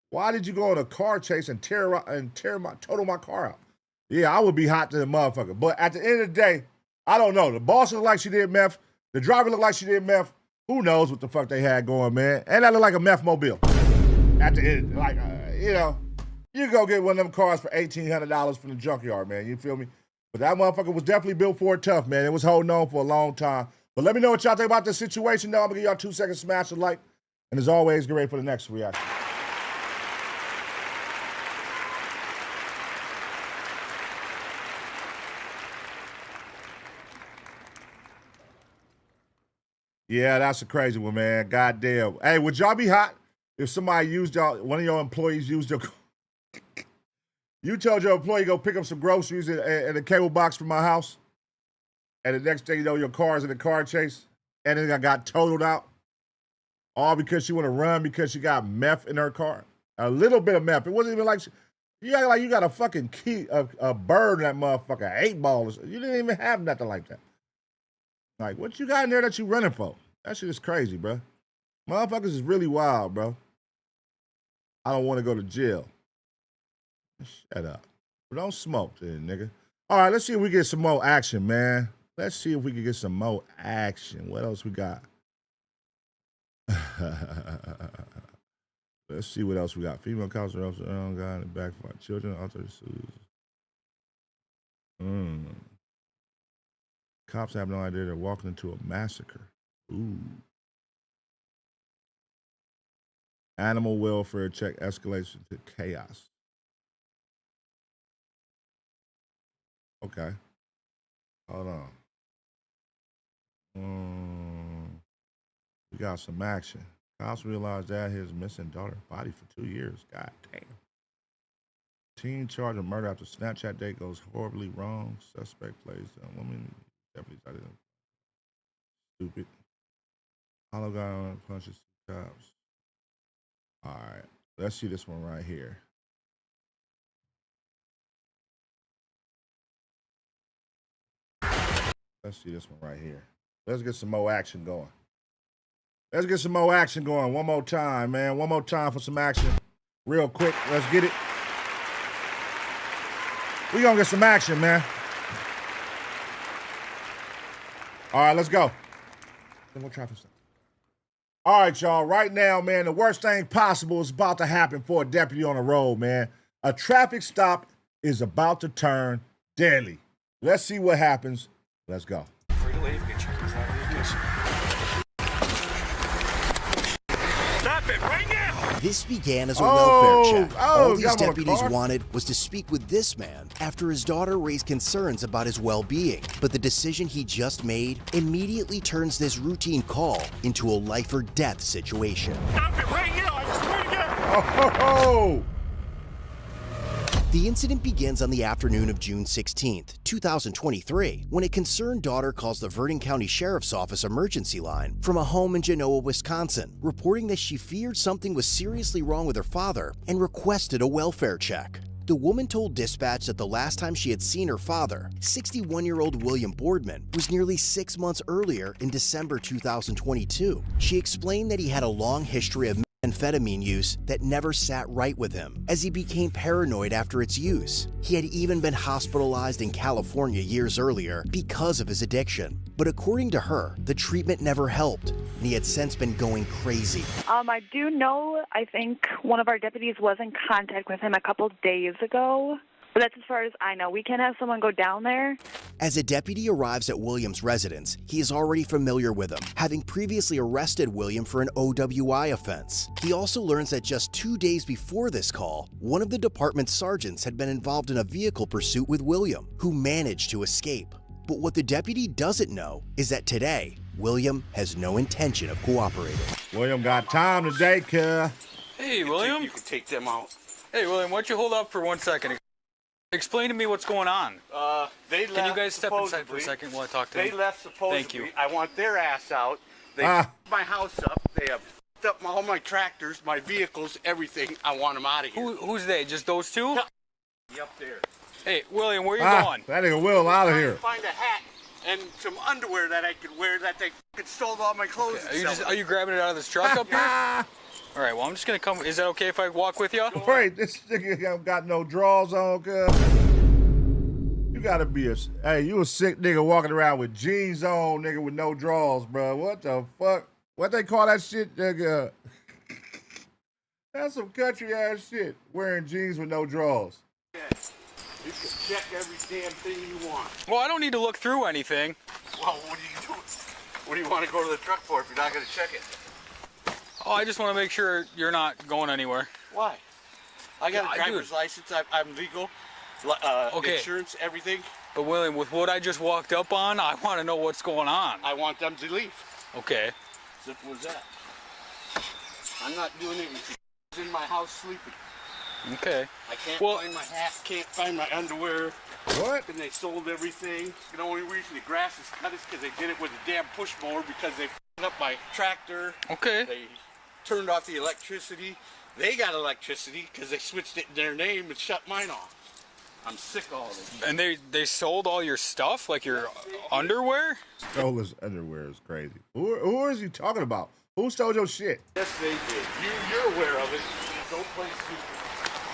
Why did you go on a car chase and total my car out? Yeah, I would be hot to the motherfucker. But at the end of the day, I don't know. The boss looked like she did meth. The driver looked like she did meth. Who knows what the fuck they had going, man? And that looked like a meth mobile. At the end, like, you know, you go get one of them cars for $1,800 from the junkyard, man. You feel me? But that motherfucker was definitely built for it tough, man. It was holding on for a long time. But let me know what y'all think about this situation, though. I'm going to give y'all 2 seconds, smash the like. And as always, get ready for the next reaction. Yeah, that's a crazy one, man. Goddamn. Hey, would y'all be hot if somebody used y'all, one of your employees used your, you told your employee go pick up some groceries and a cable box from my house, and the next thing you know, your car's in a car chase, and then I got totaled out, all because she want to run because she got meth in her car. A little bit of meth. It wasn't even like, you act like you got a fucking key, a bird in that motherfucker, 8 ball. You didn't even have nothing like that. Like, what you got in there that you running for? That shit is crazy, bro. Motherfuckers is really wild, bro. I don't want to go to jail. Shut up. But don't smoke then, nigga. All right, let's see if we get some more action, man. Let's see if we can get some more action. What else we got? Let's see what else we got. Female cops are also on guy in the back for children. Others. Cops have no idea they're walking into a massacre. Ooh. Animal welfare check escalates to chaos. Okay. Hold on. We got some action. Cops realized that his missing daughter's body for 2 years. God damn. Teen charged of murder after Snapchat date goes horribly wrong. Suspect plays a woman. Definitely stupid. Hollow guy on punches cops. All right. Let's see this one right here. Let's see this one right here. Let's get some more action going. Let's get some more action going. One more time, man. One more time for some action. Real quick. Let's get it. We're going to get some action, man. All right, let's go. All right, y'all. Right now, man, the worst thing possible is about to happen for a deputy on the road, man. A traffic stop is about to turn deadly. Let's see what happens. Let's go. Free to leave. Get your keys out of your kitchen. Stop it right now! This began as a welfare check. All these got him on a deputies car? wanted was to speak with this man after his daughter raised concerns about his well-being. But the decision he just made immediately turns this routine call into a life or death situation. Stop it right now! I swear to God! Oh! The incident begins on the afternoon of June 16th, 2023, when a concerned daughter calls the Verdon County Sheriff's Office emergency line from a home in Genoa, Wisconsin, reporting that she feared something was seriously wrong with her father and requested a welfare check. The woman told dispatch that the last time she had seen her father, 61-year-old William Boardman, was nearly 6 months earlier in December 2022. She explained that he had a long history of amphetamine use that never sat right with him, as he became paranoid after its use. He had even been hospitalized in California years earlier because of his addiction. But according to her, the treatment never helped, and he had since been going crazy. I do know, I think one of our deputies was in contact with him a couple days ago. But that's as far as I know. We can have someone go down there. As a deputy arrives at William's residence, he is already familiar with him, having previously arrested William for an OWI offense. He also learns that just 2 days before this call, one of the department's sergeants had been involved in a vehicle pursuit with William, who managed to escape. But what the deputy doesn't know is that today, William has no intention of cooperating. William got time today, cuz. Hey, William. You can take them out. Hey, William, why don't you hold up for 1 second? Explain to me what's going on. They left. Can you guys step inside for a second while I talk to them? They left supposedly. Thank you. I want their ass out. They f***ed my house up. They have f***ed up all my tractors, my vehicles, everything. I want them out of here. Who's they? Just those two? Up there. Hey, William, where you going? That nigga Will out of here. Find a hat and some underwear that I could wear that they f***ing stole all my clothes. Okay. Are you grabbing it out of this truck up here? All right, well, I'm just going to come. Is that okay if I walk with you? Wait, this nigga got no drawers on, cuz. You gotta be you a sick nigga walking around with jeans on, nigga, with no drawers, bro. What the fuck? What they call that shit, nigga? That's some country ass shit, wearing jeans with no drawers. Yeah. You can check every damn thing you want. Well, I don't need to look through anything. Well, what are you doing? What do you want to go to the truck for if you're not going to check it? Oh, I just want to make sure you're not going anywhere. Why? I got a driver's license. I'm legal. Okay. Insurance, everything. But William, with what I just walked up on, I want to know what's going on. I want them to leave. Okay. Simple as that. I'm not doing anything. I was in my house sleeping. Okay. I can't find my hat, can't find my underwear. What? And they sold everything. The only reason the grass is cut is because they did it with a damn push mower because they f***ed up my tractor. Okay. They turned off the electricity. They got electricity because they switched it in their name and shut mine off. I'm sick of all this. And they sold all your stuff, like your underwear? Stole his underwear is crazy. Who is he talking about? Who stole your shit? Yes, they did. You're aware of it. Don't play stupid.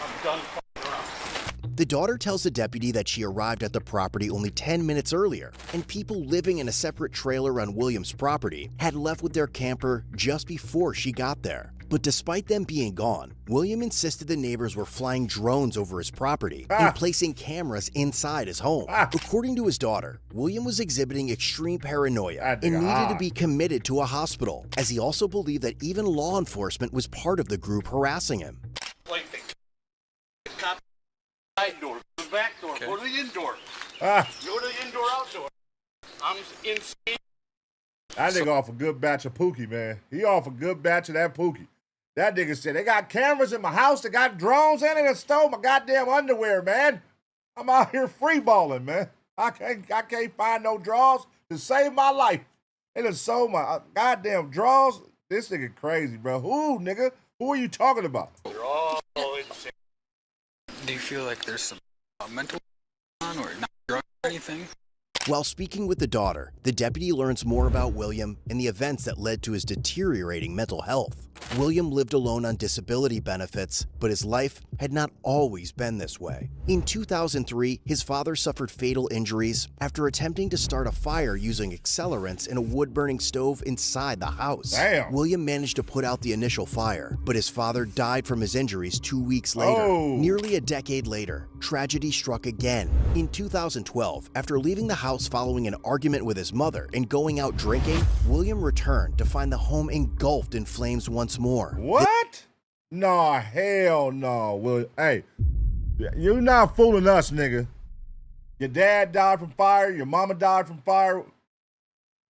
I'm done f***ing around. The daughter tells the deputy that she arrived at the property only 10 minutes earlier, and people living in a separate trailer on William's property had left with their camper just before she got there. But despite them being gone, William insisted the neighbors were flying drones over his property and placing cameras inside his home. According to his daughter, William was exhibiting extreme paranoia and needed to be committed to a hospital, as he also believed that even law enforcement was part of the group harassing him. Like the cop side door, the back door, go to the indoor. Go to the indoor, outdoor. I'm insane. That nigga off a good batch of Pookie, man. He off a good batch of that Pookie. That nigga said, they got cameras in my house, they got drones in it, and stole my goddamn underwear, man. I'm out here free balling, man. I can't find no drawers to save my life. They done sold my goddamn drawers. This nigga crazy, bro. Who, nigga? Who are you talking about? They're all insane. Do you feel like there's some mental on or not drug or anything? While speaking with the daughter, the deputy learns more about William and the events that led to his deteriorating mental health. William lived alone on disability benefits, but his life had not always been this way. In 2003, his father suffered fatal injuries after attempting to start a fire using accelerants in a wood-burning stove inside the house. Damn. William managed to put out the initial fire, but his father died from his injuries 2 weeks later. Oh. Nearly a decade later, tragedy struck again. In 2012, after leaving the house following an argument with his mother and going out drinking, William returned to find the home engulfed in flames once more. What? No, hell no. Will, hey, you're not fooling us, nigga. Your dad died from fire. Your mama died from fire.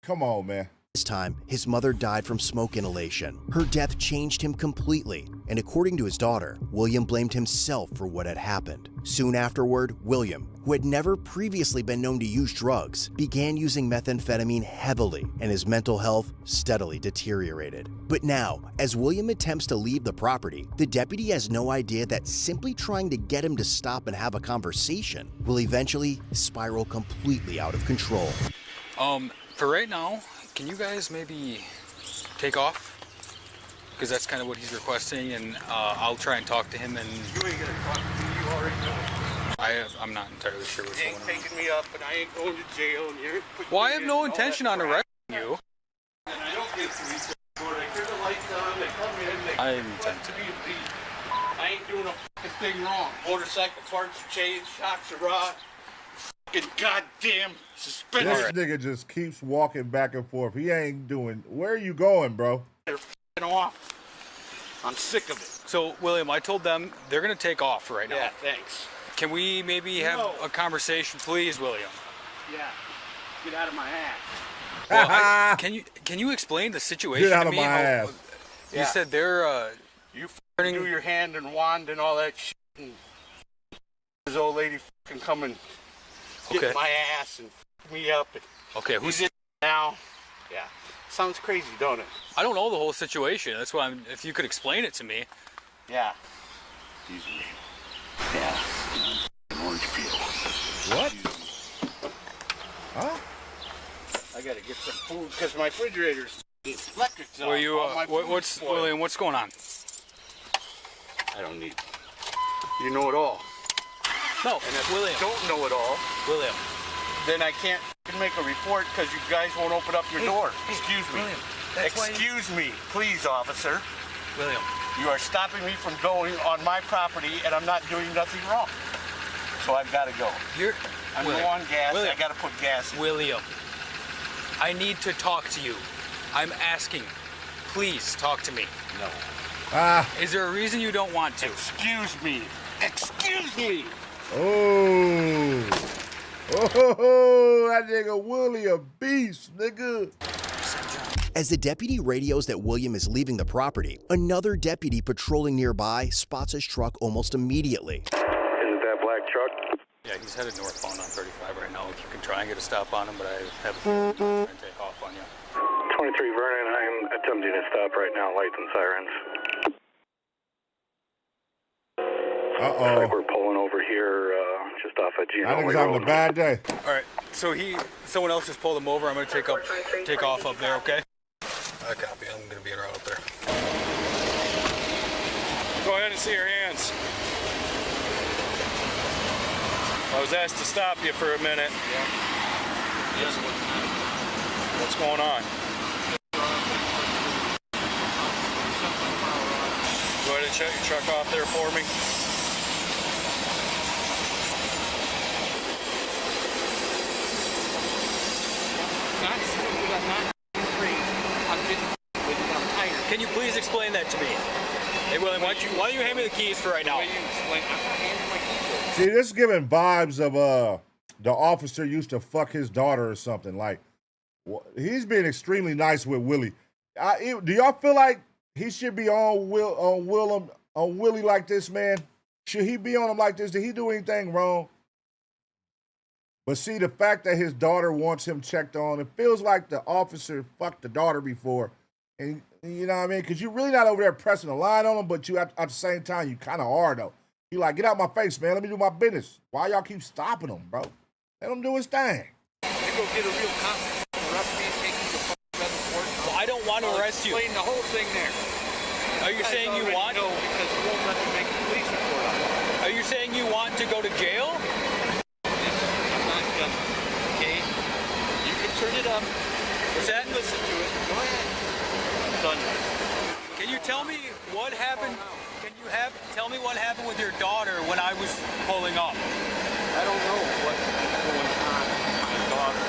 Come on, man. This time, his mother died from smoke inhalation. Her death changed him completely, and according to his daughter, William blamed himself for what had happened. Soon afterward, William, who had never previously been known to use drugs, began using methamphetamine heavily, and his mental health steadily deteriorated. But now, as William attempts to leave the property, the deputy has no idea that simply trying to get him to stop and have a conversation will eventually spiral completely out of control. For right now, can you guys maybe take off? Because that's kind of what he's requesting, and I'll try and talk to him. And You ain't gonna talk to me, you already know. I'm not entirely sure what's You going ain't on. taking me up, and I ain't going to jail, and you're putting Well, I me have in no and all intention that on crap. arresting you. And I don't get police escort. I turn the lights on, they come in, they I intend to. I ain't doing a fucking thing wrong. Motorcycle parts are changed, shocks are raw. Fucking goddamn suspended. This nigga just keeps walking back and forth. He ain't doing. Where are you going, bro? They're fucking off. I'm sick of it. So, William, I told them they're going to take off right now. Yeah, thanks. Can we maybe have a conversation, please, William? Yeah, get out of my ass. Well, can you explain the situation Get out to of me? my ass. You said they're You fucking do your hand and wand and all that shit. And this old lady fucking come and get my ass and fuck me up. And Okay, who's it now? Yeah. Sounds crazy, don't it? I don't know the whole situation. That's why if you could explain it to me. Yeah. Excuse me. Yeah. Orange peel. What? Huh? I gotta get some food because my refrigerator's electric's Were off. you? All my What's food's spoiled. William? What's going on? I don't need. You know it all. No, And if William. you don't know it all, William. then I can't make a report because you guys won't open up your door. Excuse me. William, that's why you- Excuse me, please, officer. William. You are stopping me from going on my property, and I'm not doing nothing wrong. So I've got to go. I'm William. low on gas. William. I got to put gas in. William. I need to talk to you. I'm asking. Please talk to me. No. Is there a reason you don't want to? Excuse me. Excuse me. Oh, that nigga Willie a beast, nigga. As the deputy radios that William is leaving the property, another deputy patrolling nearby spots his truck almost immediately. Is it that black truck? Yeah, he's headed northbound on 35 right now. If you can try and get a stop on him, but I have a feeling he's trying to take off on you. 23 Vernon, I'm attempting to stop right now, lights and sirens. Looks like we're pulling over here just off of Gino That nigga's Road. having a bad day. All right, so someone else just pulled him over. I'm going to take off up there, okay? I copy. I'm going to be around up there. Go ahead and see your hands. I was asked to stop you for a minute. Yeah. Yes, What's going on? Go ahead and shut your truck off there for me. Not stupid, I'm not crazy. I'm getting with you, I'm tired. Can you please explain that to me? Hey, William, why don't you hand me the keys for right now? I'm not handing my keys. See, this is giving vibes of the officer used to fuck his daughter or something. Like, he's being extremely nice with Willie. Do y'all feel like he should be on Willie like this, man? Should he be on him like this? Did he do anything wrong? But see, the fact that his daughter wants him checked on, it feels like the officer fucked the daughter before. And you know what I mean? Because you're really not over there pressing a line on him, but you at the same time, you kind of are, though. You like, get out my face, man. Let me do my business. Why y'all keep stopping him, bro? Let him do his thing. You go get a real cop, arrest me, take me to federal court. Well, I don't want to arrest you. Explain the whole thing there. Are you saying you want? No, because you won't let me make a police report on it. Are you saying you want to go to jail? I'm not done. Okay? You can turn it up. What's that? Listen to it. Go ahead. I'm done. Can you tell me what happened? Tell me what happened with your daughter when I was pulling up? I don't know what's going on with my daughter.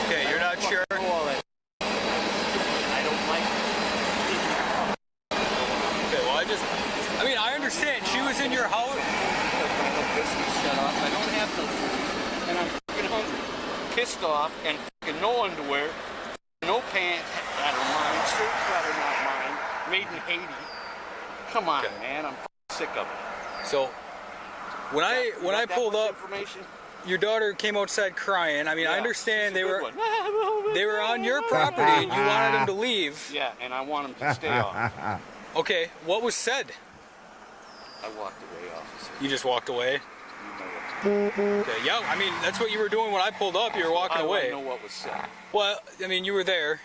Okay, you're not sure? I don't like it. Okay, well, I understand. She was in your house. I don't have no food. And I'm fucking hungry. Pissed off and fucking no underwear, no pants that are mine, shirts that are not mine, made in Haiti. Come on, man, I'm sick of it. So, when I pulled up, your daughter came outside crying. I mean, I understand they were on your property and you wanted them to leave. Yeah, and I want them to stay off. Okay, what was said? I walked away, officer. You just walked away? Okay, yeah, I mean, that's what you were doing when I pulled up. You were walking away. I don't know what was said. Well, I mean, you were there.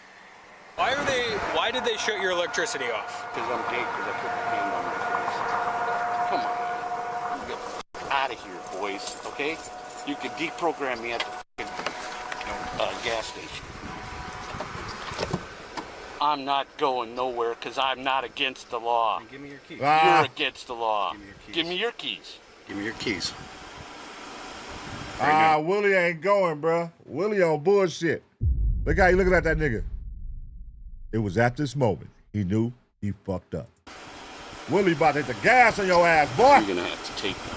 Why did they shut your electricity off? Because I'm gay, because I put the hand on my face. Come on. Get out of here, boys, okay? You can deprogram me at the gas station. I'm not going nowhere because I'm not against the law. Give me your keys. You're against the law. Give me your keys. Give me your keys. Give me your keys. Willie ain't going, bro. Willie on bullshit. Look how you looking at that nigga. It was at this moment he knew he fucked up. Willie about to hit the gas on your ass, boy. You're gonna have to take them.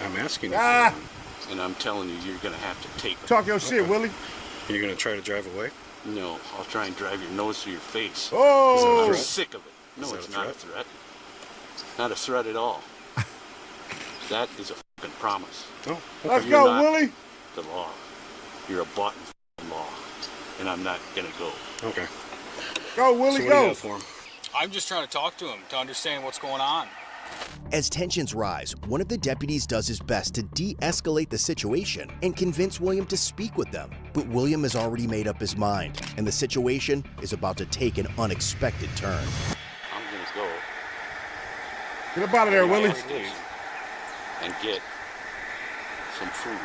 I'm asking you, and I'm telling you, you're gonna have to take them. Talk your shit, Willie. You're gonna try to drive away? No, I'll try and drive your nose through your face. Oh! I'm sick of it. No, it's not a threat. Not a threat at all. That is a fucking promise. Oh, okay. Let's go, Willie. The law. You're a bought and law, and I'm not gonna go. Okay. Go, Willie, so go. For him? I'm just trying to talk to him to understand what's going on. As tensions rise, one of the deputies does his best to de-escalate the situation and convince William to speak with them. But William has already made up his mind, and the situation is about to take an unexpected turn. I'm gonna go. Get up out of there, Willie. And get some food.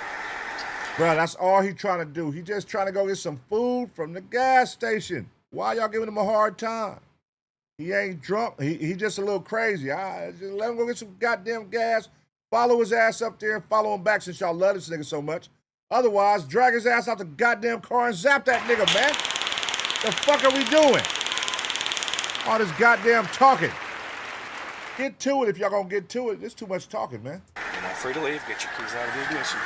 Bro, that's all he trying to do. He just trying to go get some food from the gas station. Why y'all giving him a hard time? He ain't drunk. He just a little crazy. Just let him go get some goddamn gas. Follow his ass up there and follow him back since y'all love this nigga so much. Otherwise, drag his ass out the goddamn car and zap that nigga, man. The fuck are we doing? All this goddamn talking. Get to it if y'all gonna get to it. There's too much talking, man. You're not free to leave. Get your keys out of the ignition.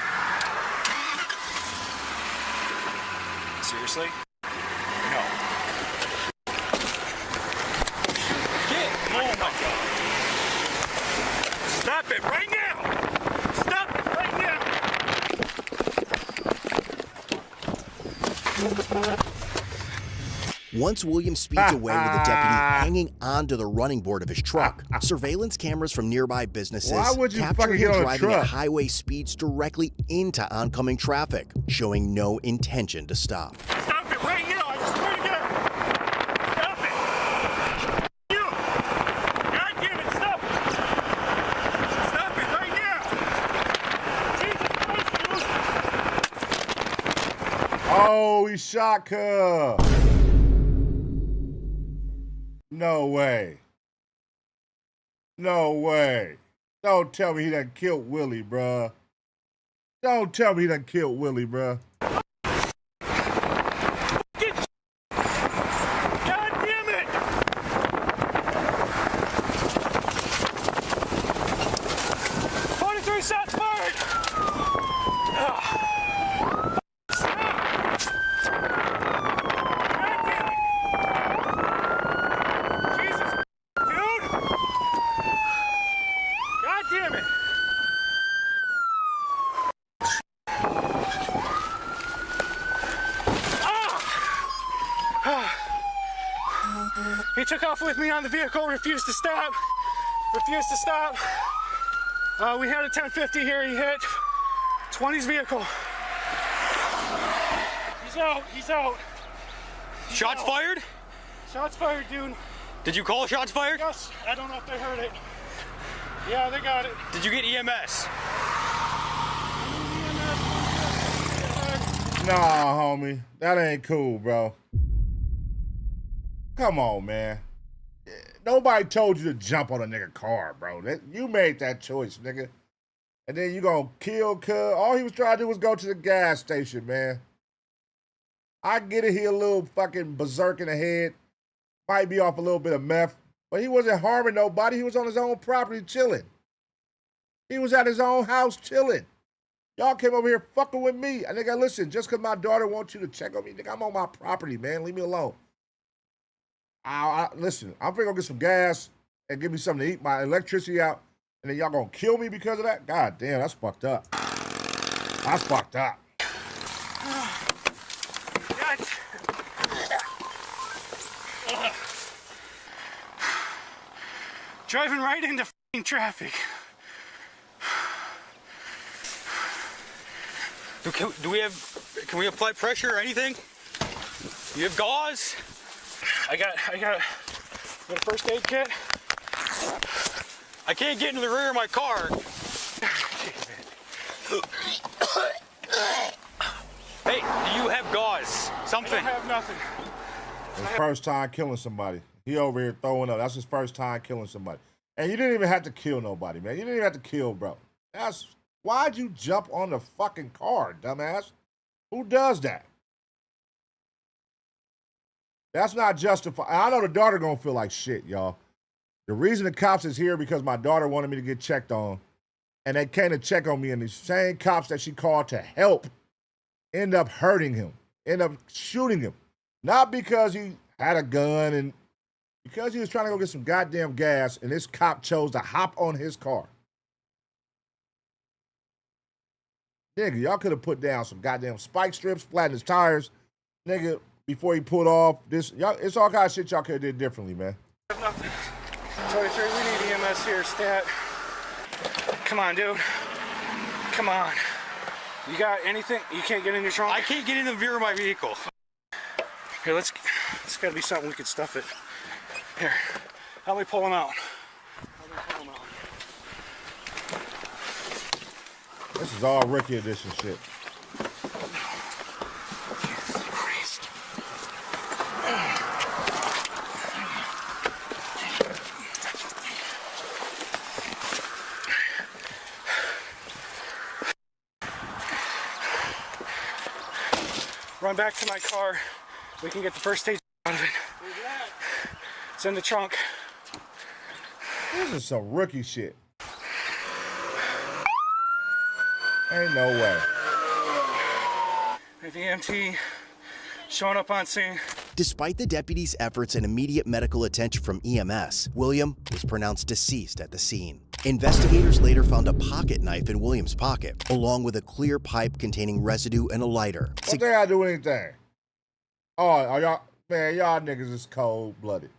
Seriously? No. Oh my God. Stop it right now! Stop it right now! Once William speeds away with the deputy hanging onto the running board of his truck, surveillance cameras from nearby businesses capture him driving at highway speeds directly into oncoming traffic, showing no intention to stop. Stop it right now! I swear to God! Stop it! You! God damn it! Stop it! Stop it right now! Oh, he shot Cub. No way. No way. Don't tell me he done killed Willie, bruh. Don't tell me he done killed Willie, bruh. God damn it! 23 shots fired! Jesus, dude! God damn it! He took off with me on the vehicle, refused to stop. Refused to stop. We had a 1050 here, he hit 20's vehicle. He's out, he's out. Shots fired? Shots fired, dude. Did you call shots fired? Yes, I don't know if they heard it. Yeah, they got it. Did you get EMS? Nah, homie. That ain't cool, bro. Come on, man. Nobody told you to jump on a nigga car, bro. You made that choice, nigga. And then you gonna kill Cub. All he was trying to do was go to the gas station, man. I get it, he a little fucking berserk in the head. Might be off a little bit of meth. But he wasn't harming nobody. He was on his own property chilling. He was at his own house chilling. Y'all came over here fucking with me. And nigga, listen, just because my daughter wants you to check on me, nigga, I'm on my property, man. Leave me alone. Listen, I'm finna go get some gas and give me something to eat, my electricity out, and then y'all gonna kill me because of that? God damn, that's fucked up. That's fucked up. Driving right into f***ing traffic. Can we apply pressure or anything? You have gauze? I got a first aid kit. I can't get into the rear of my car. Hey, do you have gauze? Something. I don't have nothing. His first time killing somebody. He over here throwing up. That's his first time killing somebody. And you didn't even have to kill nobody, man. You didn't even have to kill, bro. Why'd you jump on the fucking car, dumbass? Who does that? That's not justified. I know the daughter gonna feel like shit, y'all. The reason the cops is here because my daughter wanted me to get checked on, and they came to check on me, and the same cops that she called to help end up hurting him, end up shooting him. Not because he had a gun and because he was trying to go get some goddamn gas, and this cop chose to hop on his car. Nigga, y'all could have put down some goddamn spike strips, flattened his tires, nigga, before he pulled off. It's all kind of shit y'all could have did differently, man. I have nothing. 23, we need EMS here, stat. Come on, dude. Come on. You got anything? You can't get in your trunk? I can't get in the rear of my vehicle. Here, it's gotta be something we could stuff it. Here, help me pull him out. This is all rookie edition shit. Run back to my car. We can get the first stage out of it. It's in the trunk. This is some rookie shit. Ain't no way. We have EMT showing up on scene. Despite the deputies' efforts and immediate medical attention from EMS, William was pronounced deceased at the scene. Investigators later found a pocket knife in William's pocket, along with a clear pipe containing residue and a lighter. What they gotta do anything? Oh, y'all, man, y'all niggas is cold-blooded.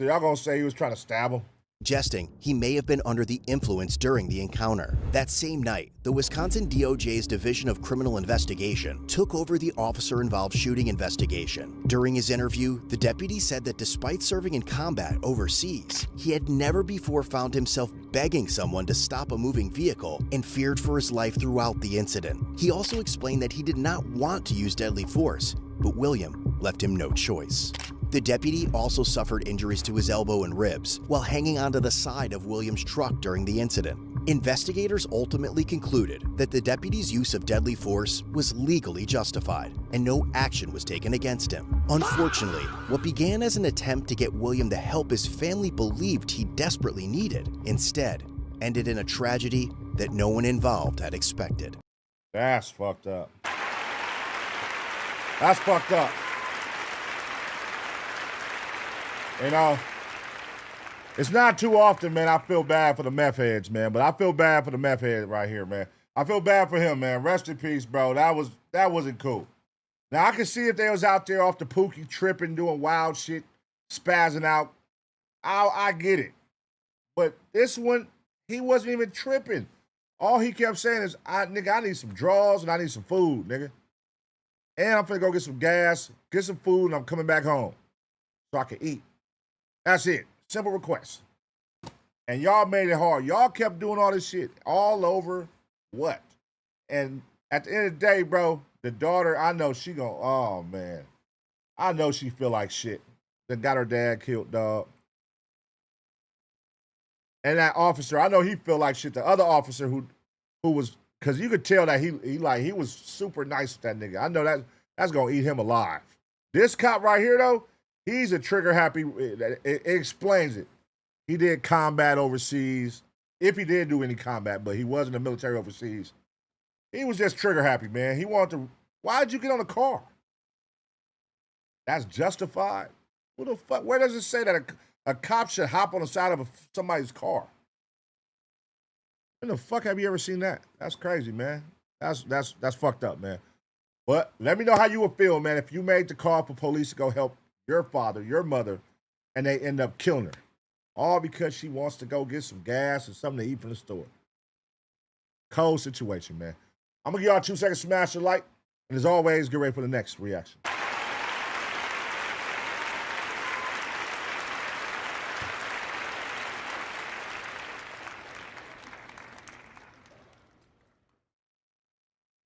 So y'all gonna say he was trying to stab him? suggesting he may have been under the influence during the encounter. That same night, the Wisconsin DOJ's Division of Criminal Investigation took over the officer-involved shooting investigation. During his interview, the deputy said that despite serving in combat overseas, he had never before found himself begging someone to stop a moving vehicle and feared for his life throughout the incident. He also explained that he did not want to use deadly force, but William left him no choice. The deputy also suffered injuries to his elbow and ribs while hanging onto the side of William's truck during the incident. Investigators ultimately concluded that the deputy's use of deadly force was legally justified and no action was taken against him. Unfortunately, what began as an attempt to get William the help his family believed he desperately needed instead ended in a tragedy that no one involved had expected. That's fucked up. That's fucked up. You know, it's not too often, man, I feel bad for the meth heads, man, but I feel bad for the meth head right here, man. I feel bad for him, man. Rest in peace, bro. That wasn't cool. Now, I can see if they was out there off the pookie tripping, doing wild shit, spazzing out. I get it. But this one, he wasn't even tripping. All he kept saying is, nigga, I need some draws and I need some food, nigga. And I'm finna go get some gas, get some food, and I'm coming back home so I can eat. That's it. Simple request. And y'all made it hard. Y'all kept doing all this shit all over what? And at the end of the day, bro, the daughter, I know she gon', oh, man. I know she feel like shit. That got her dad killed, dog. And that officer, I know he feel like shit. The other officer who was, because you could tell that he was super nice with that nigga. I know that's gonna eat him alive. This cop right here, though, he's a trigger happy. It explains it. He did combat overseas. If he did do any combat, but he was in the military overseas. He was just trigger happy, man. He wanted to, why'd you get on the car? That's justified? Who the fuck, where does it say that a cop should hop on the side of somebody's car? When the fuck have you ever seen that? That's crazy, man. That's fucked up, man. But let me know how you would feel, man, if you made the call for police to go help your father, your mother, and they end up killing her. All because she wants to go get some gas and something to eat from the store. Cold situation, man. I'm going to give y'all 2 seconds to smash the like. And as always, get ready for the next reaction.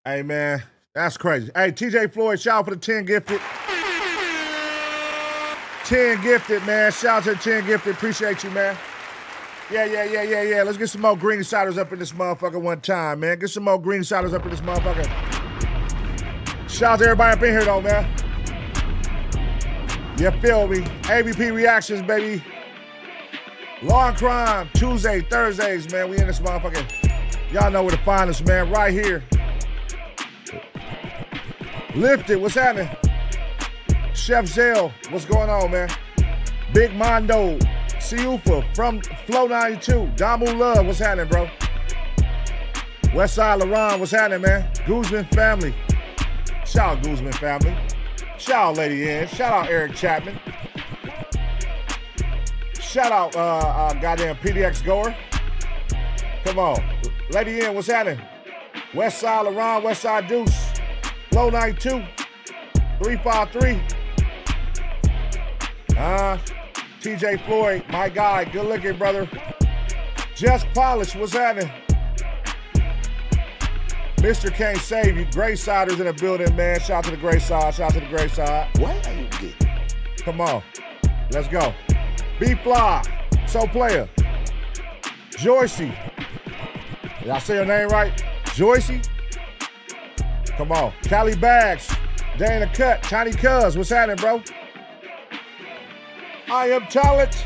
Hey, man, that's crazy. Hey, TJ Floyd, shout out for the 10 gifted. 10 gifted, man. Shout out to the 10 gifted. Appreciate you, man. Yeah. Let's get some more green siders up in this motherfucker one time, man. Get some more green siders up in this motherfucker. Shout out to everybody up in here, though, man. You feel me? AVP reactions, baby. Law and Crime, Tuesday, Thursdays, man. We in this motherfucker. Y'all know where to find us, man. Right here. Lifted, what's happening? Chef Zell, what's going on, man? Big Mondo, Siufa from Flow 92. Damu Love, what's happening, bro? Westside Laron, what's happening, man? Guzman family. Shout out Guzman family. Shout out Lady Ann. Shout out Eric Chapman. Shout out goddamn PDX Goer. Come on. Lady Ann, what's happening? Westside Laron, Westside Deuce. Flow 92. 353. TJ Floyd, my guy, good looking, brother. Just Polish, what's happening? Mr. Can't Save You. Gray Siders in the building, man. Shout out to the Gray Side. Shout out to the Gray Side. What are you getting? Come on. Let's go. B-Fly. So Player. Joycey. Did I say your name right? Joycey? Come on. Cali Bags. Dana Cut. Tiny Cuz. What's happening, bro? I am Challenge.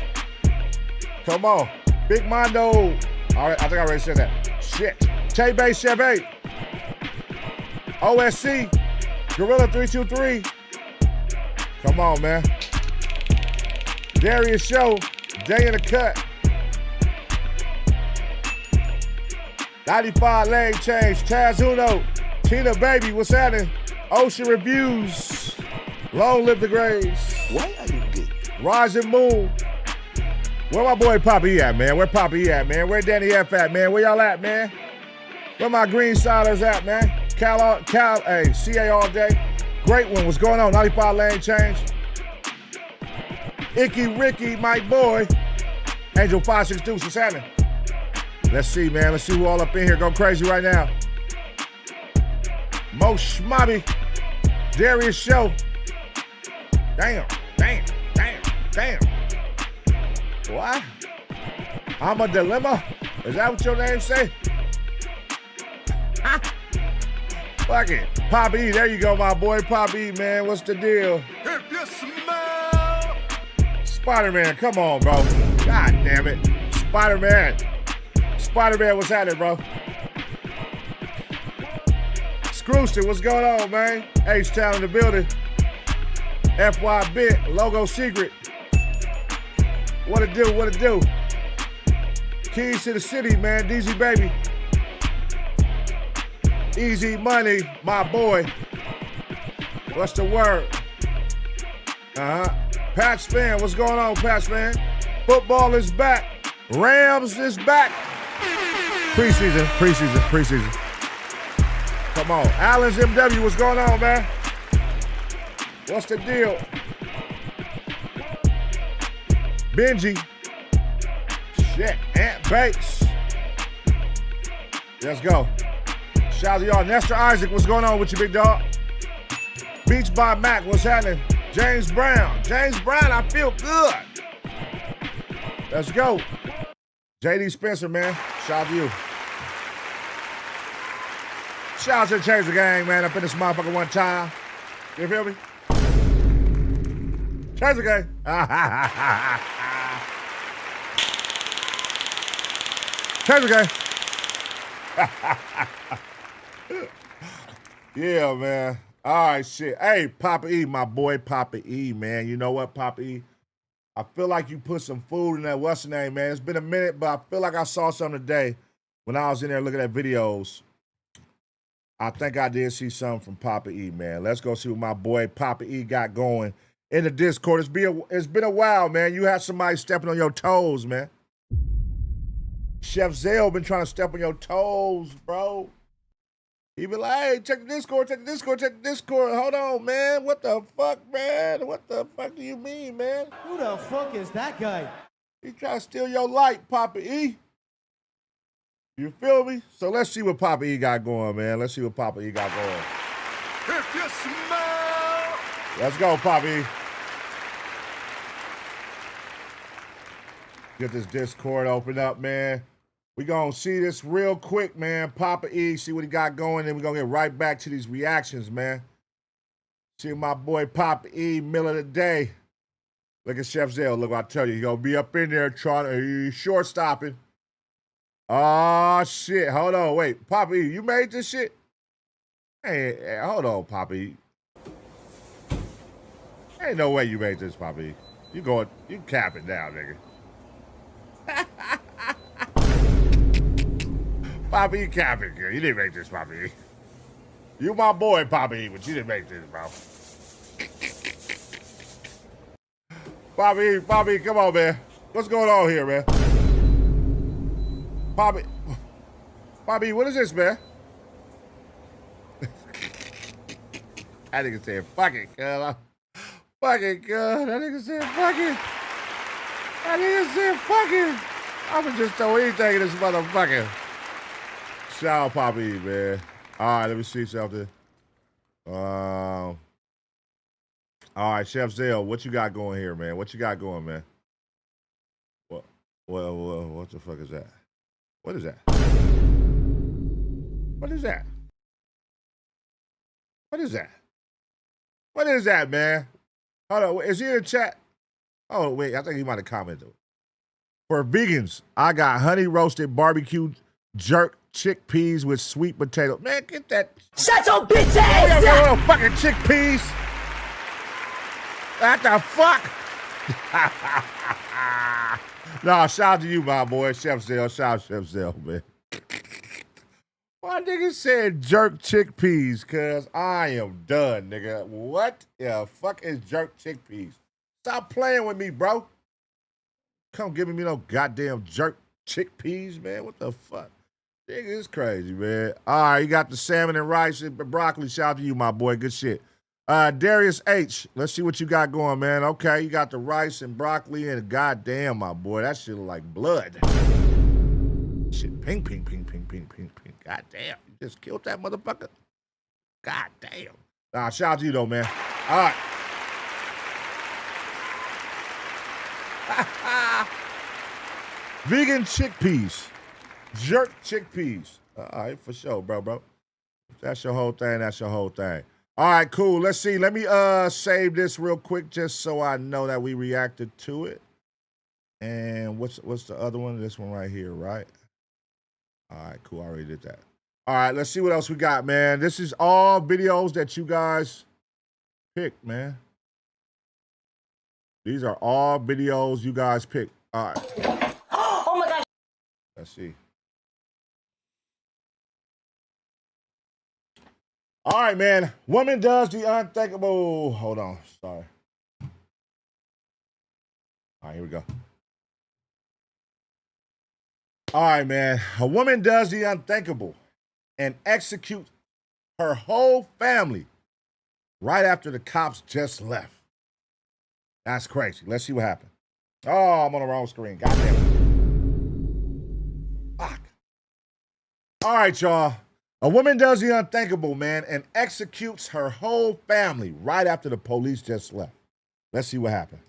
Come on. Big Mondo. All right, I think I already said that. Shit. Tay-Bay Chevy. OSC. Gorilla 323. Come on, man. Darius Show. Day in the Cut. 95 Lane Change. Taz Uno. Tina Baby. What's happening? Ocean Reviews. Long live the Grays. What are you getting? Rising Moon. Where my boy Poppy at, man? Where Poppy at, man? Where Danny F at, man? Where y'all at, man? Where my green siders at, man? Hey, CA all day. Great one. What's going on? 95 lane change. Icky Ricky, my boy. Angel 562, what's happening? Let's see, man. Let's see who all up in here. Go crazy right now. Mo Schmobby. Darius Show. Damn. What? I'm a dilemma? Is that what your name say? Fuck it. Pop E, there you go, my boy. Pop E, man. What's the deal? If you smell Spider-Man, come on, bro. God damn it. Spider-Man, what's happening, bro? Screwster, what's going on, man? H-Town in the building. FY Bit, Logo Secret. What it do? Keys to the city, man. DZ Baby. Easy Money, my boy. What's the word? Patch fan, what's going on, Patch fan? Football is back. Rams is back. Preseason. Come on. Allen's MW, what's going on, man? What's the deal? Benji. Shit. Ant Bakes. Let's go. Shout out to y'all. Nestor Isaac, what's going on with you, big dog? Beats by Mac, what's happening? James Brown, I feel good. Let's go. JD Spencer, man. Shout out to you. Shout out to the Change the Gang, man. Up in this motherfucker one time. You feel me? Change the Gang. Change the Gang. Yeah, man. All right, shit. Hey, Papa E, my boy Papa E, man. You know what, Papa E? I feel like you put some food in that what's the name, man. It's been a minute, but I feel like I saw something today when I was in there looking at videos. I think I did see something from Papa E, man. Let's go see what my boy Papa E got going in the Discord. It's been a while, man. You had somebody stepping on your toes, man. Chef Zell been trying to step on your toes, bro. He be like, hey, check the Discord. Hold on, man. What the fuck, man? What the fuck do you mean, man? Who the fuck is that guy? He trying to steal your light, Papa E. You feel me? So let's see what Papa E got going, man. If you smell. Let's go, Papa E. Get this Discord open up, man. We gonna see this real quick, man. Papa E, see what he got going, and we're gonna get right back to these reactions, man. See my boy Papa E, middle of the day. Look at Chef Zell. Look what I tell you. He gonna be up in there trying to short stopping. Oh shit. Hold on, wait. Papa E, you made this shit? Hey, hold on, Papa E. Ain't no way you made this, Papa E. You cap it down, nigga. Papa E capping, girl. You didn't make this, Papa E. You my boy, Papa E, but you didn't make this, bro. Papa E, come on, man. What's going on here, man? Papa E, what is this, man? That nigga said, fuck it, cuz. Fuck it, cuz. That nigga said, fuck it. I'ma just throw anything in this motherfucker. Shout out Papa E, man. All right, let me see something. All right, Chef Zell, what you got going here, man? What you got going, man? What the fuck is that? What is that? What is that? What is that? What is that, man? Hold on, is he in the chat? Oh, wait, I think he might have commented. For vegans, I got honey roasted barbecue jerk chickpeas with sweet potato. Man, get that. Shut your bitch ass up! Little fucking chickpeas. What the fuck? Nah, shout out to you, my boy. Chef Zell. Shout out Chef Zell, man. My nigga said jerk chickpeas, cuz I am done, nigga. What the fuck is jerk chickpeas? Stop playing with me, bro. come giving me no goddamn jerk chickpeas, man. What the fuck? Nigga, it's crazy, man. All right, you got the salmon and rice and broccoli. Shout out to you, my boy. Good shit. Darius H, let's see what you got going, man. Okay, you got the rice and broccoli and goddamn, my boy, that shit look like blood. Shit, ping, ping, ping, ping, ping, ping, ping. Goddamn, you just killed that motherfucker. Goddamn. Nah, shout out to you though, man. All right. Vegan chickpeas. Jerk chickpeas. All right, for sure, bro. If that's your whole thing, that's your whole thing. All right, cool. Let's see. Let me save this real quick just so I know that we reacted to it. And what's the other one? This one right here, right? All right, cool. I already did that. All right, let's see what else we got, man. This is all videos that you guys picked, man. These are all videos you guys picked. All right. Oh my gosh. Let's see. All right, man. Woman does the unthinkable. Hold on. Sorry. All right, here we go. All right, man. A woman does the unthinkable and executes her whole family right after the cops just left. That's crazy. Let's see what happened. Oh, I'm on the wrong screen. Goddamn it. Fuck. All right, y'all. A woman does the unthinkable, man, and executes her whole family right after the police just left. Let's see what happened.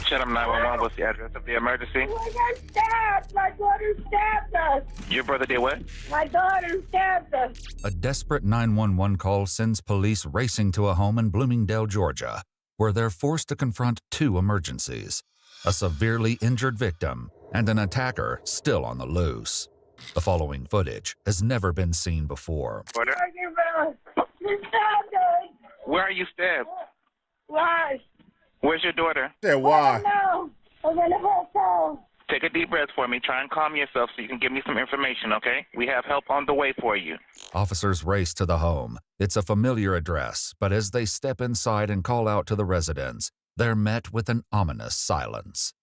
Chatham 911, what's the address of the emergency? I got stabbed. My daughter stabbed us. Your brother did what? My daughter stabbed us. A desperate 911 call sends police racing to a home in Bloomingdale, Georgia, where they're forced to confront two emergencies: a severely injured victim and an attacker still on the loose. The following footage has never been seen before. Where are you stabbed? Why? Where's your daughter? Said why? No. I'm in a hotel. Take a deep breath for me. Try and calm yourself so you can give me some information, okay? We have help on the way for you. Officers race to the home. It's a familiar address, but as they step inside and call out to the residents, they're met with an ominous silence.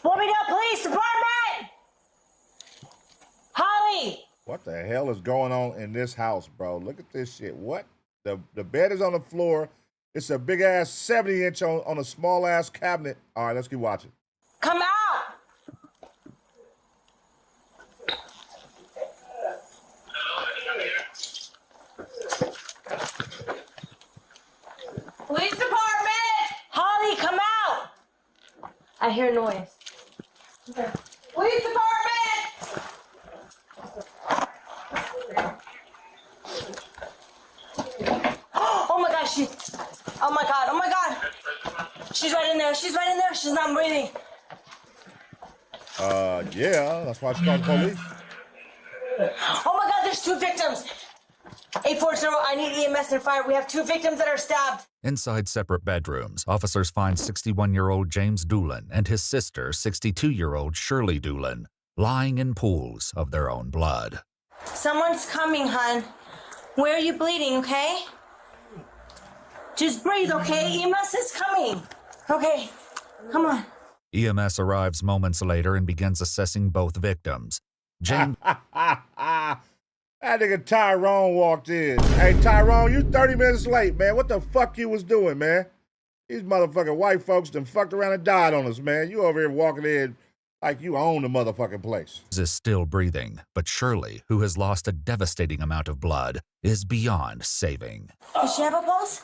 Bloomingdale Police Department! Holly! What the hell is going on in this house, bro? Look at this shit. What? The bed is on the floor. It's a big-ass 70-inch on a small-ass cabinet. All right, let's keep watching. Come out! Police Department! Holly, come out! I hear noise. Police Department! Oh my gosh, oh my god, oh my god! She's right in there, she's right in there, she's not breathing. Yeah, that's why she called the police. Oh my god, there's two victims! 840, I need EMS and fire. We have two victims that are stabbed. Inside separate bedrooms, officers find 61-year-old James Doolin and his sister, 62-year-old Shirley Doolin, lying in pools of their own blood. Someone's coming, hon. Where are you bleeding, okay? Just breathe, okay? EMS is coming. Okay, come on. EMS arrives moments later and begins assessing both victims. James... That nigga Tyrone walked in. Hey, Tyrone, you 30 minutes late, man. What the fuck you was doing, man? These motherfucking white folks done fucked around and died on us, man. You over here walking in like you own the motherfucking place. Is still breathing, but Shirley, who has lost a devastating amount of blood, is beyond saving. Does she have a pulse?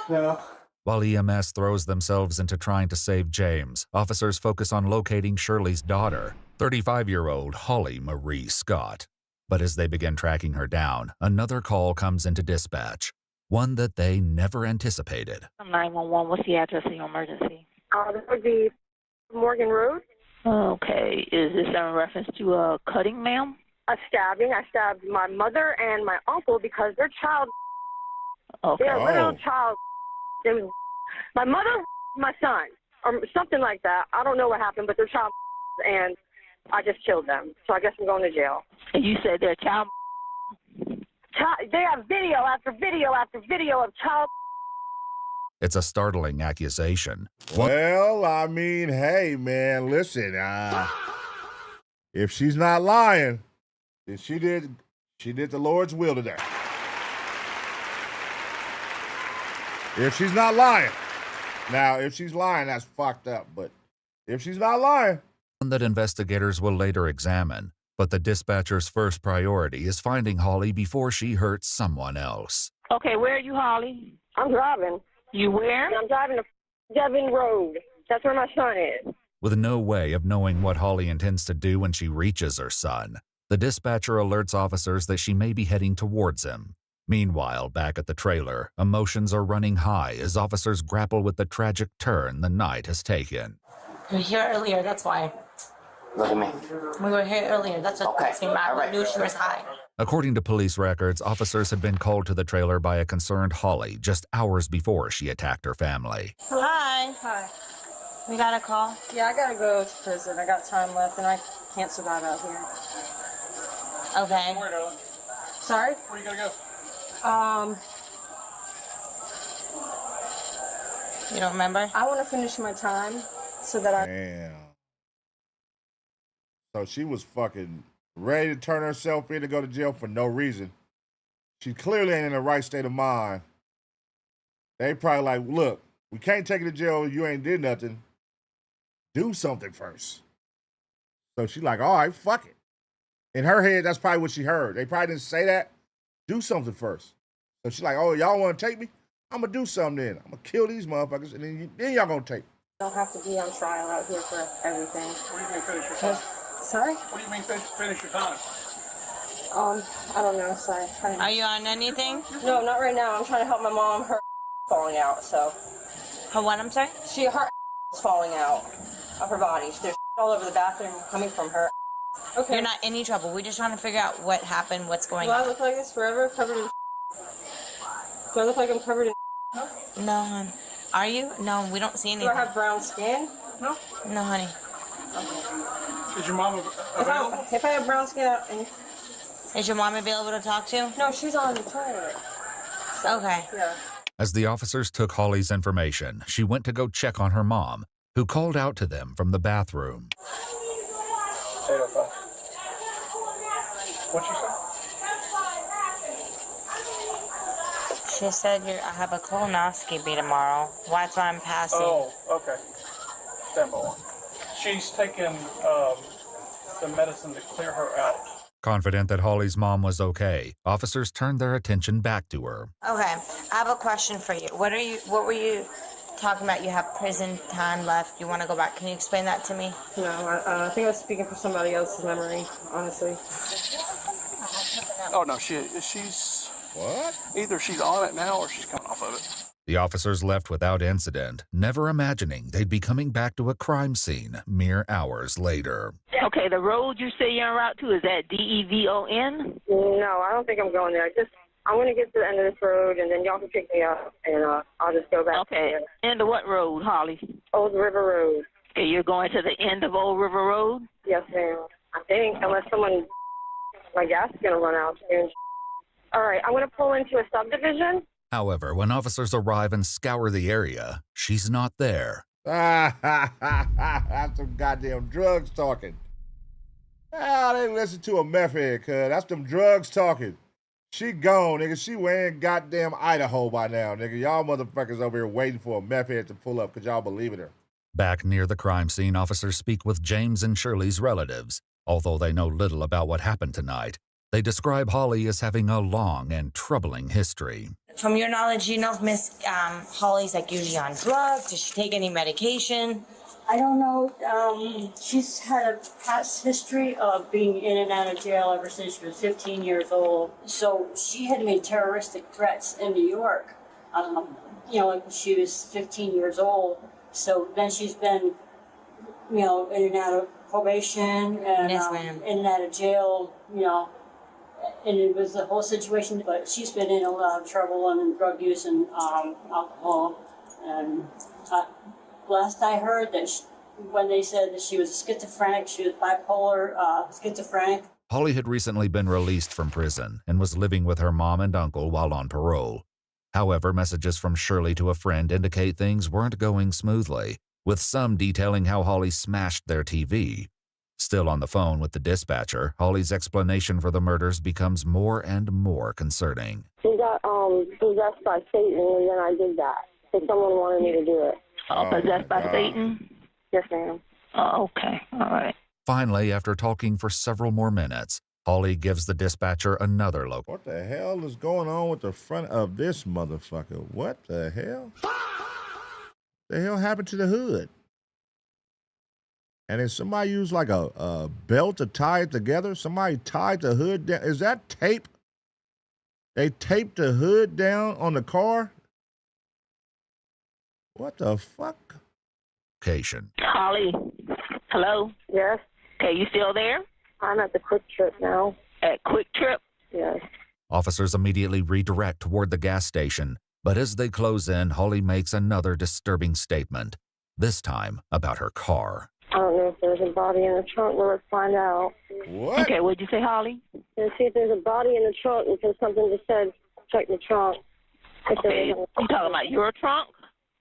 No. While EMS throws themselves into trying to save James, officers focus on locating Shirley's daughter, 35-year-old Holly Marie Scott. But as they begin tracking her down, another call comes into dispatch, one that they never anticipated. 911, what's the address of your emergency? This would be Morgan Road. Okay, is this in reference to a cutting, ma'am? A stabbing. I stabbed my mother and my uncle because they're child. Okay. They're literal child. My mother, my son, or something like that. I don't know what happened, but they're child, and I just killed them. So I guess I'm going to jail. And you said they're child. They have video after video after video of child It's a startling accusation. Well, I mean, hey, man, listen. If she's not lying, then she did the Lord's will today. If she's not lying. Now, if she's lying, that's fucked up. But if she's not lying. One that investigators will later examine. But the dispatcher's first priority is finding Holly before she hurts someone else. Okay, where are you, Holly? I'm driving. You where? I'm driving to Devon Road. That's where my son is. With no way of knowing what Holly intends to do when she reaches her son, the dispatcher alerts officers that she may be heading towards him. Meanwhile, back at the trailer, emotions are running high as officers grapple with the tragic turn the night has taken. We were here earlier, that's why. Look at me. We were here earlier, that's what came out. We knew she was high. According to police records, officers had been called to the trailer by a concerned Holly just hours before she attacked her family. Hi. Hi. We got a call? Yeah, I gotta go to prison. I got time left and I can't survive out here. Okay. Where, darling? Sorry? Where you gotta go? You don't remember? I want to finish my time so that I... Damn. So she was fucking ready to turn herself in to go to jail for no reason. She clearly ain't in the right state of mind. They probably like, look, we can't take you to jail. You ain't did nothing. Do something first. So she like, all right, fuck it. In her head, that's probably what she heard. They probably didn't say that. Do something first. So she's like, oh, y'all want to take me? I'm going to do something then. I'm going to kill these motherfuckers, and then y'all going to take me. I don't have to be on trial out here for everything. What do you mean finish your time? Sorry? What do you mean finish your time? I don't know, sorry. Are you on anything? No, not right now. I'm trying to help my mom. Her falling out, so. Her what, I'm sorry? Her is falling out of her body. There's all over the bathroom coming from her. Okay. You're not in any trouble. We're just trying to figure out what happened, what's going Do on. I look like this forever, covered in Do I look like I'm covered in No, hon. Are you? No, we don't see anything. Do I have brown skin? No? No, honey. Is your mom available? If I have brown skin, Is your mom available to talk to? No, she's on the toilet. So, okay. Yeah. As the officers took Holly's information, she went to go check on her mom, who called out to them from the bathroom. 805. What'd she say? She said I have a colonoscopy tomorrow. That's why I'm passing. Oh, okay. Stand by one. She's taken the medicine to clear her out. Confident that Holly's mom was okay, officers turned their attention back to her. Okay, I have a question for you. What were you talking about? You have prison time left. You want to go back? Can you explain that to me? No, I think I was speaking for somebody else's memory, honestly. Oh no, she's what? Either she's on it now or she's coming off of it. The officers left without incident, never imagining they'd be coming back to a crime scene mere hours later. Okay, the road you say you're en route to, is that Devon? No, I don't think I'm going there. I want to get to the end of this road, and then y'all can pick me up, and I'll just go back. Okay, end of what road, Holly? Old River Road. Okay, you're going to the end of Old River Road? Yes, ma'am. I think, unless my gas is going to run out soon. All right, I'm going to pull into a subdivision. However, when officers arrive and scour the area, she's not there. That's some goddamn drugs talking. They listen to a meth head, cuz. That's them drugs talking. She gone, nigga. She in goddamn Idaho by now, nigga. Y'all motherfuckers over here waiting for a meth head to pull up because y'all believe in her. Back near the crime scene, officers speak with James and Shirley's relatives. Although they know little about what happened tonight, they describe Holly as having a long and troubling history. From your knowledge, you know if Miss Holly's usually on drugs? Does she take any medication? I don't know. She's had a past history of being in and out of jail ever since she was 15 years old. So she had made terroristic threats in New York, when she was 15 years old. So then she's been, in and out of probation and in and out of jail, and it was the whole situation. But she's been in a lot of trouble and drug use and alcohol. And last I heard that when they said that she was schizophrenic, she was bipolar, schizophrenic. Holly had recently been released from prison and was living with her mom and uncle while on parole. However, messages from Shirley to a friend indicate things weren't going smoothly, with some detailing how Holly smashed their TV. Still on the phone with the dispatcher, Holly's explanation for the murders becomes more and more concerning. She got possessed by Satan, and then I did that. So someone wanted me to do it. Possessed by Satan? Yes, ma'am. Oh, okay. All right. Finally, after talking for several more minutes, Holly gives the dispatcher another location. What the hell is going on with the front of this motherfucker? What the hell? The hell happened to the hood? And then somebody used like a belt to tie it together? Somebody tied the hood down? Is that tape? They taped the hood down on the car? What the fuck? Holly, hello? Yes? Okay, you still there? I'm at the Quick Trip now. At Quick Trip? Yes. Officers immediately redirect toward the gas station, but as they close in, Holly makes another disturbing statement, this time about her car. I don't know if there's a body in the trunk, but let's find out. What? Okay, what'd you say, Holly? Let's see if there's a body in the trunk, because something just said check the trunk. Okay, you talking about your trunk?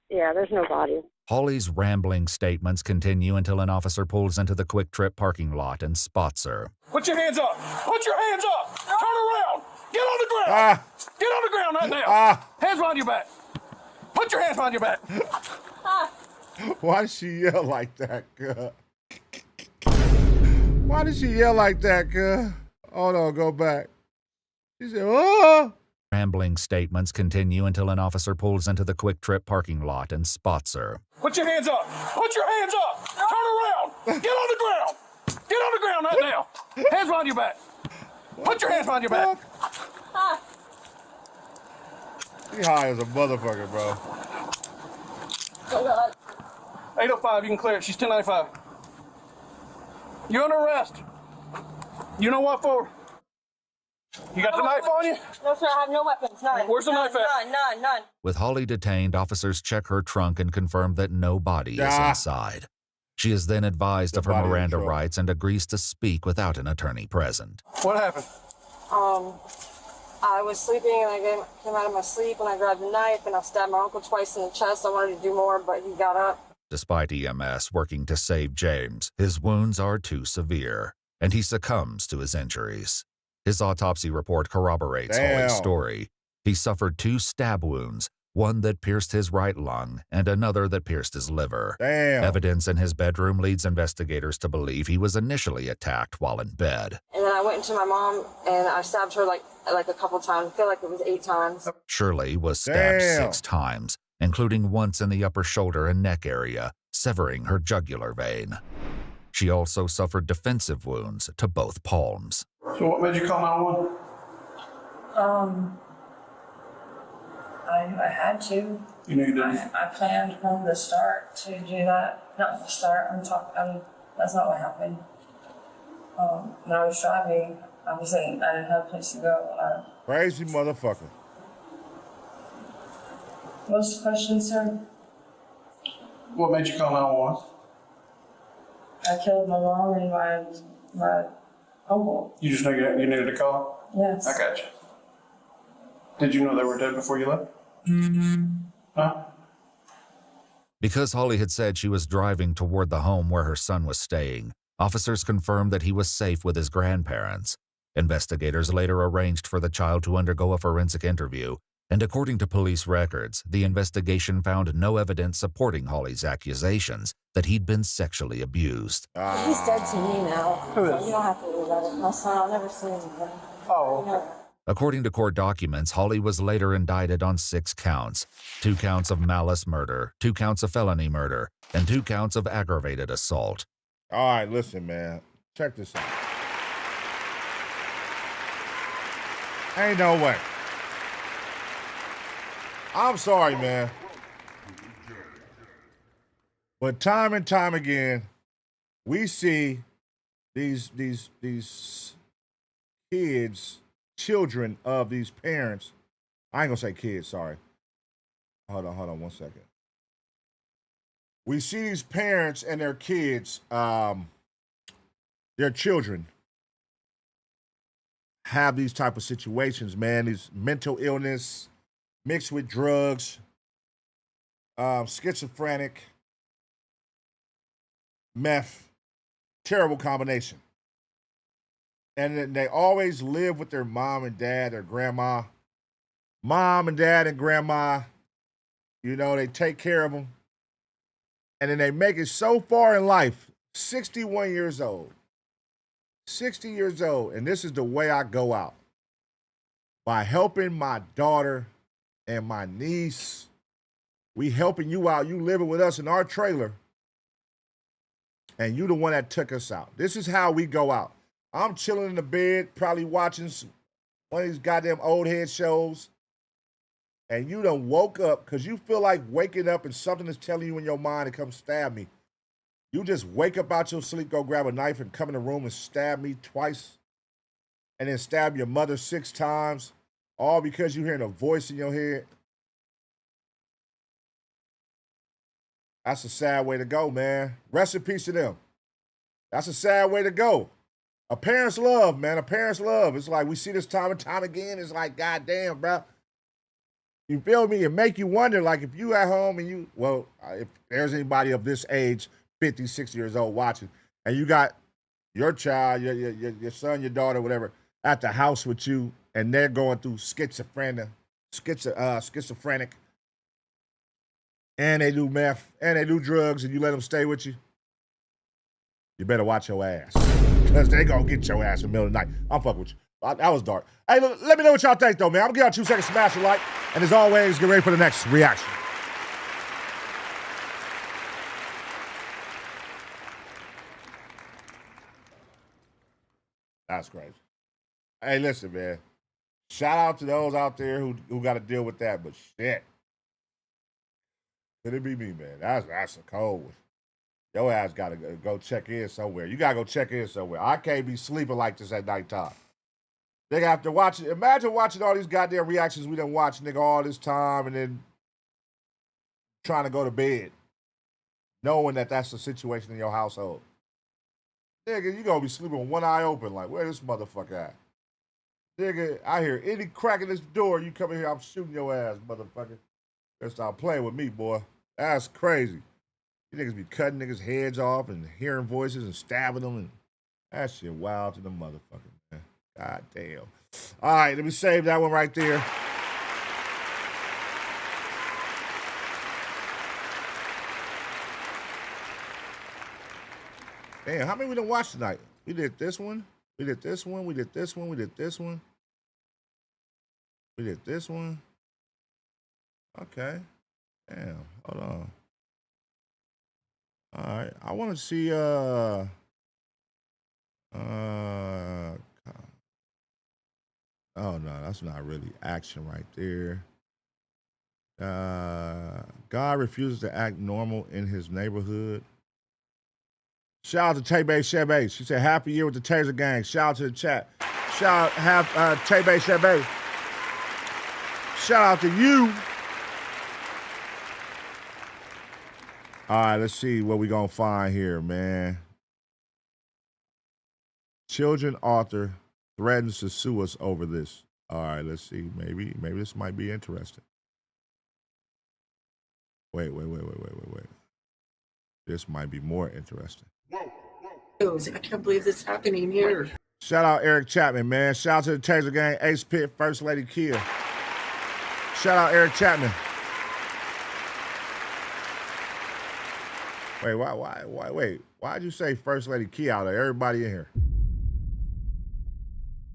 Yeah, there's no body. Holly's rambling statements continue until an officer pulls into the Quick Trip parking lot and spots her. Put your hands up! Put your hands up! Turn around! Get on the ground! Get on the ground right now! Hands behind your back! Put your hands behind your back! Why did she yell like that, girl? Why did she yell like that, girl? Hold on, go back. She said, oh! Rambling statements continue until an officer pulls into the Quick Trip parking lot and spots her. Put your hands up! Put your hands up! Turn around! Get on the ground! Get on the ground right now! Hands behind your back! Put your hands behind your back! She high as a motherfucker, bro. 805, you can clear it. She's 1095. You're under arrest. You know what for? You got the knife on you? No, sir, I have no weapons. None. Where's the knife at? None. With Holly detained, officers check her trunk and confirm that no body is inside. She is then advised of her Miranda rights and agrees to speak without an attorney present. What happened? I was sleeping and I came out of my sleep and I grabbed a knife and I stabbed my uncle twice in the chest. I wanted to do more, but he got up. Despite EMS working to save James, his wounds are too severe, and he succumbs to his injuries. His autopsy report corroborates Holly's story. He suffered 2 stab wounds, one that pierced his right lung and another that pierced his liver. Evidence in his bedroom leads investigators to believe he was initially attacked while in bed. And then I went into my mom and I stabbed her like a couple times. I feel like it was 8 times. Shirley was stabbed 6 times, including once in the upper shoulder and neck area, severing her jugular vein. She also suffered defensive wounds to both palms. So what made you call 911? I had to. You knew you didn't? I planned from the start to do that. Not the start, that's not what happened. When I was driving, I didn't have a place to go. Crazy motherfucker. What's the question, sir? What made you call 911? I killed my mom and my uncle. You just you needed a call? Yes. I got you. Did you know they were dead before you left? Huh? Because Holly had said she was driving toward the home where her son was staying, officers confirmed that he was safe with his grandparents. Investigators later arranged for the child to undergo a forensic interview, and according to police records, the investigation found no evidence supporting Holly's accusations that he'd been sexually abused. He's dead to me now. So you don't have to worry about it. My son, I'll never see him again. Oh, okay. According to court documents, Holly was later indicted on 6 counts, 2 counts of malice murder, 2 counts of felony murder, and 2 counts of aggravated assault. All right, listen, man. Check this out. Ain't no way. I'm sorry, man. But time and time again, we see these kids, children of these parents. I ain't gonna say kids, sorry. Hold on 1 second. We see these parents and their kids, their children, have these type of situations, man. These mental illness, mixed with drugs, schizophrenic, meth, terrible combination. And then they always live with their mom and dad or grandma. Mom and dad and grandma, you know, they take care of them. And then they make it so far in life, 61 years old. 60 years old, and this is the way I go out. By helping my daughter and my niece. We helping you out. You living with us in our trailer. And you the one that took us out. This is how we go out. I'm chilling in the bed, probably watching one of these goddamn old head shows. And you done woke up because you feel like waking up and something is telling you in your mind to come stab me. You just wake up out your sleep, go grab a knife and come in the room and stab me twice. And then stab your mother 6 times. All because you're hearing a voice in your head. That's a sad way to go, man. Rest in peace to them. That's a sad way to go. A parent's love, man. A parent's love. It's like we see this time and time again. It's like, goddamn, bro. You feel me? It make you wonder, like, if you at home and you, well, if there's anybody of this age, 50, 60 years old watching, and you got your child, your son, your daughter, whatever, at the house with you, and they're going through schizophrenic, and they do meth, and they do drugs, and you let them stay with you, you better watch your ass. Because they gonna get your ass in the middle of the night. I'm fucking with you. That was dark. Hey, let me know what y'all think, though, man. I'm gonna give y'all 2 seconds to smash a like. And as always, get ready for the next reaction. That's crazy. Hey, listen, man. Shout out to those out there who got to deal with that, but shit. Could it be me, man? That's a cold one. Your ass got to go check in somewhere. You got to go check in somewhere. I can't be sleeping like this at nighttime. Nigga, after watching, imagine watching all these goddamn reactions we done watched, nigga, all this time, and then trying to go to bed, knowing that that's the situation in your household. Nigga, you gonna be sleeping with one eye open, like, where this motherfucker at? Nigga, I hear any crack in this door, you come in here, I'm shooting your ass, motherfucker. Better stop playing with me, boy. That's crazy. You niggas be cutting niggas' heads off and hearing voices and stabbing them, and that shit wild to the motherfucker, man. God damn. All right, let me save that one right there. Damn, how many we done watch tonight? We did this one. We did this one. We did this one. We did this one. We did this one. Okay. Damn. Hold on. All right. I want to see oh no, that's not really action right there. God refuses to act normal in his neighborhood. Shout out to Tebe Shebe. She said, happy year with the Taser gang. Shout out to the chat. Shout out Tebe Shebe. Shout out to you. All right, let's see what we gonna find here, man. Children author threatens to sue us over this. All right, let's see. Maybe this might be interesting. Wait. This might be more interesting. I can't believe this is happening here. Shout out Eric Chapman, man. Shout out to the Taser gang, Ace Pit, First Lady Kia. Shout out Eric Chapman. Wait, why? Why'd you say First Lady Kia out of everybody in here?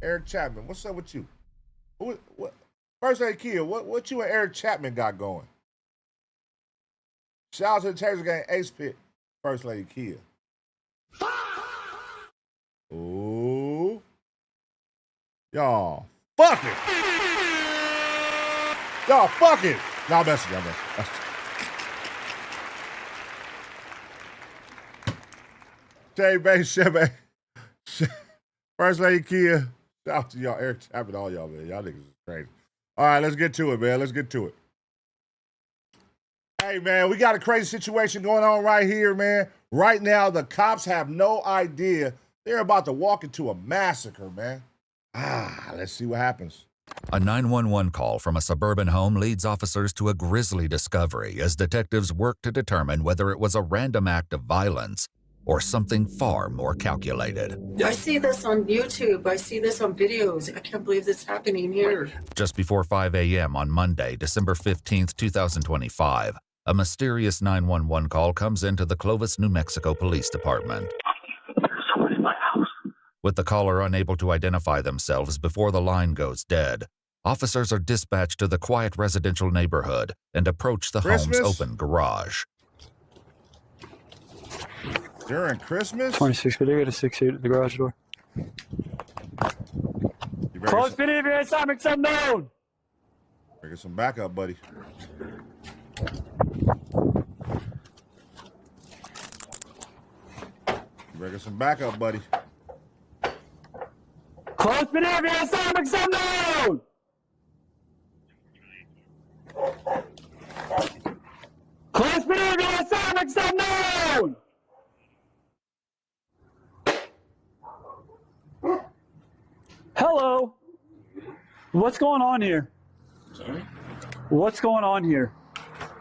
Eric Chapman, what's up with you? What? First Lady Kia, what you and Eric Chapman got going? Shout out to the Taser gang, Ace Pit, First Lady Kia. Ooh. Y'all fucking. Y'all fucking. Y'all messing. Jay Bay, Chevy. First Lady Kia. Shout out to y'all, Eric Chapman, all y'all, man. Y'all niggas is crazy. All right, let's get to it, man. Let's get to it. Hey, man, we got a crazy situation going on right here, man. Right now, the cops have no idea they're about to walk into a massacre, man. Let's see what happens. A 911 call from a suburban home leads officers to a grisly discovery as detectives work to determine whether it was a random act of violence or something far more calculated. I see this on YouTube. I see this on videos. I can't believe this is happening here. Just before 5 a.m. on Monday, December 15th, 2025, a mysterious 911 call comes into the Clovis, New Mexico Police Department. There's someone in my house. With the caller unable to identify themselves before the line goes dead, officers are dispatched to the quiet residential neighborhood and approach the home's open garage. During Christmas? 26, but they got a 6-8 at the garage door. Close video if you're inside, make something known! Get some backup, buddy. You better get some backup, buddy. Close video if you're inside, make something known! Close video if you're inside, make something known! Hello. What's going on here? Sorry? What's going on here?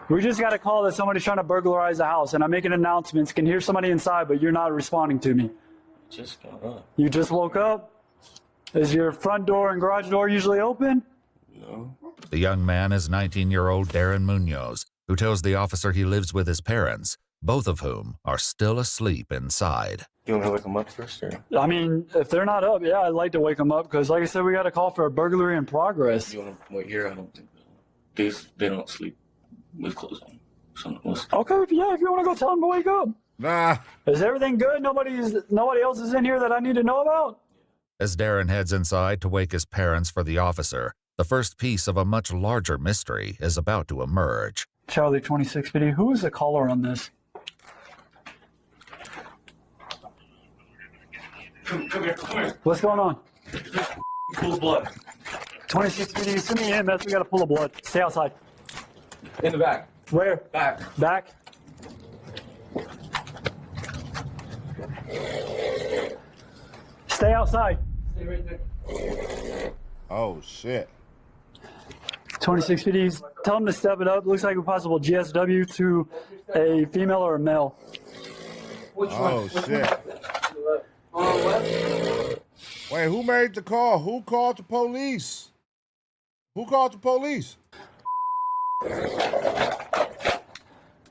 We just got a call that somebody's trying to burglarize the house, and I'm making announcements. Can hear somebody inside, but you're not responding to me. Just got up. You just woke up? Is your front door and garage door usually open? No. The young man is 19-year-old Darren Munoz, who tells the officer he lives with his parents, both of whom are still asleep inside. You want me to wake them up first, or? I mean, if they're not up, yeah, I'd like to wake them up, because like I said, we got a call for a burglary in progress. You want to wait here? I don't think they don't sleep with clothes on. So Okay, yeah, if you want to go tell them to wake up. Nah. Is everything good? Nobody else is in here that I need to know about? As Darren heads inside to wake his parents for the officer, the first piece of a much larger mystery is about to emerge. Charlie 26 video, who is the caller on this? Come here. What's going on? Pulls blood. 26 video, send me in, we got a pool of blood. Stay outside. In the back. Where? Back. Back? Stay outside. Stay right there. Oh, shit. 26 videos. Tell them to step it up. Looks like a possible GSW to a female or a male. Oh, shit. Wait, who made the call? Who called the police? Who called the police?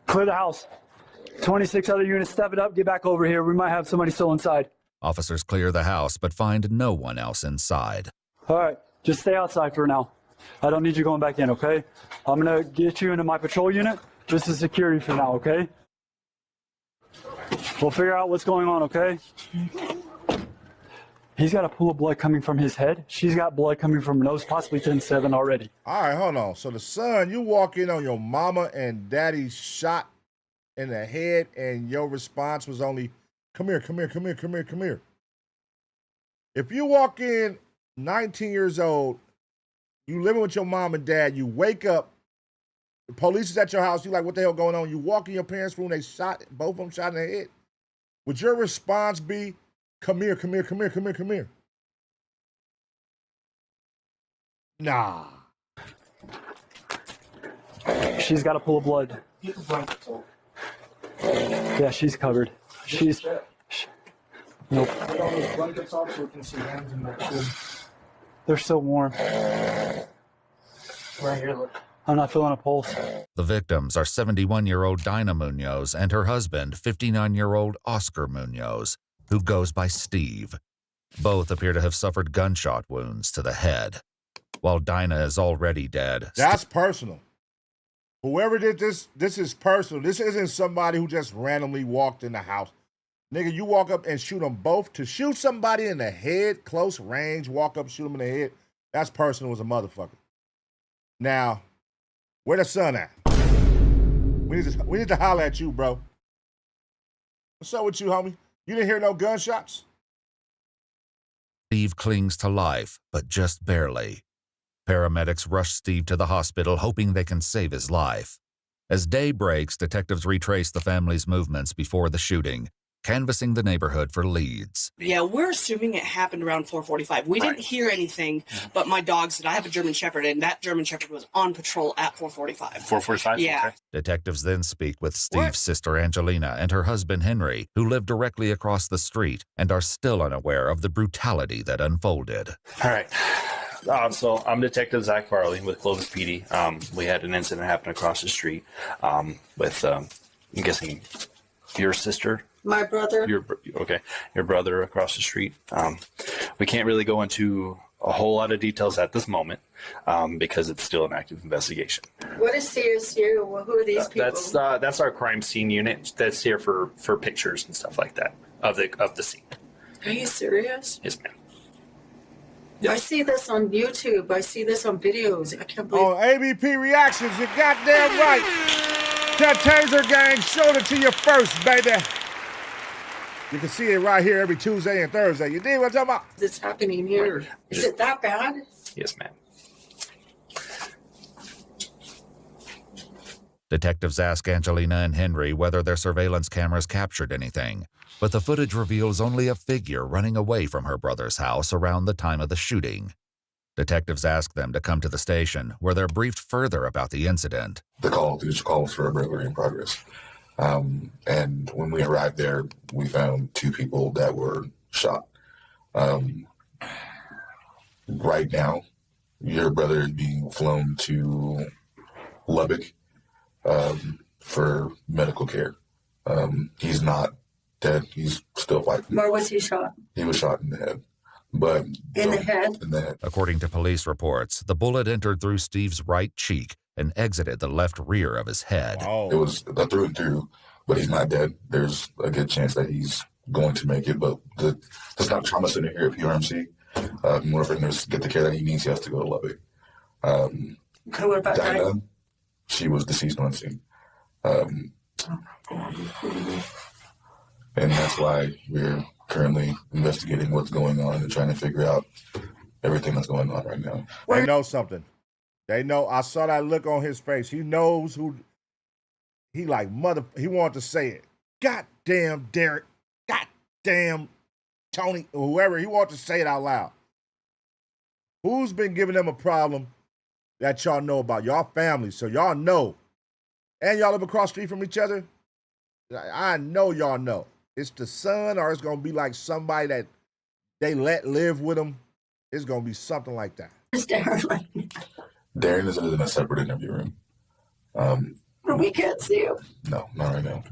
Clear the house. 26 other units, step it up, get back over here. We might have somebody still inside. Officers clear the house but find no one else inside. All right, just stay outside for now. I don't need you going back in, okay? I'm gonna get you into my patrol unit just as security for now, okay? We'll figure out what's going on, okay? He's got a pool of blood coming from his head. She's got blood coming from her nose, possibly 10-7 already. All right, hold on. So the son, you walk in on your mama and daddy shot in the head, and your response was only, come here, come here, come here, come here, come here. If you walk in 19 years old, you living with your mom and dad, you wake up, the police is at your house, you like, what the hell going on? You walk in your parents' room, they shot, both of them shot in the head. Would your response be, come here, come here, come here, come here, come here? Nah. She's got a pool of blood. Yeah, she's covered. She's... Nope. They're so warm. Right here, look. I'm not feeling a pulse. The victims are 71-year-old Dinah Munoz and her husband, 59-year-old Oscar Munoz, who goes by Steve. Both appear to have suffered gunshot wounds to the head. While Dinah is already dead. That's personal. Whoever did this, this is personal. This isn't somebody who just randomly walked in the house. Nigga, you walk up and shoot them both. To shoot somebody in the head, close range, walk up, shoot them in the head, that's personal as a motherfucker. Now, where the son at? We need to holler at you, bro. What's up with you, homie? You didn't hear no gunshots? Steve clings to life, but just barely. Paramedics rush Steve to the hospital, hoping they can save his life. As day breaks, detectives retrace the family's movements before the shooting canvassing the neighborhood for leads. Yeah, we're assuming it happened around 4:45. We didn't hear anything, but my dog said I have a German Shepherd, and that German Shepherd was on patrol at 4:45. 4:45? Yeah. Okay. Detectives then speak with Steve's sister Angelina and her husband Henry, who live directly across the street and are still unaware of the brutality that unfolded. All right. So I'm Detective Zach Farley with Clovis PD. We had an incident happen across the street with, I'm guessing, your sister? My brother. Your brother across the street. We can't really go into a whole lot of details at this moment because it's still an active investigation. What is CSU? Well, who are these people? That's our crime scene unit that's here for pictures and stuff like that of the scene. Are you serious? Yes, ma'am. I see this on YouTube. I see this on videos. I can't believe. On ABP Reactions, you're goddamn right. That Taser gang showed it to you first, baby. You can see it right here every Tuesday and Thursday. You dig what I'm talking about? It's happening here. Is it that bad? Yes, ma'am. Detectives ask Angelina and Henry whether their surveillance cameras captured anything, but the footage reveals only a figure running away from her brother's house around the time of the shooting. Detectives ask them to come to the station, where they're briefed further about the incident. The call was for a burglary in progress. And when we arrived there, we found two people that were shot. Right now, your brother is being flown to Lubbock for medical care. He's not dead. He's still fighting. Where was he shot? He was shot in the head. But in the head? In the head. According to police reports, the bullet entered through Steve's right cheek and exited the left rear of his head. Oh. It was a through and through, but he's not dead. There's a good chance that he's going to make it, but the Stop Trauma Center here at PRMC, in order for him to get the care that he needs, he has to go to Lubbock. What about Dinah? She was deceased on scene. And that's why we're currently investigating what's going on and trying to figure out everything that's going on right now. They know something. They know. I saw that look on his face. He knows who. He like mother. He wanted to say it. Goddamn Derek. Goddamn Tony. Or whoever. He wanted to say it out loud. Who's been giving them a problem that y'all know about? Y'all family, so y'all know. And y'all live across the street from each other. I know y'all know. It's the son, or it's gonna be like somebody that they let live with them. It's gonna be something like that. Darren is in a separate interview room. We can't see him. No, not right now.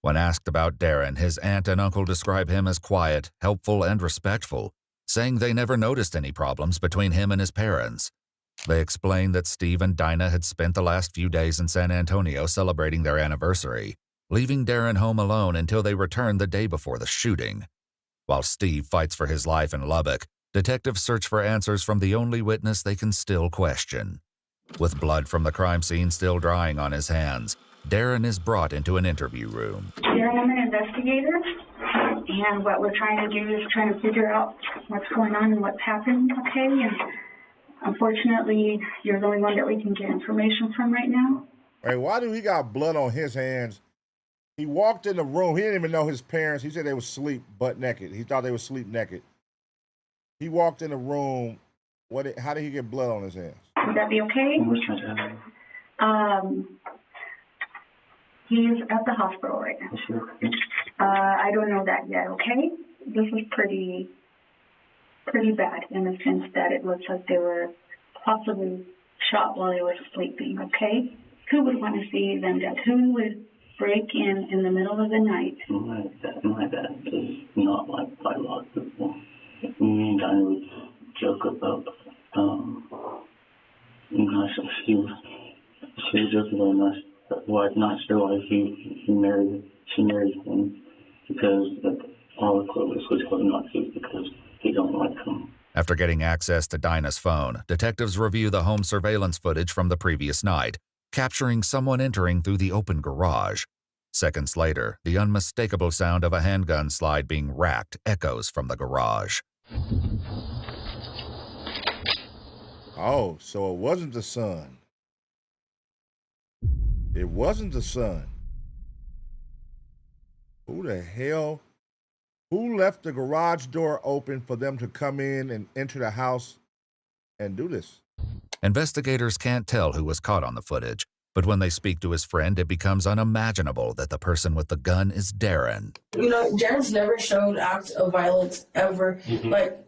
When asked about Darren, his aunt and uncle describe him as quiet, helpful, and respectful, saying they never noticed any problems between him and his parents. They explained that Steve and Dinah had spent the last few days in San Antonio celebrating their anniversary, leaving Darren home alone until they returned the day before the shooting. While Steve fights for his life in Lubbock, detectives search for answers from the only witness they can still question. With blood from the crime scene still drying on his hands, Darren is brought into an interview room. Here I am, an investigator, and what we're trying to do is trying to figure out what's going on and what's happened, okay? And unfortunately, you're the only one that we can get information from right now. Hey, why do he got blood on his hands? He walked in the room. He didn't even know his parents. He said they would sleep butt naked. He thought they would sleep naked. He walked in the room. How did he get blood on his hands? Would that be okay? He's at the hospital right now. I don't know that yet, okay? This is pretty bad in the sense that it looks like they were possibly shot while they were sleeping, okay? Who would want to see them dead? Who would break in the middle of the night? My dad is not liked by a lot of people. Me and Dinah would joke about, she was just a little nice. Well, not sure why she married him, because all the Clovis was told not to because he don't like him. After getting access to Dinah's phone, detectives review the home surveillance footage from the previous night, capturing someone entering through the open garage. Seconds later, the unmistakable sound of a handgun slide being racked echoes from the garage. Oh, so it wasn't the son. It wasn't the son. Who the hell? Who left the garage door open for them to come in and enter the house and do this? Investigators can't tell who was caught on the footage, but when they speak to his friend, it becomes unimaginable that the person with the gun is Darren. You know, Darren's never showed acts of violence ever. Like,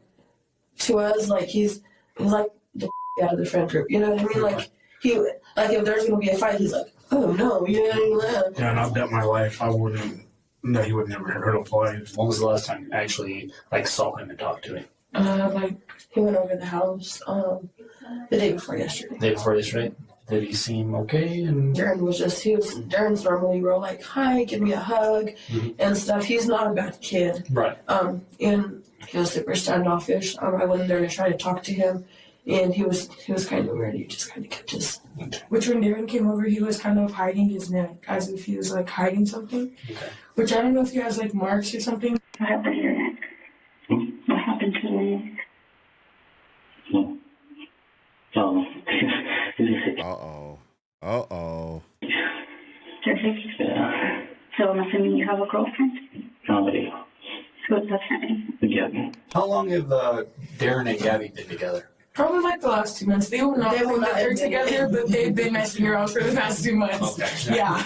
to us, like, he's like the out of the friend group. You know what I mean? Like, if there's going to be a fight, he's like, oh no, you know what I mean? Yeah, and I've bet my life I wouldn't. No, he would never hurt a fly. When was the last time you actually saw him and talked to him? Like, he went over the house the day before yesterday. The day before yesterday? Did he seem okay? And Darren's normally real like, hi, give me a hug and stuff. He's not a bad kid. Right. And he was super standoffish. I went in there to try to talk to him, and he was kind of weird. He just kind of kept his. Which when Darren came over, he was kind of hiding his neck as if he was like hiding something. Okay. Which I don't know if he has like marks or something. What happened to your neck? What happened to your neck? Uh-oh. You're sick? Yeah. So I'm assuming you have a girlfriend? Comedy. What's that name? Gabby. how long have Darren and Gabby been together? Probably like the last 2 months. They will not think that they're together, but they've been messing around for the past 2 months. Okay. Yeah.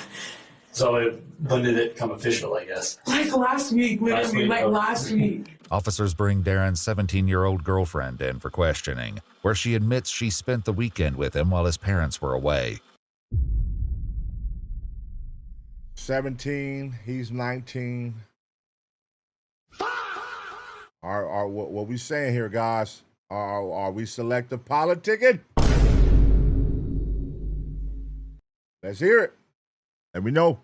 So when did it come official, I guess? Like last week, literally, last week. Officers bring Darren's 17-year-old girlfriend in for questioning, where she admits she spent the weekend with him while his parents were away. 17, he's 19. What we saying here, guys? Are we selective politicking? Let's hear it. Let me know.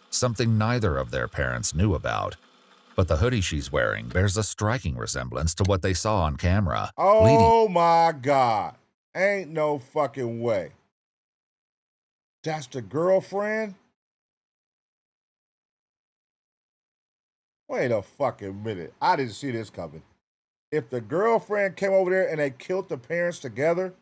Something neither of their parents knew about. But the hoodie she's wearing bears a striking resemblance to what they saw on camera. Oh my God. Ain't no fucking way. That's the girlfriend? Wait a fucking minute. I didn't see this coming. If the girlfriend came over there and they killed the parents together,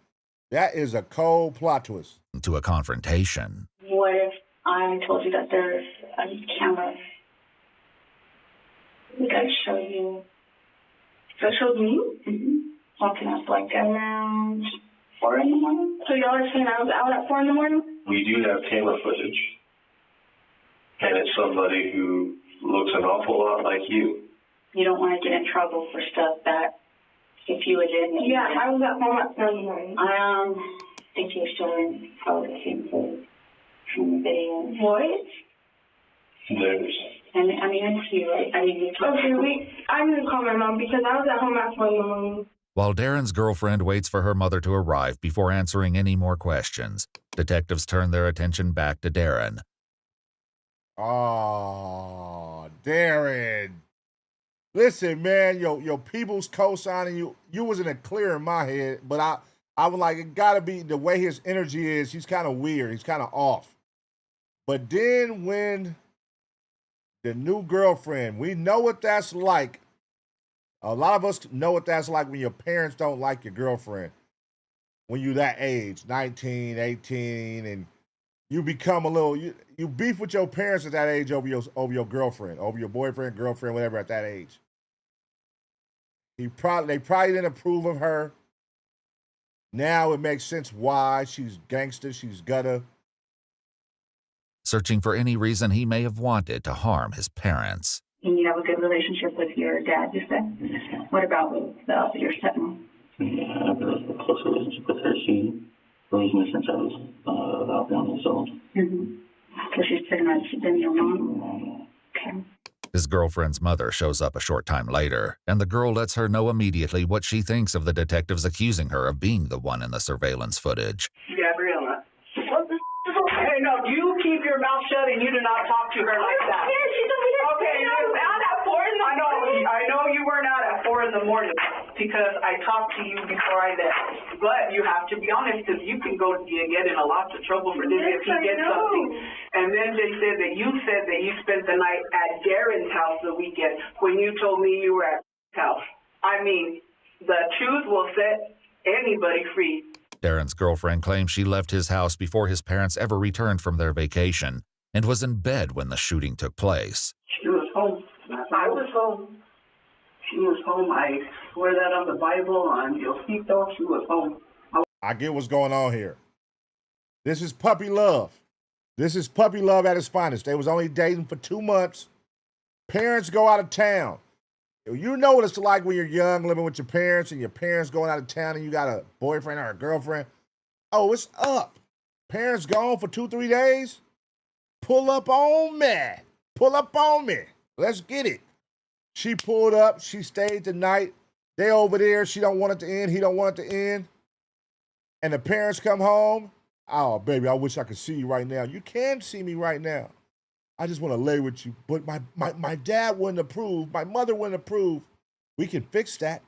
that is a cold plot twist. To a confrontation. What if I told you that there's a camera that showed you? That showed me? Walking up like around 4 in the morning? So y'all are saying I was out at 4 in the morning? We do have camera footage, and it's somebody who looks an awful lot like you. You don't want to get in trouble for stuff that if you were in. Yeah, I was at home at 4 in the morning. I think you're showing how it came from the video. What? There's. And I mean, I see, right? I mean, I'm going to call my mom because I was at home at 4 in the morning. While Darren's girlfriend waits for her mother to arrive before answering any more questions, detectives turn their attention back to Darren. Oh, Darren. Listen, man, your people's co-signing you. You was in a clear in my head, but I was like, it gotta be the way his energy is. He's kind of weird. He's kind of off. But then when the new girlfriend, we know what that's like. A lot of us know what that's like when your parents don't like your girlfriend. When you that age, 19, 18, and you become a little, you beef with your parents at that age over your girlfriend, over your boyfriend, girlfriend, whatever at that age. They probably didn't approve of her. Now it makes sense why. She's gangster, she's gutter. Searching for any reason he may have wanted to harm his parents. And you have a good relationship with your dad, you said? What about with your stepmom? Yeah, I have a close relationship with her. She raised me since I was about 1 years old. So she's pretty much been your mom? Okay. His girlfriend's mother shows up a short time later, and the girl lets her know immediately what she thinks of the detectives accusing her of being the one in the surveillance footage. Gabriella. What the Hey, no, you keep your mouth shut and you do not talk to her like that. Okay, you were out at 4 in the morning. I know you weren't out at 4 in the morning because I talked to you before I left. But you have to be honest because you can get in a lot of trouble for this if you get something. And then they said that you spent the night at Darren's house the weekend when you told me you were at his house. I mean, the truth will set anybody free. Darren's girlfriend claims she left his house before his parents ever returned from their vacation and was in bed when the shooting took place. She was home. She was home. I swear that on the Bible, on Diosito, she was home. I get what's going on here. This is puppy love. This is puppy love at its finest. They was only dating for 2 months. Parents go out of town. You know what it's like when you're young, living with your parents, and your parents going out of town, and you got a boyfriend or a girlfriend. Oh, it's up. Parents gone for 2-3 days. Pull up on me. Pull up on me. Let's get it. She pulled up. She stayed the night. They over there. She don't want it to end. He don't want it to end. And the parents come home. Oh, baby, I wish I could see you right now. You can see me right now. I just want to lay with you. But my dad wouldn't approve. My mother wouldn't approve. We can fix that.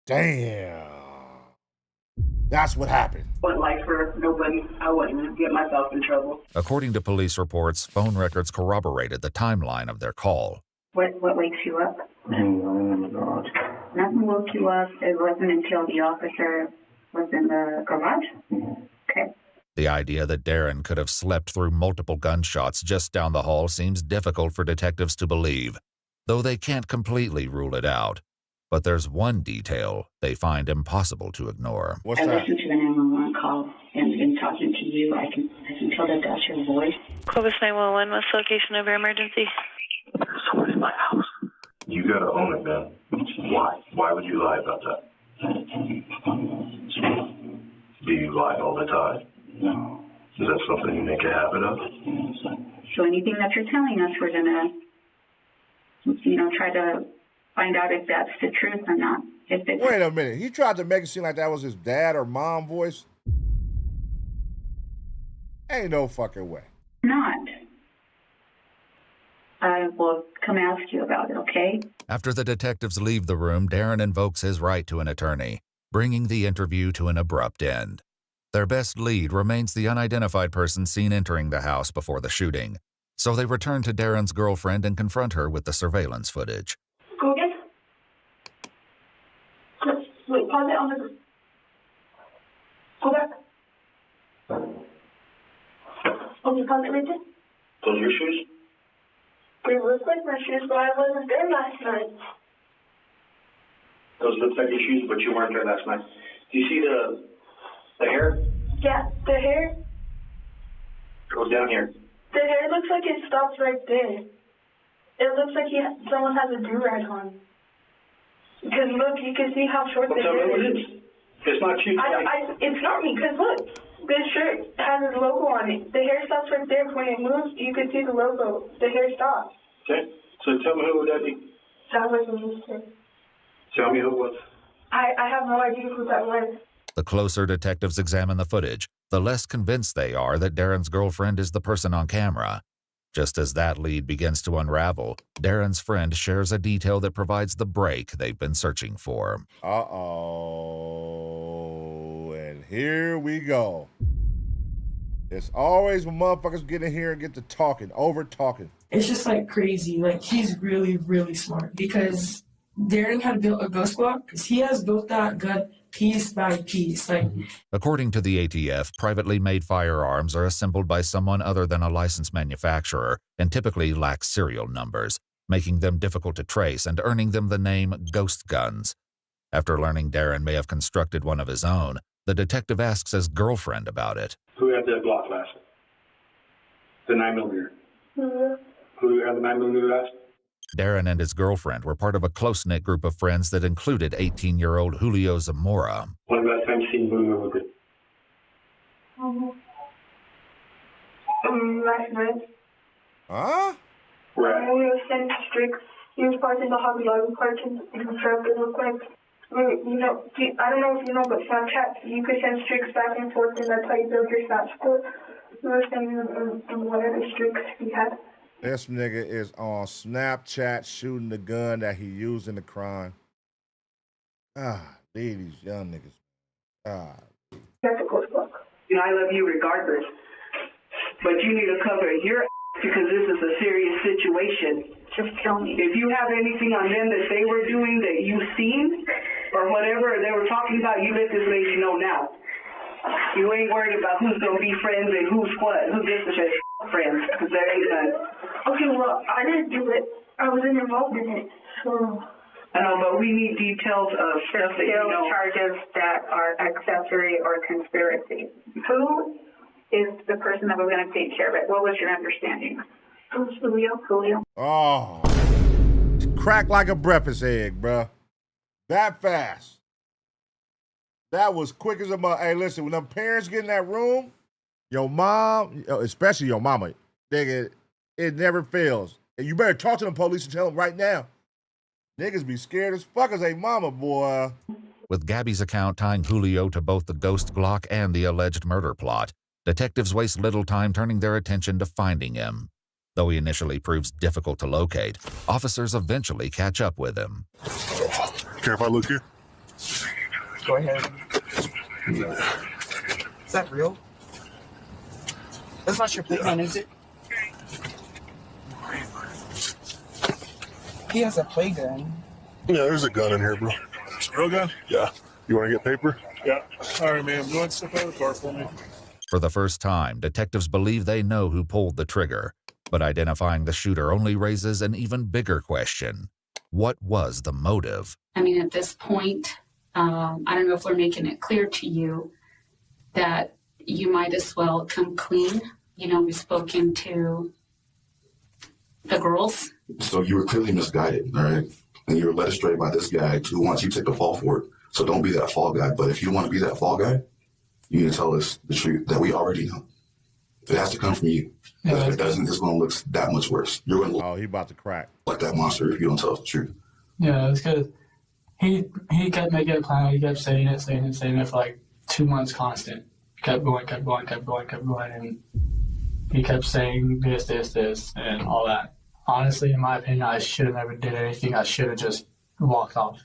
Damn. That's what happened. Wouldn't like for nobody. I wouldn't get myself in trouble. According to police reports, phone records corroborated the timeline of their call. What wakes you up? Hanging in the garage. Nothing woke you up. It wasn't until the officer was in the garage? Okay. The idea that Darren could have slept through multiple gunshots just down the hall seems difficult for detectives to believe, though they can't completely rule it out. But there's one detail they find impossible to ignore. I listened to the 911 call, and in talking to you, I can tell that that's your voice. Clovis 911, what's the location of your emergency? Someone in my house. You gotta own it, man. Why? Why would you lie about that? Do you lie all the time? No. Is that something you make a habit of? So anything that you're telling us, we're gonna, try to find out if that's the truth or not. Wait a minute. He tried to make it seem like that was his dad or mom voice. Ain't no fucking way. Not. I will come ask you about it, okay? After the detectives leave the room, Darren invokes his right to an attorney, bringing the interview to an abrupt end. Their best lead remains the unidentified person seen entering the house before the shooting. So they return to Darren's girlfriend and confront her with the surveillance footage. Go again? Wait, pause it on the... Go back. Okay, pause it right there. Those your shoes? They look like my shoes, but I wasn't there last night. Those look like your shoes, but you weren't there last night. Do you see the hair? Yeah, the hair. It goes down here. The hair looks like it stops right there. It looks like someone has a do-rag on. Because look, you can see how short the Tell me hair what it is. is. It's not you. It's not me, because look, this shirt has his logo on it. The hair stops right there. When it moves, you can see the logo. The hair stops. Okay, so tell me who would that be? Sounds like a mistake. Tell me who it was. I have no idea who that was. The closer detectives examine the footage, the less convinced they are that Darren's girlfriend is the person on camera. Just as that lead begins to unravel, Darren's friend shares a detail that provides the break they've been searching for. Uh-oh. And here we go. It's always when motherfuckers get in here and get to talking, over-talking. It's just like crazy. Like, he's really, really smart because Darren had built a ghost block because he has built that gun piece by piece. According to the ATF, privately made firearms are assembled by someone other than a licensed manufacturer and typically lack serial numbers, making them difficult to trace and earning them the name ghost guns. After learning Darren may have constructed one of his own, the detective asks his girlfriend about it. Who had the Glock last? The 9mm. Mm-hmm. Who had the 9mm last? Darren and his girlfriend were part of a close-knit group of friends that included 18-year-old Julio Zamora. When about time you seen Julio with it? Last night. Huh? Right. We were sending streaks. He was parked in the Hobby Lobby, parking in the truck. It looked like, I don't know if you know, but Snapchat, you could send streaks back and forth, and that's how you build your Snap score. We were sending them in whatever streaks he had. This nigga is on Snapchat shooting the gun that he used in the crime. These young niggas. That's a ghost block. I love you regardless. But you need to cover your ass because this is a serious situation. Just tell me. If you have anything on them that they were doing that you've seen or whatever they were talking about, you let this lady know now. You ain't worried about who's going to be friends and who's what, who this is. friends because that ain't none. Okay, well, I didn't do it. I wasn't involved in it. So. I know, but we need details of stuff that you know. Charges that are accessory or conspiracy. Who is the person that was going to take care of it? What was your understanding? It was Julio. Oh, cracked like a breakfast egg, bruh. That fast. That was quick as a mother. Hey, listen, when them parents get in that room, your mom, especially your mama, nigga, it never fails. And you better talk to the police and tell them right now. Niggas be scared as fuck as a mama, boy. With Gabby's account tying Julio to both the ghost Glock and the alleged murder plot, detectives waste little time turning their attention to finding him. Though he initially proves difficult to locate, officers eventually catch up with him. Care if I look here? Go ahead. Is that real? That's not your playgun, is it? He has a playgun. Yeah, there's a gun in here, bro. It's a real gun? Yeah. You want to get paper? Yeah. All right, man. Go ahead and step out of the car for me. For the first time, detectives believe they know who pulled the trigger, but identifying the shooter only raises an even bigger question. What was the motive? I mean, at this point, I don't know if we're making it clear to you that you might as well come clean. You know, we've spoken to the girls. So you were clearly misguided, all right? And you were led astray by this guy who wants you to take the fall for it. So don't be that fall guy. But if you want to be that fall guy, you need to tell us the truth that we already know. It has to come from you. Yeah. If it doesn't, it's going to look that much worse. You're going to look he about to crack like that monster if you don't tell us the truth. Yeah, it's because he kept making a plan. He kept saying it for like 2 months constant. Kept going, and he kept saying this, and all that. Honestly, in my opinion, I should have never did anything. I should have just walked off.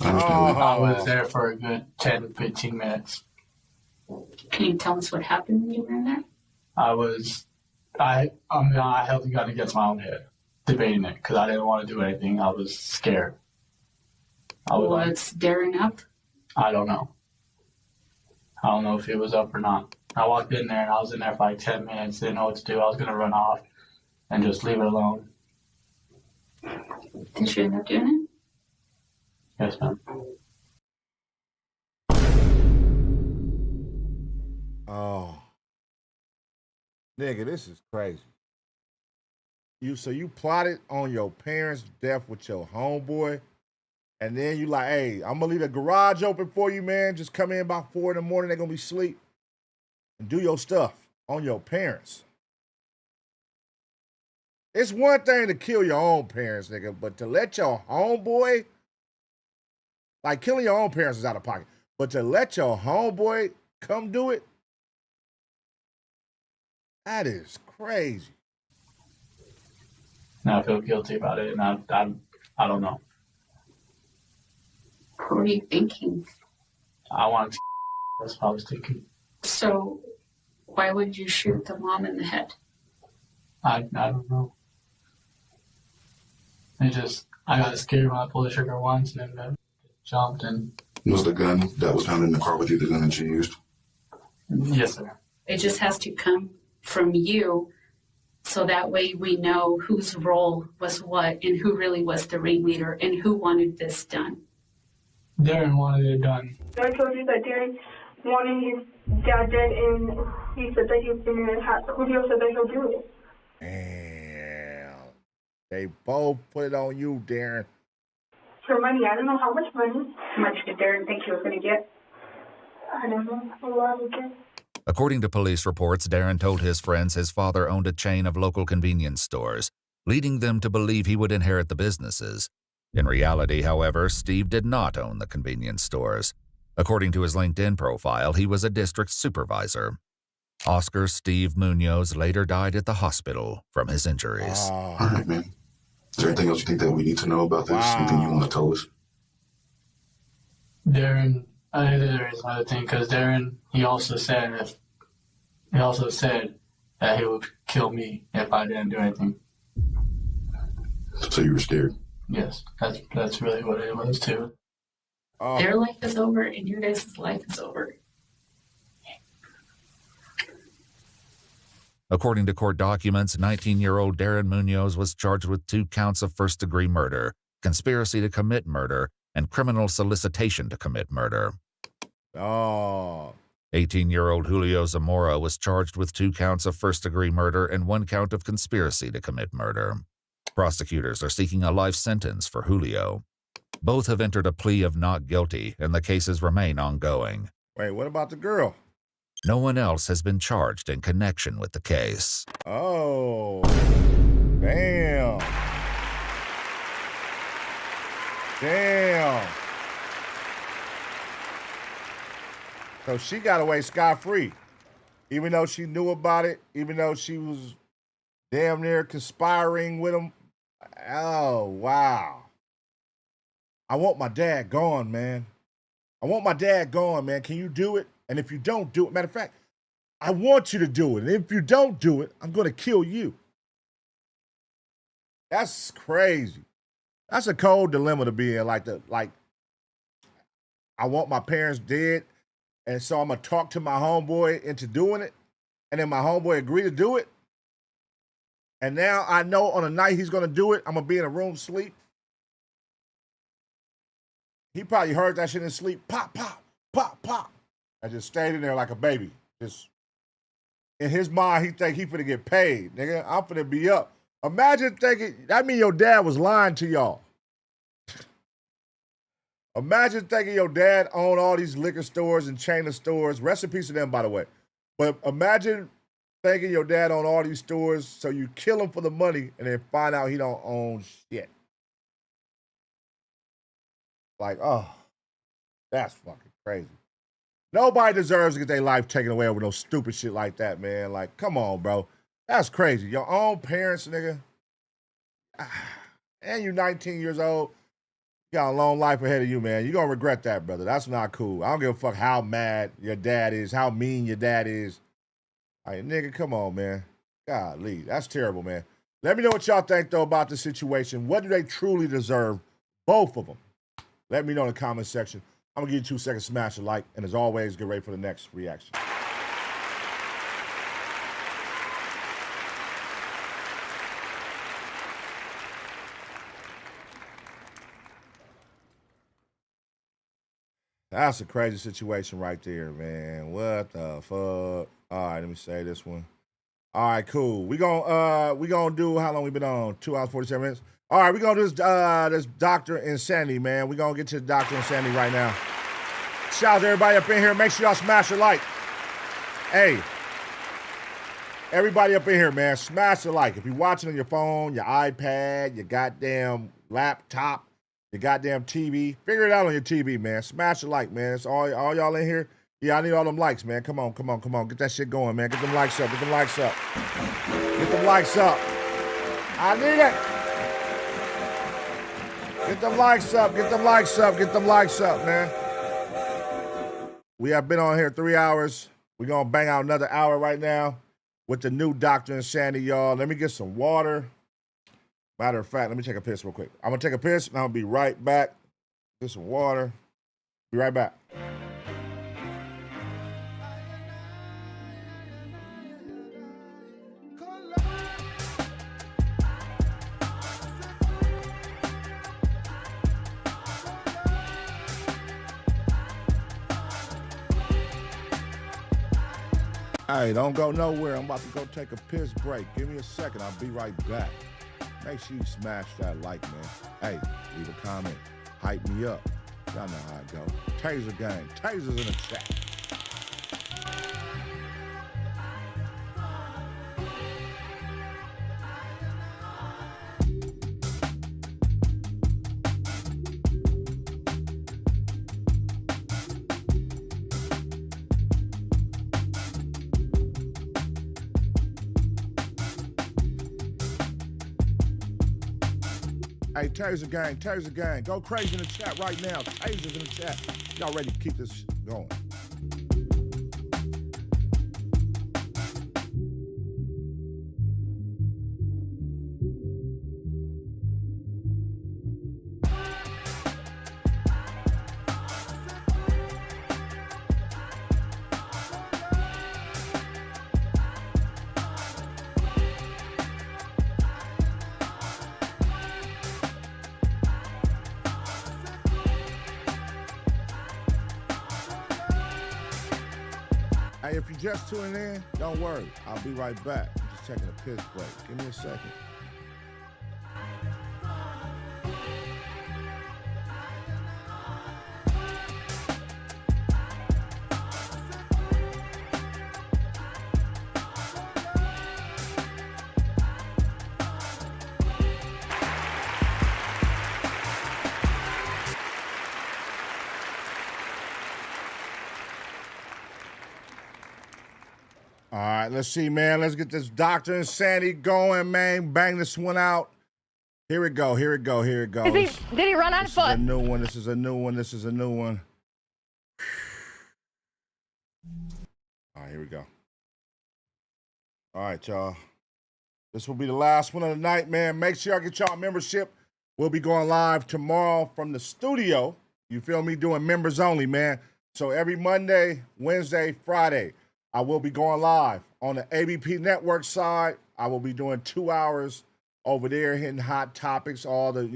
I was there for a good 10, 15 minutes. Can you tell us what happened when you were in there? I held the gun against my own head, debating it, because I didn't want to do anything. I was scared. Was Darren up? I don't know. I don't know if he was up or not. I walked in there, and I was in there for like 10 minutes, didn't know what to do. I was going to run off and just leave it alone. Did you end up doing it? Yes, ma'am. Oh. Nigga, this is crazy. So you plotted on your parents' death with your homeboy, and then you like, hey, I'm gonna leave the garage open for you, man. Just come in about 4 in the morning, they're gonna be asleep. And do your stuff on your parents. It's one thing to kill your own parents, nigga, but to let your homeboy, like killing your own parents is out of pocket, but to let your homeboy come do it, that is crazy. Now I feel guilty about it, and I don't know. What were you thinking? I wanted to. That's what I was thinking. So, why would you shoot the mom in the head? I don't know. I got scared when I pulled the trigger once, and then jumped and. Was the gun that was found in the car with you the gun that you used? Yes, sir. It just has to come from you, so that way we know whose role was what and who really was the ringleader and who wanted this done. Darren wanted it done. I told you that Darren wanted his dad dead, and he said that he's been in his house. Julio said that he'll do it. Damn. They both put it on you, Darren. For money, I don't know how much money. How much did Darren think he was going to get? I don't know. A lot of it. According to police reports, Darren told his friends his father owned a chain of local convenience stores, leading them to believe he would inherit the businesses. In reality, however, Steve did not own the convenience stores. According to his LinkedIn profile, he was a district supervisor. Oscar Steve Munoz later died at the hospital from his injuries. All right, man. Is there anything else you think that we need to know about this? Anything you want to tell us? Darren, I think there is another thing, because Darren, he also said that he would kill me if I didn't do anything. So you were scared? Yes, that's really what it was too. Their life is over and your guys' life is over. According to court documents, 19-year-old Darren Munoz was charged with 2 counts of first-degree murder, conspiracy to commit murder, and criminal solicitation to commit murder. Oh. 18-year-old Julio Zamora was charged with 2 counts of first-degree murder and 1 count of conspiracy to commit murder. Prosecutors are seeking a life sentence for Julio. Both have entered a plea of not guilty, and the cases remain ongoing. Wait, what about the girl? No one else has been charged in connection with the case. Oh, damn. Damn. So she got away scot-free, even though she knew about it, even though she was damn near conspiring with him. Oh, wow. I want my dad gone, man. I want my dad gone, man. Can you do it? And if you don't do it, matter of fact, I want you to do it. And if you don't do it, I'm going to kill you. That's crazy. That's a cold dilemma to be in. Like, I want my parents dead, and so I'm going to talk to my homeboy into doing it, and then my homeboy agree to do it. And now I know on the night he's going to do it, I'm going to be in a room sleep. He probably heard that shit in his sleep. Pop, pop, pop, pop. I just stayed in there like a baby. Just in his mind, he think he finna get paid, nigga. I'm finna be up. Imagine thinking, that mean your dad was lying to y'all. Imagine thinking your dad owned all these liquor stores and chain of stores. Rest in peace to them, by the way. But imagine thinking your dad owned all these stores, so you kill him for the money and then find out he don't own shit. Like, oh, that's fucking crazy. Nobody deserves to get their life taken away over no stupid shit like that, man. Like, come on, bro. That's crazy. Your own parents, nigga. And you 19 years old. You got a long life ahead of you, man. You're going to regret that, brother. That's not cool. I don't give a fuck how mad your dad is, how mean your dad is. Like, nigga, come on, man. Golly, that's terrible, man. Let me know what y'all think, though, about the situation. What do they truly deserve? Both of them. Let me know in the comment section. I'm going to give you 2 seconds to smash a like. And as always, get ready for the next reaction. That's a crazy situation right there, man. What the fuck? All right, let me say this one. All right, cool. We gonna do, how long we been on? 2 hours, 47 minutes. All right, we're going to do this Dr. Insanity, man. We're going to get to Dr. Insanity right now. Shout out to everybody up in here. Make sure y'all smash a like. Hey, everybody up in here, man, smash a like. If you're watching on your phone, your iPad, your goddamn laptop, your goddamn TV, figure it out on your TV, man. Smash a like, man. It's all y'all in here. Yeah, I need all them likes, man. Come on. Get that shit going, man. Get them likes up. Get them likes up. I need it. Get them likes up, man. We have been on here 3 hours. We're going to bang out another hour right now with the new Dr. Insanity, y'all. Let me get some water. Matter of fact, let me take a piss real quick. I'm going to take a piss, and I'll be right back. Get some water. Be right back. Hey, don't go nowhere. I'm about to go take a piss break. Give me a second. I'll be right back. Make sure you smash that like, man. Hey, leave a comment. Hype me up. Y'all know how it go. Taser gang. Tasers in the chat. Hey, Taser gang, go crazy in the chat right now. Tasers in the chat. Y'all ready to keep this going? if you're just tuning in, don't worry. I'll be right back. I'm just taking a piss break. Give me a second. All right, let's see, man. Let's get this Dr. Insanity going, man. Bang this one out. Here we go. Did he run on foot? This is a new one. All right, here we go. All right, y'all. This will be the last one of the night, man. Make sure y'all get y'all membership. We'll be going live tomorrow from the studio. You feel me? Doing members only, man. So every Monday, Wednesday, Friday, I will be going live on the ABP network side. I will be doing 2 hours over there, hitting hot topics, all the,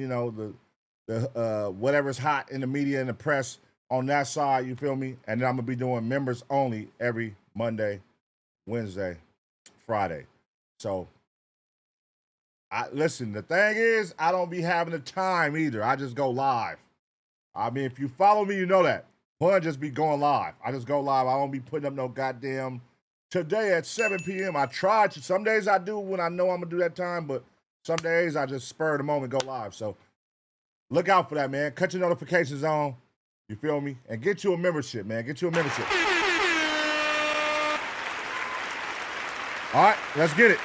the whatever's hot in the media and the press on that side, you feel me? And then I'm going to be doing members only every Monday, Wednesday, Friday. So, listen, the thing is, I don't be having the time either. I just go live. I mean, if you follow me, you know that. Pun just be going live. I just go live. I don't be putting up no goddamn today at 7 p.m. I try to. Some days I do when I know I'm going to do that time, but some days I just spur the moment, go live. So look out for that, man. Cut your notifications on. You feel me? And get you a membership, man. Get you a membership. All right, let's get it.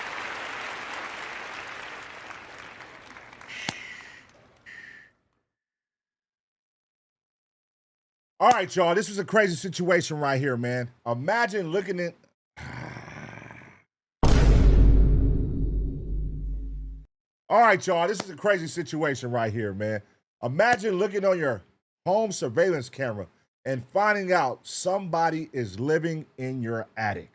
All right, y'all, this is a crazy situation right here, man. Imagine looking at... All right, y'all, this is a crazy situation right here, man. Imagine looking on your home surveillance camera and finding out somebody is living in your attic.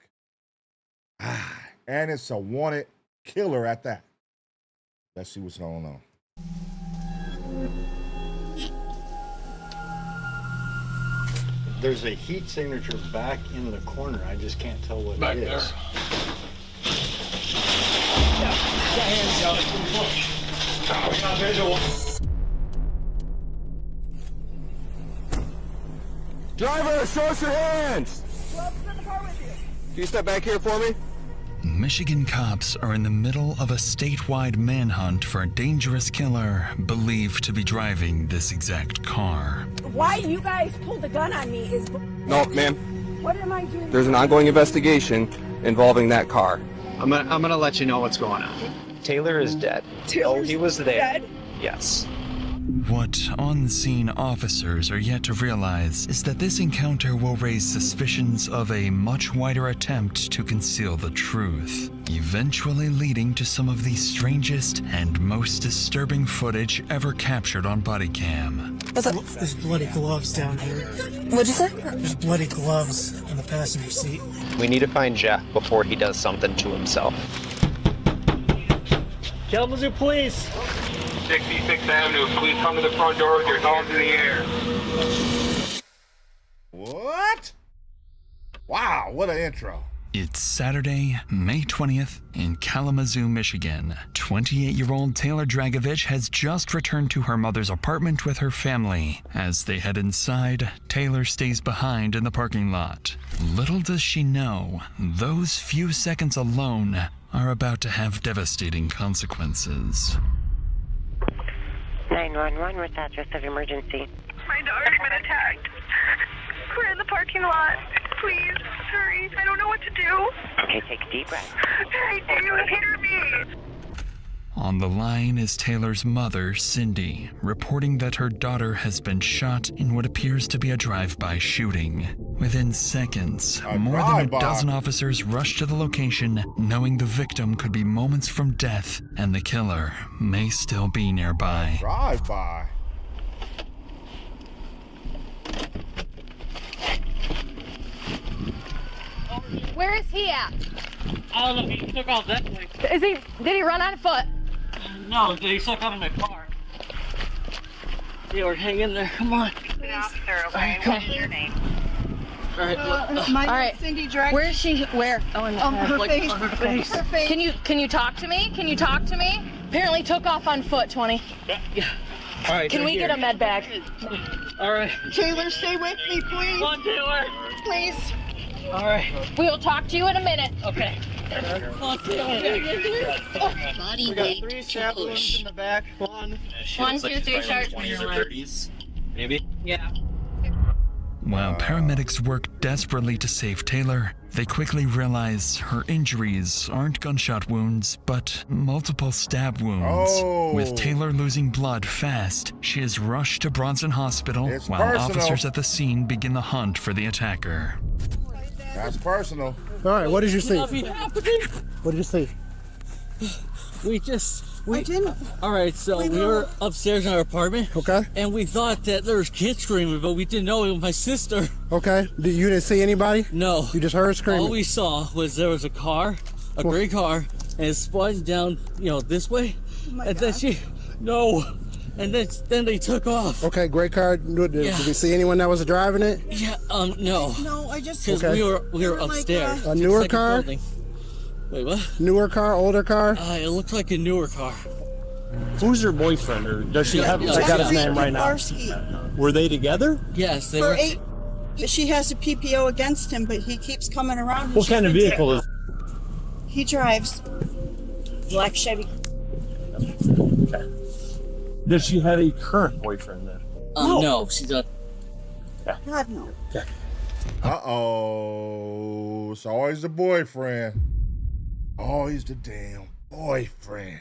And it's a wanted killer at that. Let's see what's going on. There's a heat signature back in the corner. I just can't tell what back it there. is. Driver, show us your hands! Can you step back here for me? Michigan cops are in the middle of a statewide manhunt for a dangerous killer believed to be driving this exact car. Why you guys pulled the gun on me is... No, ma'am. What am I doing? There's an ongoing investigation involving that car. I'm gonna let you know what's going on. Taylor is dead. He was there. Dead? Yes. What on-scene officers are yet to realize is that this encounter will raise suspicions of a much wider attempt to conceal the truth, eventually leading to some of the strangest and most disturbing footage ever captured on body cam. There's bloody gloves down here. What'd you say? There's bloody gloves in the passenger seat. We need to find Jeff before he does something to himself. Kalamazoo Police! 66th Avenue, please come to the front door with your hands in the air. What? Wow, what an intro. It's Saturday, May 20th in Kalamazoo, Michigan. 28-year-old Taylor Dragovich has just returned to her mother's apartment with her family. As they head inside, Taylor stays behind in the parking lot. Little does she know, those few seconds alone are about to have devastating consequences. 911, what's the address of emergency? My daughter's been attacked. We're in the parking lot. Please, hurry. I don't know what to do. Okay, take a deep breath. I do. Hear me. On the line is Taylor's mother, Cindy, reporting that her daughter has been shot in what appears to be a drive-by shooting. Within seconds, more than a dozen officers rush to the location, knowing the victim could be moments from death and the killer may still be nearby. Drive-by? Where is he at? I don't know, he took off that way. Did he run on foot? No, he took off in the car. Taylor, hang in there, come on. Good officer, okay? Come What is your name? All right. Cindy dragged. Where is she? Where? Oh, in the head. Her Like, face. on her face. Her face. Can you talk to me? Can you talk to me? Apparently took off on foot, 20. Yeah. All right. Can we get a med bag? All right. Taylor, stay with me, please. Come on, Taylor. Please. All right. We will talk to you in a minute. Okay. Come on, Taylor. Body We got 3 stab wounds in the back. 1, 1, 2, 3, start. 20s or 30s. Maybe. Yeah. While paramedics work desperately to save Taylor, they quickly realize her injuries aren't gunshot wounds, but multiple stab wounds. Oh. With Taylor losing blood fast, she is rushed to Bronson Hospital while personal. officers at the scene begin the hunt for the attacker. That's personal. All right, what did you see? Nothing happened. What did you see? We didn't. All right, so we were upstairs in our apartment. Okay. And we thought that there was kids screaming, but we didn't know it was my sister. Okay. You didn't see anybody? No. You just heard screaming? All we saw was there was a car, a gray car, and it spun down, this way. And then and then they took off. Okay, gray car. Did we see anyone that was driving it? Yeah, no. No, I just. Because we were upstairs. A newer car? Wait, what? Newer car, older car? It looked like a newer car. Who's your boyfriend, or does she have? I got his name right now. Were they together? Yes, they For were. 8, she has a PPO against him, but he keeps coming around. What kind of vehicle is? He drives black Chevy. Does she have a current boyfriend then? No, she doesn't. God no. Okay. Uh-oh. It's always the boyfriend. Always the damn boyfriend.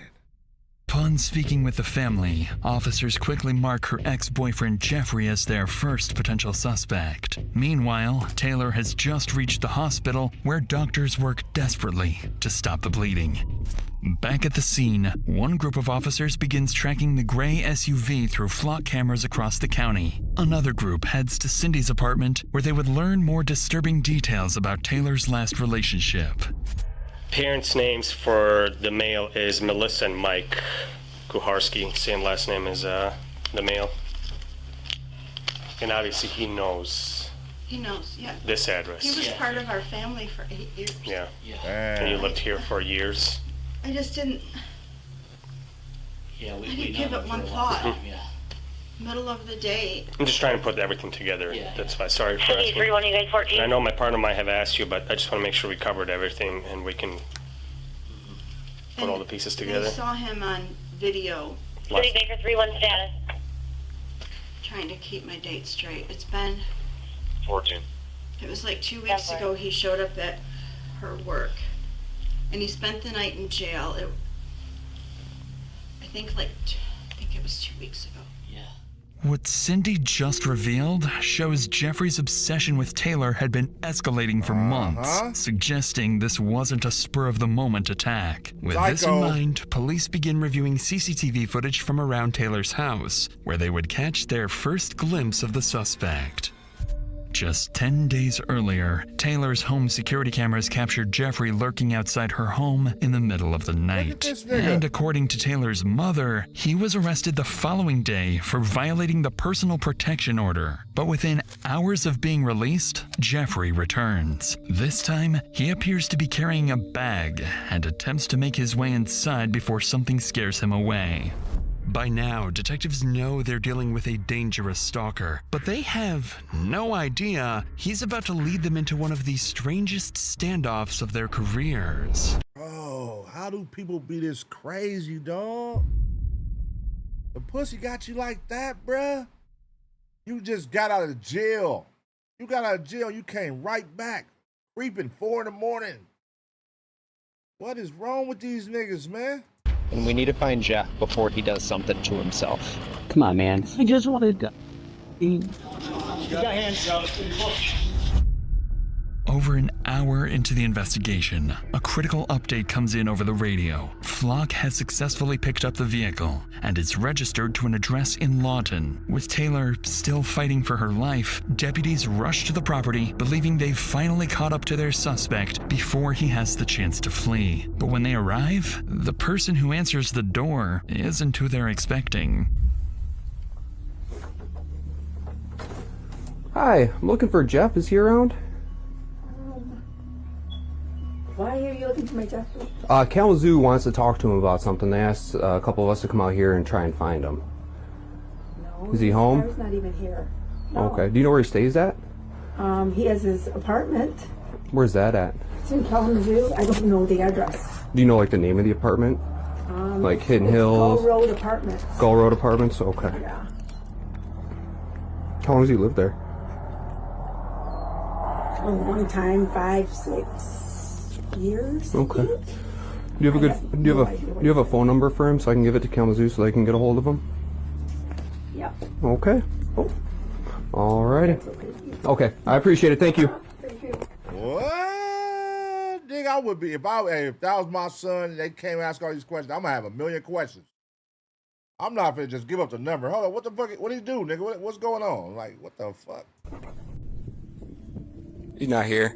Upon speaking with the family, officers quickly mark her ex-boyfriend Jeffrey as their first potential suspect. Meanwhile, Taylor has just reached the hospital where doctors work desperately to stop the bleeding. Back at the scene, one group of officers begins tracking the gray SUV through flock cameras across the county. Another group heads to Cindy's apartment where they would learn more disturbing details about Taylor's last relationship. Parents' names for the male is Melissa and Mike Kuharski. Same last name as the male. And obviously he knows. He knows, yeah. This address. He was part of our family for 8 years. Yeah. And you lived here for years. I just didn't. Yeah, I didn't give it one thought. Yeah. Middle of the day. I'm just trying to put everything together. That's why. Sorry for asking. 3114. I know my partner might have asked you, but I just want to make sure we covered everything and we can put all the pieces together. I saw him on video. City Baker 31 status. Trying to keep my date straight. It's been 14. It was like 2 weeks ago he showed up at her work. And he spent the night in jail. I think it was 2 weeks ago. What Cindy just revealed shows Jeffrey's obsession with Taylor had been escalating for months, suggesting this wasn't a spur-of-the-moment attack. With this in mind, police begin reviewing CCTV footage from around Taylor's house, where they would catch their first glimpse of the suspect. Just 10 days earlier, Taylor's home security cameras captured Jeffrey lurking outside her home in the middle of the night. And according to Taylor's mother, he was arrested the following day for violating the personal protection order. But within hours of being released, Jeffrey returns. This time, he appears to be carrying a bag and attempts to make his way inside before something scares him away. By now, detectives know they're dealing with a dangerous stalker, but they have no idea he's about to lead them into one of the strangest standoffs of their careers. Bro, how do people be this crazy, dog? The pussy got you like that, bruh? You just got out of jail. You got out of jail, you came right back, creeping 4 in the morning. What is wrong with these niggas, man? And we need to find Jeff before he does something to himself. Come on, man. I just wanted to... You got hands up. Over an hour into the investigation, a critical update comes in over the radio. Flock has successfully picked up the vehicle, and it's registered to an address in Lawton. With Taylor still fighting for her life, deputies rush to the property, believing they've finally caught up to their suspect before he has the chance to flee. But when they arrive, the person who answers the door isn't who they're expecting. Hi, I'm looking for Jeff. Is he around? Why are you looking for my Jeffrey? Kalamazoo wants to talk to him about something. They asked a couple of us to come out here and try and find him. No. Is he home? He's not even here. No. Okay. Do you know where he stays at? He has his apartment. Where's that at? It's in Kalamazoo. I don't know the address. Do you know like the name of the apartment? Like Hidden Hills? Gull Road Apartments. Gull Road Apartments? Okay. Yeah. How long has he lived there? A long time, 5, 6 years. Okay. Do you have a good? Do you have a phone number for him so I can give it to Kalamazoo so they can get a hold of him? Yep. Okay. Oh. Alrighty. Okay. I appreciate it. Thank you. What? Nigga, I would be if that was my son and they came and asked all these questions. I'm gonna have a million questions. I'm not gonna just give up the number. Hold on, what the fuck? What did he do, nigga? What's going on? Like, what the fuck? He's not here.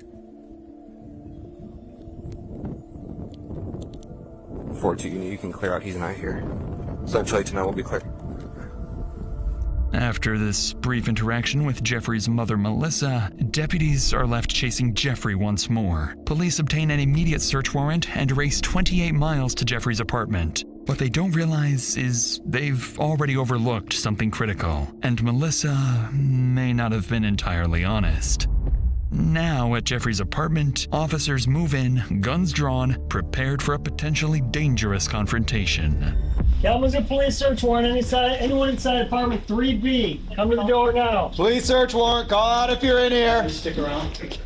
14, you can clear out. He's not here. Essentially, tonight will be clear. After this brief interaction with Jeffrey's mother, Melissa, deputies are left chasing Jeffrey once more. Police obtain an immediate search warrant and race 28 miles to Jeffrey's apartment. What they don't realize is they've already overlooked something critical, and Melissa may not have been entirely honest. Now, at Jeffrey's apartment, officers move in, guns drawn, prepared for a potentially dangerous confrontation. Kalamazoo police search warrant. Anyone inside apartment 3B. Come to the door now. Police search warrant. Call out if you're in here. Stick around.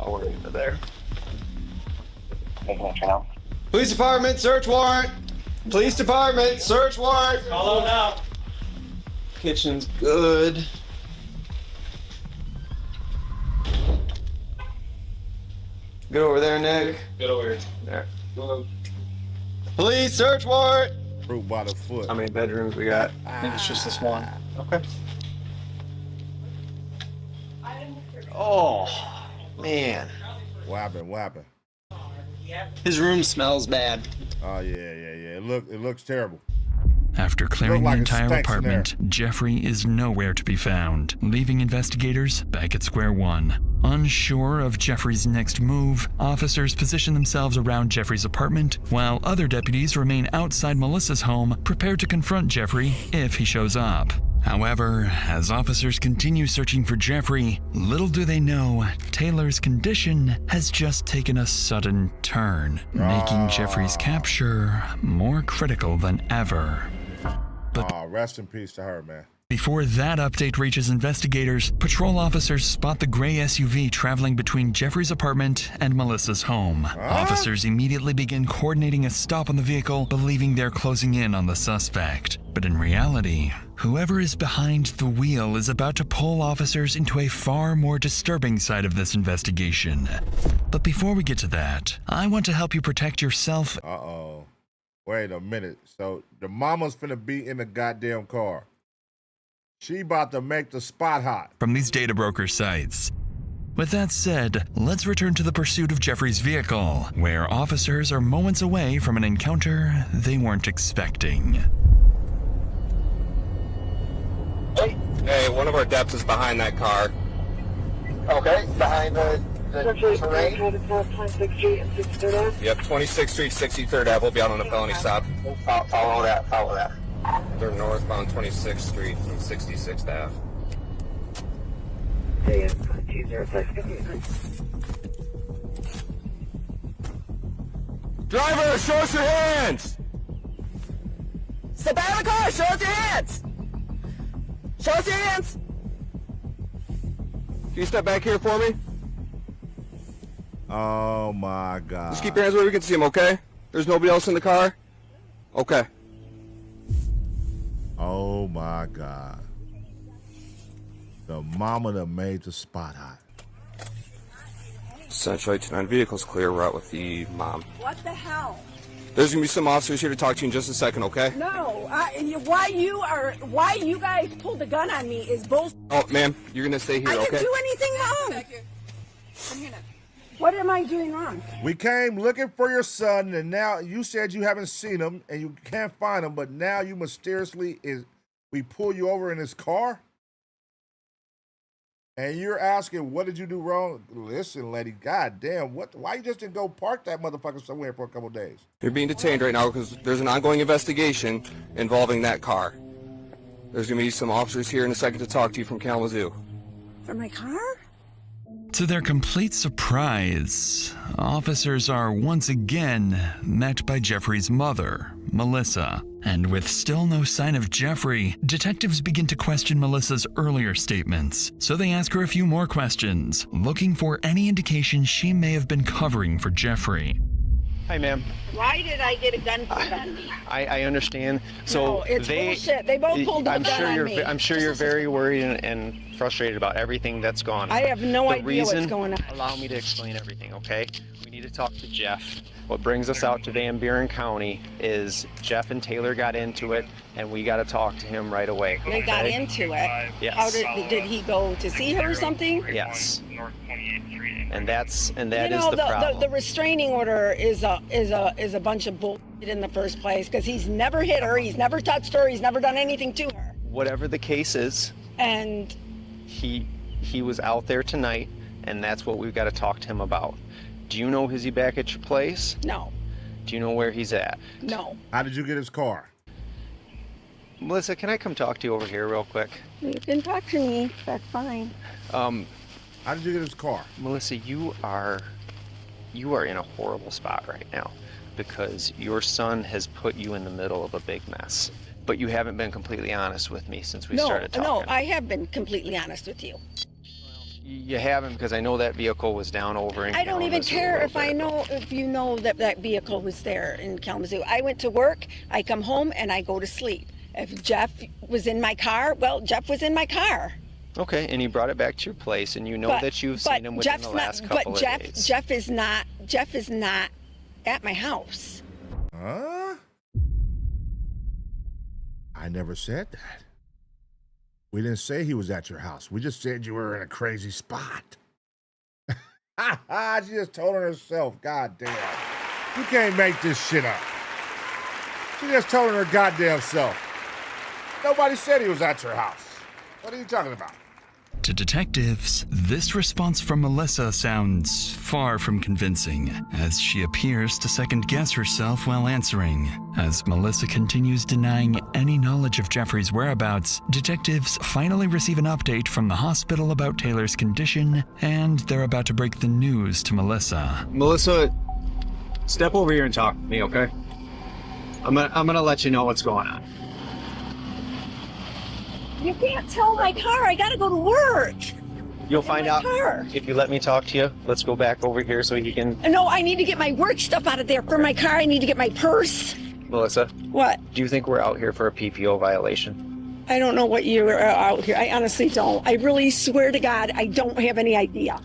I'll work into there. Police department, search warrant. Police department, search warrant. Call out now. Kitchen's good. Get over there, Nick. Get over here. There. Police search warrant. Fruit by the foot. How many bedrooms we got? I think it's just this one. Okay. Oh, man. What happened? His room smells bad. Oh yeah. It looks terrible. After clearing Look like the it entire stinks in apartment, Jeffrey is nowhere to be found, leaving investigators back at square one. Unsure of Jeffrey's next move, officers position themselves around Jeffrey's apartment, while other deputies remain outside Melissa's home, prepared to confront Jeffrey if he shows up. However, as officers continue searching for Jeffrey, little do they know, Taylor's condition has just taken a sudden turn, making Jeffrey's capture more critical than ever. But rest in peace to her, man. Before that update reaches investigators, patrol officers spot the gray SUV traveling between Jeffrey's apartment and Melissa's home. Officers immediately begin coordinating a stop on the vehicle, believing they're closing in on the suspect. But in reality, whoever is behind the wheel is about to pull officers into a far more disturbing side of this investigation. But before we get to that, I want to help you protect yourself. Uh-oh. Wait a minute. So the mama's finna be in the goddamn car. She about to make the spot hot. From these data broker sites. With that said, let's return to the pursuit of Jeffrey's vehicle, where officers are moments away from an encounter they weren't expecting. Hey, one of our deps is behind that car. Okay, behind the terrain. 26th Street and 63rd Ave. Yep, 26th Street, 63rd Ave. We'll be out on a felony stop. Follow that. They're northbound 26th Street from 66th Ave. Driver, show us your hands! Step out of the car, show us your hands! Show us your hands! Can you step back here for me? Oh my God. Just keep your hands where we can see them, okay? There's nobody else in the car? Okay. Oh my God. The mama that made the spot hot. Essentially, tonight vehicle's clear. We're out with the mom. What the hell? There's gonna be some officers here to talk to you in just a second, okay? No, why you guys pulled the gun on me is bullshit. Oh, ma'am, you're gonna stay here, I okay? didn't do anything wrong. Come here now. What am I doing wrong? We came looking for your son, and now you said you haven't seen him and you can't find him, but now you mysteriously we pull you over in his car? And you're asking, what did you do wrong? Listen, lady, goddamn, why you just didn't go park that motherfucker somewhere for a couple days? You're being detained right now because there's an ongoing investigation involving that car. There's going to be some officers here in a second to talk to you from Kalamazoo. For my car? To their complete surprise, officers are once again met by Jeffrey's mother, Melissa. And with still no sign of Jeffrey, detectives begin to question Melissa's earlier statements. So they ask her a few more questions, looking for any indication she may have been covering for Jeffrey. Hi, ma'am. Why did I get a gun pulled on me? I understand. So No, it's bullshit. They both pulled a gun on me. I'm sure you're very worried and frustrated about everything that's gone on. I have no idea what's going on. Allow me to explain everything, okay? We need to talk to Jeff. What brings us out to Van Buren County is Jeff and Taylor got into it, and we got to talk to him right away. They got into it? Yes. How did he go to see her or something? Yes. And that is the problem. The restraining order is a bunch of bullshit in the first place because he's never hit her, he's never touched her, he's never done anything to her. Whatever the case is, and he was out there tonight, and that's what we've got to talk to him about. Do you know, is he back at your place? No. Do you know where he's at? No. How did you get his car? Melissa, can I come talk to you over here real quick? You can talk to me. That's fine. How did you get his car? Melissa, you are in a horrible spot right now because your son has put you in the middle of a big mess. But you haven't been completely honest with me since we started talking. No, I have been completely honest with you. You haven't, because I know that vehicle was down over in I don't even Kalamazoo care a little if you know that vehicle was there in Kalamazoo. I went to work, I come home, and I go to sleep. If Jeff was in my car, well, Jeff was in my car. Okay, and he brought it back to your place, and you know that you've seen him within the last couple of days. Jeff is not at my house. Huh? I never said that. We didn't say he was at your house. We just said you were in a crazy spot. She just told her herself. God damn. You can't make this shit up. She just told her goddamn self. Nobody said he was at your house. What are you talking about? To detectives, this response from Melissa sounds far from convincing, as she appears to second-guess herself while answering. As Melissa continues denying any knowledge of Jeffrey's whereabouts, detectives finally receive an update from the hospital about Taylor's condition, and they're about to break the news to Melissa. Melissa, step over here and talk to me, okay? I'm gonna let you know what's going on. You can't tow my car. I gotta go to work. You'll find out if you let me talk to you. Let's go back over here so he can... No, I need to get my work stuff out of there. For my car, I need to get my purse. Melissa? What? Do you think we're out here for a PPO violation? I don't know what you are out here. I honestly don't. I really swear to God, I don't have any idea.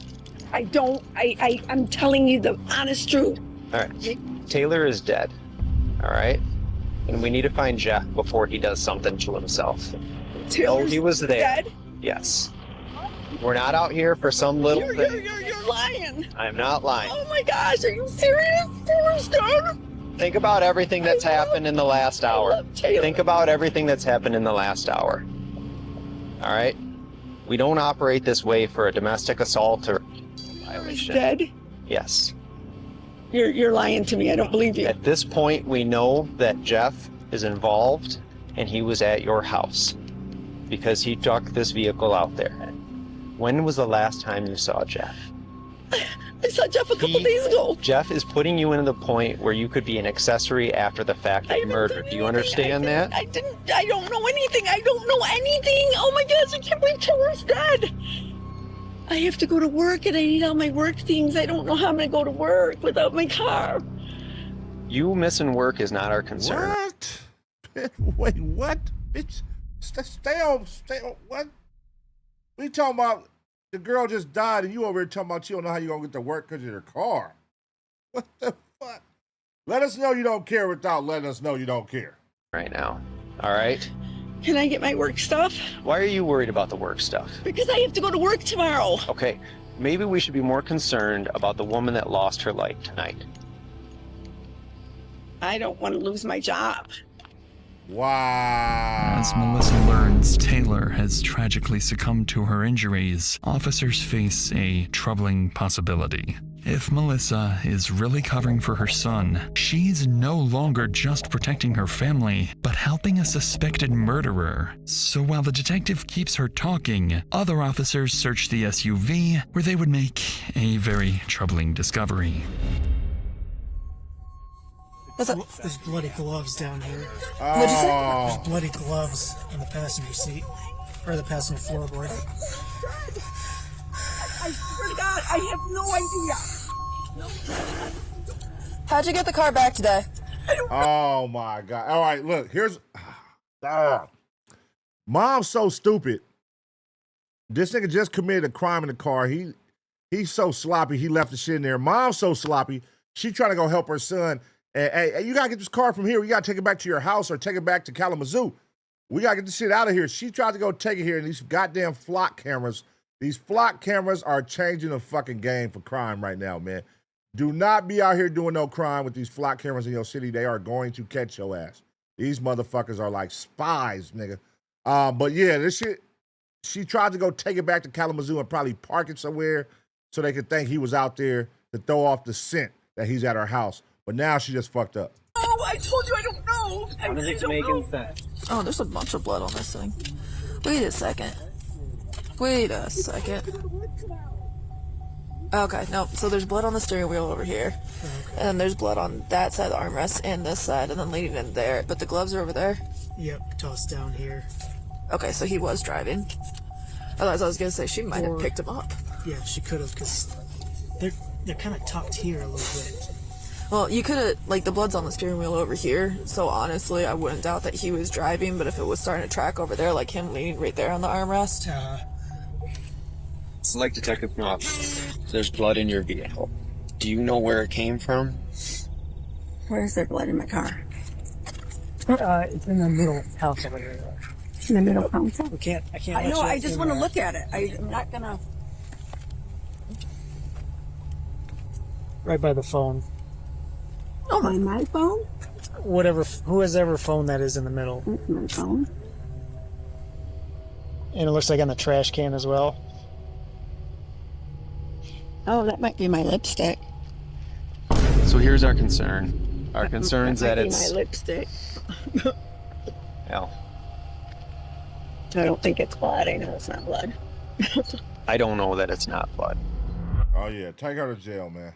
I don't. I'm telling you the honest truth. All right. Taylor is dead. All right? And we need to find Jeff before he does something to himself. Taylor's he was there. Dead? Yes. We're not out here for some little thing. You're lying. I'm not lying. Oh my gosh, are you serious? Taylor's dead? Think about everything that's happened in the last hour. Think about everything that's happened in the last hour. All right? We don't operate this way for a domestic assault or violation. Dead? Yes. You're lying to me. I don't believe you. At this point, we know that Jeff is involved and he was at your house because he took this vehicle out there. When was the last time you saw Jeff? I saw Jeff a couple days ago. Jeff is putting you into the point where you could be an accessory after the fact of murder. Do you understand that? I don't know anything. I don't know anything. Oh my gosh, I can't believe Taylor's dead. I have to go to work and I need all my work things. I don't know how I'm going to go to work without my car. You missing work is not our concern. What? Wait, what? Bitch, stay on, what? We talking about the girl just died and you over here talking about you don't know how you going to get to work because of your car. What the fuck? Let us know you don't care without letting us know you don't care. Right now, all right? Can I get my work stuff? Why are you worried about the work stuff? Because I have to go to work tomorrow. Okay, maybe we should be more concerned about the woman that lost her life tonight. I don't want to lose my job. Wow. As Melissa learns Taylor has tragically succumbed to her injuries, officers face a troubling possibility. If Melissa is really covering for her son, she's no longer just protecting her family, but helping a suspected murderer. So while the detective keeps her talking, other officers search the SUV, where they would make a very troubling discovery. There's bloody gloves down here. What'd you say? There's bloody gloves on the passenger seat, or the passenger floorboard. I swear to God, I have no idea. How'd you get the car back today? Oh my God. All right, look, here's Mom's so stupid. This nigga just committed a crime in the car. He's so sloppy, he left the shit in there. Mom's so sloppy, she trying to go help her son. Hey, you gotta get this car from here. We gotta take it back to your house or take it back to Kalamazoo. We gotta get this shit out of here. She tried to go take it here, and these goddamn flock cameras. These flock cameras are changing the fucking game for crime right now, man. Do not be out here doing no crime with these flock cameras in your city. They are going to catch your ass. These motherfuckers are like spies, nigga. But yeah, this shit, she tried to go take it back to Kalamazoo and probably park it somewhere so they could think he was out there to throw off the scent that he's at her house. But now she just fucked up. Oh, I told you I don't know. How does it make sense? Oh, there's a bunch of blood on this thing. Wait a second. Okay, no, so there's blood on the steering wheel over here. Okay. And then there's blood on that side of the armrest and this side, and then leading in there. But the gloves are over there? Yep, tossed down here. Okay, so he was driving. Otherwise, I was gonna say she might have picked him up. Yeah, she could have, because they're kind of tucked here a little bit. Well, you could have, like, the blood's on the steering wheel over here, so honestly, I wouldn't doubt that he was driving, but if it was starting to track over there, like him leaning right there on the armrest. Select Detective Knopf. There's blood in your vehicle. Do you know where it came from? Where's there blood in my car? It's in the middle house over here. In the middle house? I can't. I know, I just want to look at it. I'm not gonna. Right by the phone. Oh, my phone? Whoever phone that is in the middle. That's my phone. And it looks like on the trash can as well. Oh, that might be my lipstick. So here's our concern. Our concern is that might be it's... my lipstick. Yeah. I don't think it's blood. I know it's not blood. I don't know that it's not blood. Oh yeah, take her to jail, man.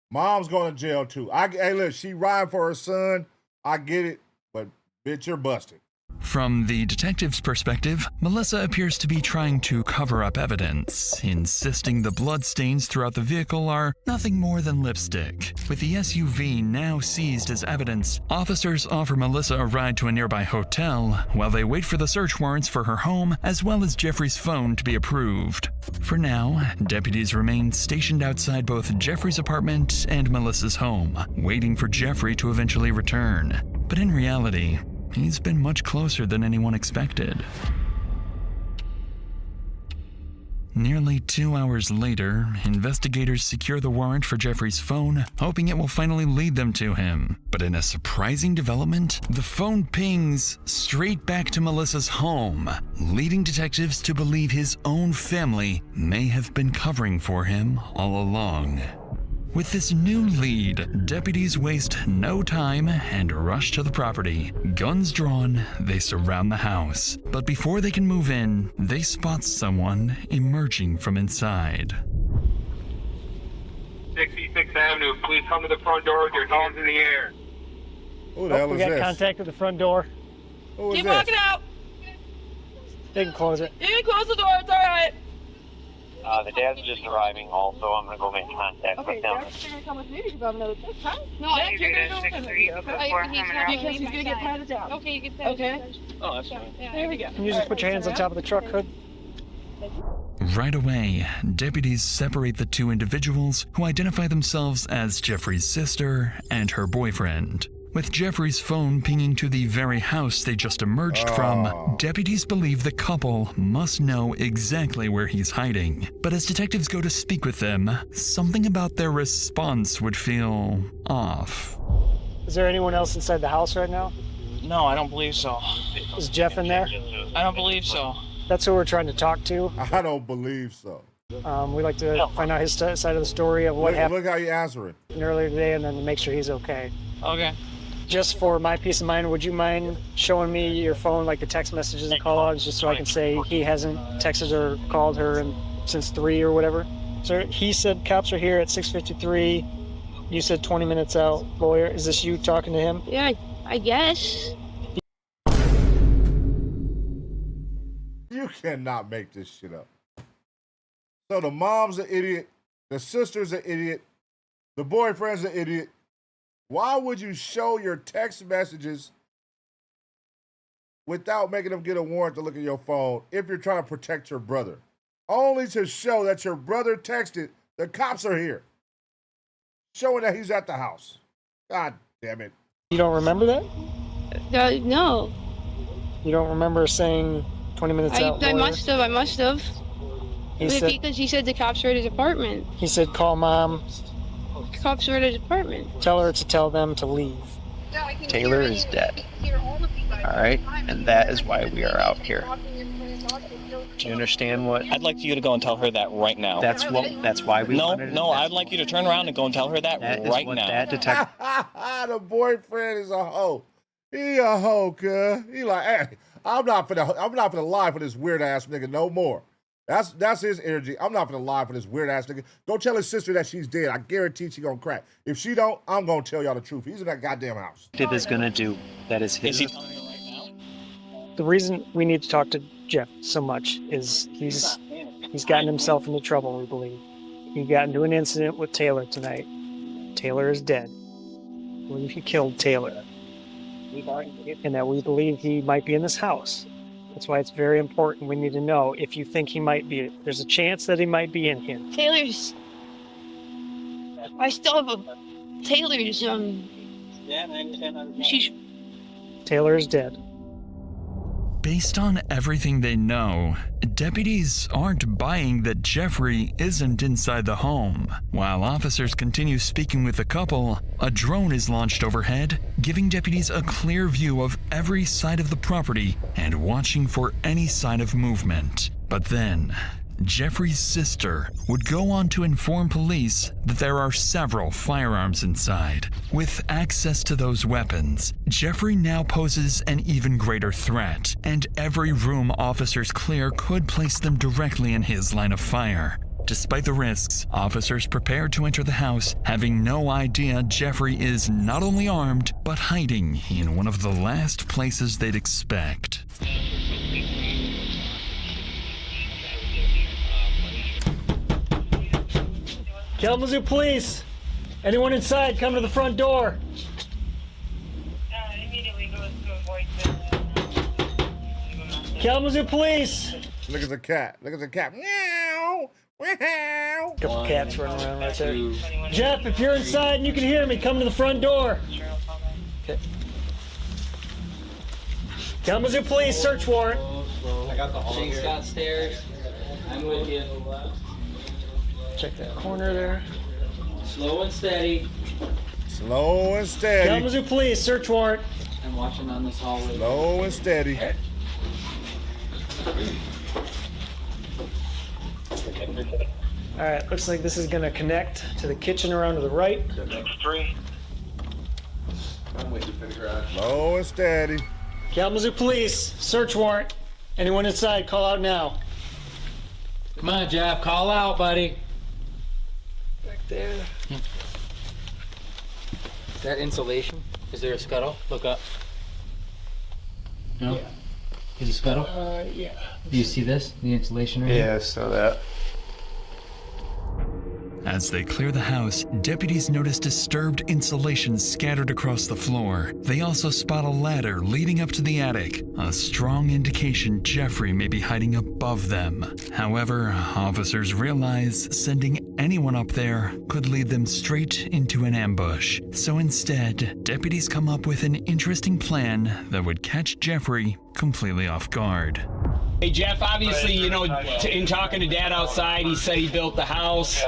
Mom's going to jail too. Hey, look, she riding for her son. I get it, but bitch, you're busted. From the detective's perspective, Melissa appears to be trying to cover up evidence, insisting the bloodstains throughout the vehicle are nothing more than lipstick. With the SUV now seized as evidence, officers offer Melissa a ride to a nearby hotel while they wait for the search warrants for her home as well as Jeffrey's phone to be approved. For now, deputies remain stationed outside both Jeffrey's apartment and Melissa's home, waiting for Jeffrey to eventually return. But in reality, he's been much closer than anyone expected. Nearly 2 hours later, investigators secure the warrant for Jeffrey's phone, hoping it will finally lead them to him. But in a surprising development, the phone pings straight back to Melissa's home, leading detectives to believe his own family may have been covering for him all along. With this new lead, deputies waste no time and rush to the property. Guns drawn, they surround the house. But before they can move in, they spot someone emerging from inside. 66th Avenue, please come to the front door with your hands in the air. Who the hell is we got this? contact with the front door. Who is Keep this? walking out. They can close it. You can close the door. It's all right. The dad's just arriving also. I'm going to go make contact with him. Jack's gonna come with me because I have another test, huh? No, Jack, you're gonna go with him. Because he's gonna get patted down. Okay, you can say Okay. Oh, that's fine. There we go. Can you just put your hands on top of the truck hood? Right away, deputies separate the two individuals who identify themselves as Jeffrey's sister and her boyfriend. With Jeffrey's phone pinging to the very house they just emerged from, deputies believe the couple must know exactly where he's hiding. But as detectives go to speak with them, something about their response would feel off. Is there anyone else inside the house right now? No, I don't believe so. Is Jeff in there? I don't believe so. That's who we're trying to talk to. I don't believe so. We'd like to find out his side of the story of what happened. Look how you answer it. Earlier today, and then make sure he's okay. Okay. Just for my peace of mind, would you mind showing me your phone, like the text messages and call outs, just so I can say he hasn't texted or called her since 3 or whatever? Sir, he said cops are here at 6:53. You said 20 minutes out. Lawyer, is this you talking to him? Yeah, I guess. You cannot make this shit up. So the mom's an idiot, the sister's an idiot, the boyfriend's an idiot. Why would you show your text messages without making them get a warrant to look at your phone if you're trying to protect your brother? Only to show that your brother texted, the cops are here. Showing that he's at the house. God damn it. You don't remember that? No. You don't remember saying 20 minutes out? I must have. Because he said the cops are at his apartment. He said, call mom. The cops are at his apartment. Tell her to tell them to leave. Taylor is dead. All right? And that is why we are out here. Do you understand what? I'd like you to go and tell her that right now. That's why we wanted No, I'd like you to turn around and go and tell her that right now. That detective. The boyfriend is a hoe. He a hoe, cuz. He like, hey, I'm not finna lie for this weird ass nigga no more. That's his energy. I'm not gonna lie for this weird ass nigga. Go tell his sister that she's dead. I guarantee she gonna crack. If she don't, I'm gonna tell y'all the truth. He's in that goddamn house. Detective is gonna do. That is his. Is he telling her right now? The reason we need to talk to Jeff so much is he's gotten himself into trouble, we believe. He got into an incident with Taylor tonight. Taylor is dead. We believe he killed Taylor. And that we believe he might be in this house. That's why it's very important. We need to know if you think he might be. There's a chance that he might be in here. Taylor's. I still have a. Taylor's. She's. Taylor is dead. Based on everything they know, deputies aren't buying that Jeffrey isn't inside the home. While officers continue speaking with the couple, a drone is launched overhead, giving deputies a clear view of every side of the property and watching for any sign of movement. But then, Jeffrey's sister would go on to inform police that there are several firearms inside. With access to those weapons, Jeffrey now poses an even greater threat, and every room officers clear could place them directly in his line of fire. Despite the risks, officers prepare to enter the house, having no idea Jeffrey is not only armed, but hiding in one of the last places they'd expect. Kalamazoo Police! Anyone inside, come to the front door. Immediately goes to voicemail. Kalamazoo Police! Look at the cat. Look at the cat. Meow. Meow. Couple cats running around right there. Jeff, if you're inside and you can hear me, come to the front door. Okay. Kalamazoo Police, search warrant. I got the hall here. Got stairs. I'm with you. Check that corner there. Slow and steady. Slow and steady. Kalamazoo Police, search warrant. I'm watching on this hallway. Slow and steady. All right, looks like this is gonna connect to the kitchen around to the right. Next 3. I'm waiting for the garage. Slow and steady. Kalamazoo Police, search warrant. Anyone inside, call out now. Come on, Jeff, call out, buddy. Back there. Is that insulation? Is there a scuttle? Look up. No? Yeah. Is it scuttle? Yeah. Do you see this? The insulation right here? Yeah, I saw that. As they clear the house, deputies notice disturbed insulation scattered across the floor. They also spot a ladder leading up to the attic, a strong indication Jeffrey may be hiding above them. However, officers realize sending anyone up there could lead them straight into an ambush. So instead, deputies come up with an interesting plan that would catch Jeffrey completely off guard. Hey, Jeff, obviously, you know, in talking to Dad outside, he said he built the house.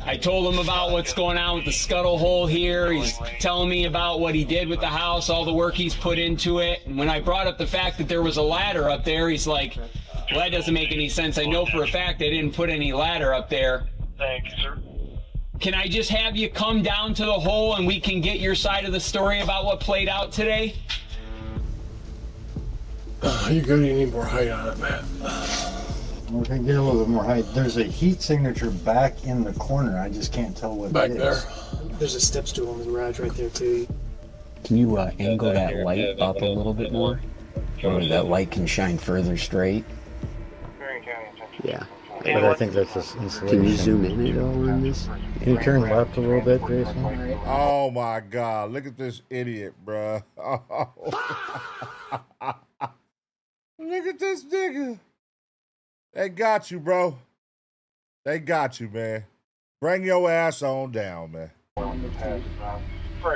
I told him about what's going on with the scuttle hole here. He's telling me about what he did with the house, all the work he's put into it. And when I brought up the fact that there was a ladder up there, he's like, well, that doesn't make any sense. I know for a fact I didn't put any ladder up there. Thank you, sir. Can I just have you come down to the hole and we can get your side of the story about what played out today? You're good. You need more height on it, man. We're gonna get a little bit more height. There's a heat signature back in the corner. I just can't tell what Back it there. is. There's a step stool in the garage right there too. Can you angle that light up a little bit more? So that light can shine further straight? Yeah. But I think that's this insulation. Can you zoom in at all on this? Can you turn left a little bit, Jason? Oh my God! Look at this idiot, bruh. Look at this nigga. They got you, bro. They got you, man. Bring your ass on down, man.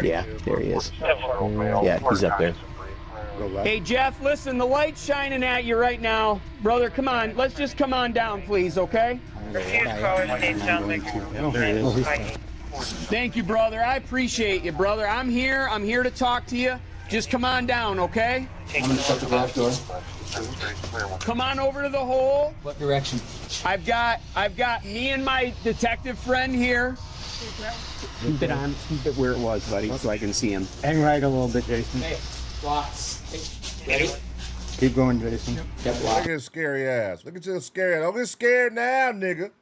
Yeah, there he is. Yeah, he's up there. Hey, Jeff, listen, the light's shining at you right now. Brother, come on. Let's just come on down, please, okay? Thank you, brother. I appreciate you, brother. I'm here. I'm here to talk to you. Just come on down, okay? I'm gonna shut the back door. Come on over to the hole. What direction? I've got me and my detective friend here. Keep it on. Keep it where it was, buddy, so I can see him. Hang right a little bit, Jason. Hey, lots. Ready? Keep going, Jason. Look at his scary ass. Look at your scary ass. Don't get scared now, nigga.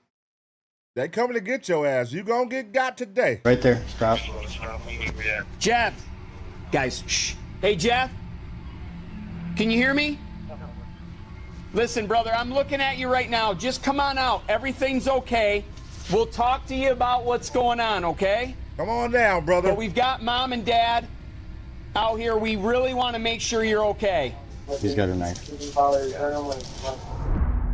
They coming to get your ass. You gonna get got today. Right there. Stop. Jeff. Guys, shh. Hey, Jeff. Can you hear me? Listen, brother, I'm looking at you right now. Just come on out. Everything's okay. We'll talk to you about what's going on, okay? Come on down, brother. But we've got Mom and Dad out here. We really want to make sure you're okay. He's got a knife.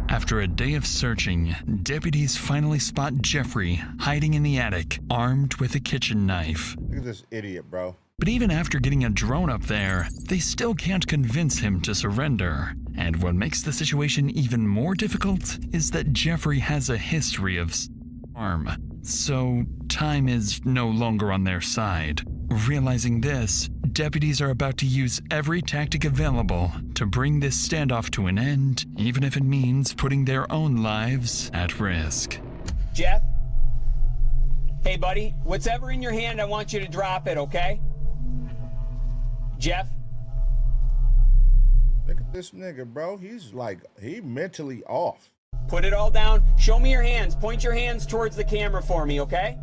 After a day of searching, deputies finally spot Jeffrey hiding in the attic, armed with a kitchen knife. Look at this idiot, bro. But even after getting a drone up there, they still can't convince him to surrender. And what makes the situation even more difficult is that Jeffrey has a history of harm. So time is no longer on their side. Realizing this, deputies are about to use every tactic available to bring this standoff to an end, even if it means putting their own lives at risk. Jeff? Hey, buddy, whatever in your hand, I want you to drop it, okay? Jeff? Look at this nigga, bro. He's like, he mentally off. Put it all down. Show me your hands. Point your hands towards the camera for me, okay?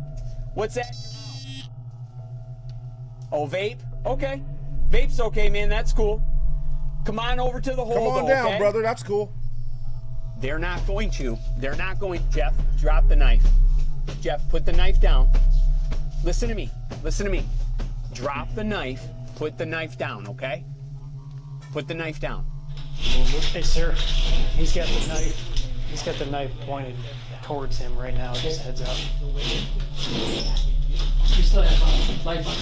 What's that? Oh, vape? Okay. Vape's okay, man. That's cool. Come on over to the hole, Come on though, down, okay? brother. That's cool. They're not going to. They're not going. Jeff, drop the knife. Jeff, put the knife down. Listen to me. Listen to me. Drop the knife. Put the knife down, okay? Put the knife down. Hey, sir. He's got the knife. He's got the knife pointed towards him right now. Just heads up. You still have life on.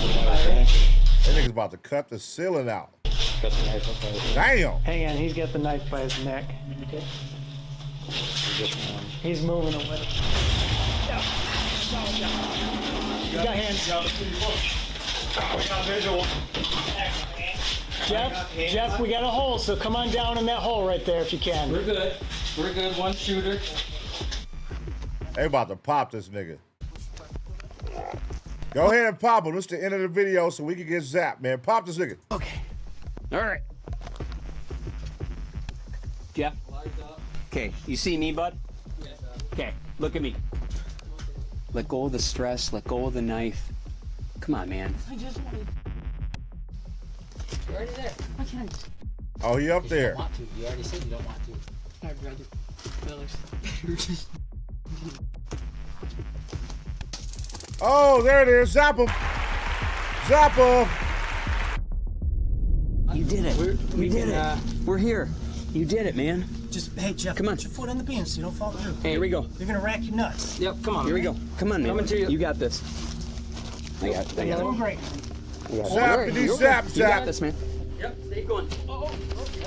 That nigga's about to cut the ceiling out. Damn. Hang on. He's got the knife by his neck. He's moving away. You got hands. Jeff, we got a hole, so come on down in that hole right there if you can. We're good. We're good. One shooter. They about to pop this nigga. Go ahead and pop him. This is the end of the video so we can get zapped, man. Pop this nigga. Okay. All right. Jeff. Okay. You see me, bud? Okay. Look at me. Let go of the stress. Let go of the knife. Come on, man. I just wanted. You're already there. Why can't I just... Oh, he up there. You don't want to. You already said you don't want to. I'd rather. You're just. Oh, there it is. Zap him. Zap him. You did it. We did it. We're here. You did it, man. Just, hey, Jeff, come on. Put your foot on the beam so you don't fall through. Hey, here we go. You're gonna rack your nuts. Yep, come on. Here we go. Come on, man. Coming to you. You got this. I got it. You're doing great. Zap, zap, You got zap. this, man. Yep, stay going.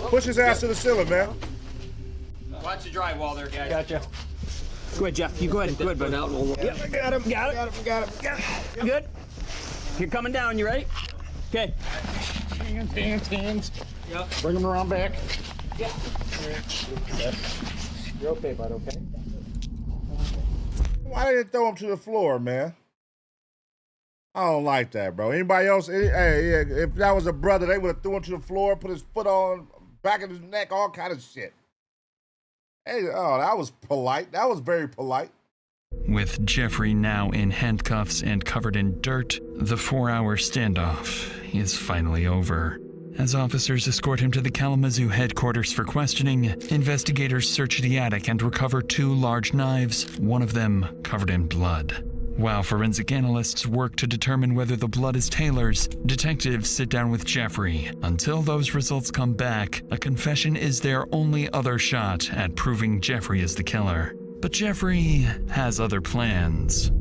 Push his ass to the ceiling, man. Watch the drywall there, guys. Gotcha. Go ahead, Jeff. You go ahead. Go ahead, bud. Yep, I got him. Got him. Good. You're coming down. You ready? Okay. Hands. Yep. Bring him around back. Yeah. You're okay, bud. Okay. Why did they throw him to the floor, man? I don't like that, bro. Anybody else? Hey, if that was a brother, they would have threw him to the floor, put his foot on back of his neck, all kind of shit. Hey, oh, that was polite. That was very polite. With Jeffrey now in handcuffs and covered in dirt, the 4-hour standoff is finally over. As officers escort him to the Kalamazoo headquarters for questioning, investigators search the attic and recover 2 large knives, one of them covered in blood. While forensic analysts work to determine whether the blood is Taylor's, detectives sit down with Jeffrey. Until those results come back, a confession is their only other shot at proving Jeffrey is the killer. But Jeffrey has other plans.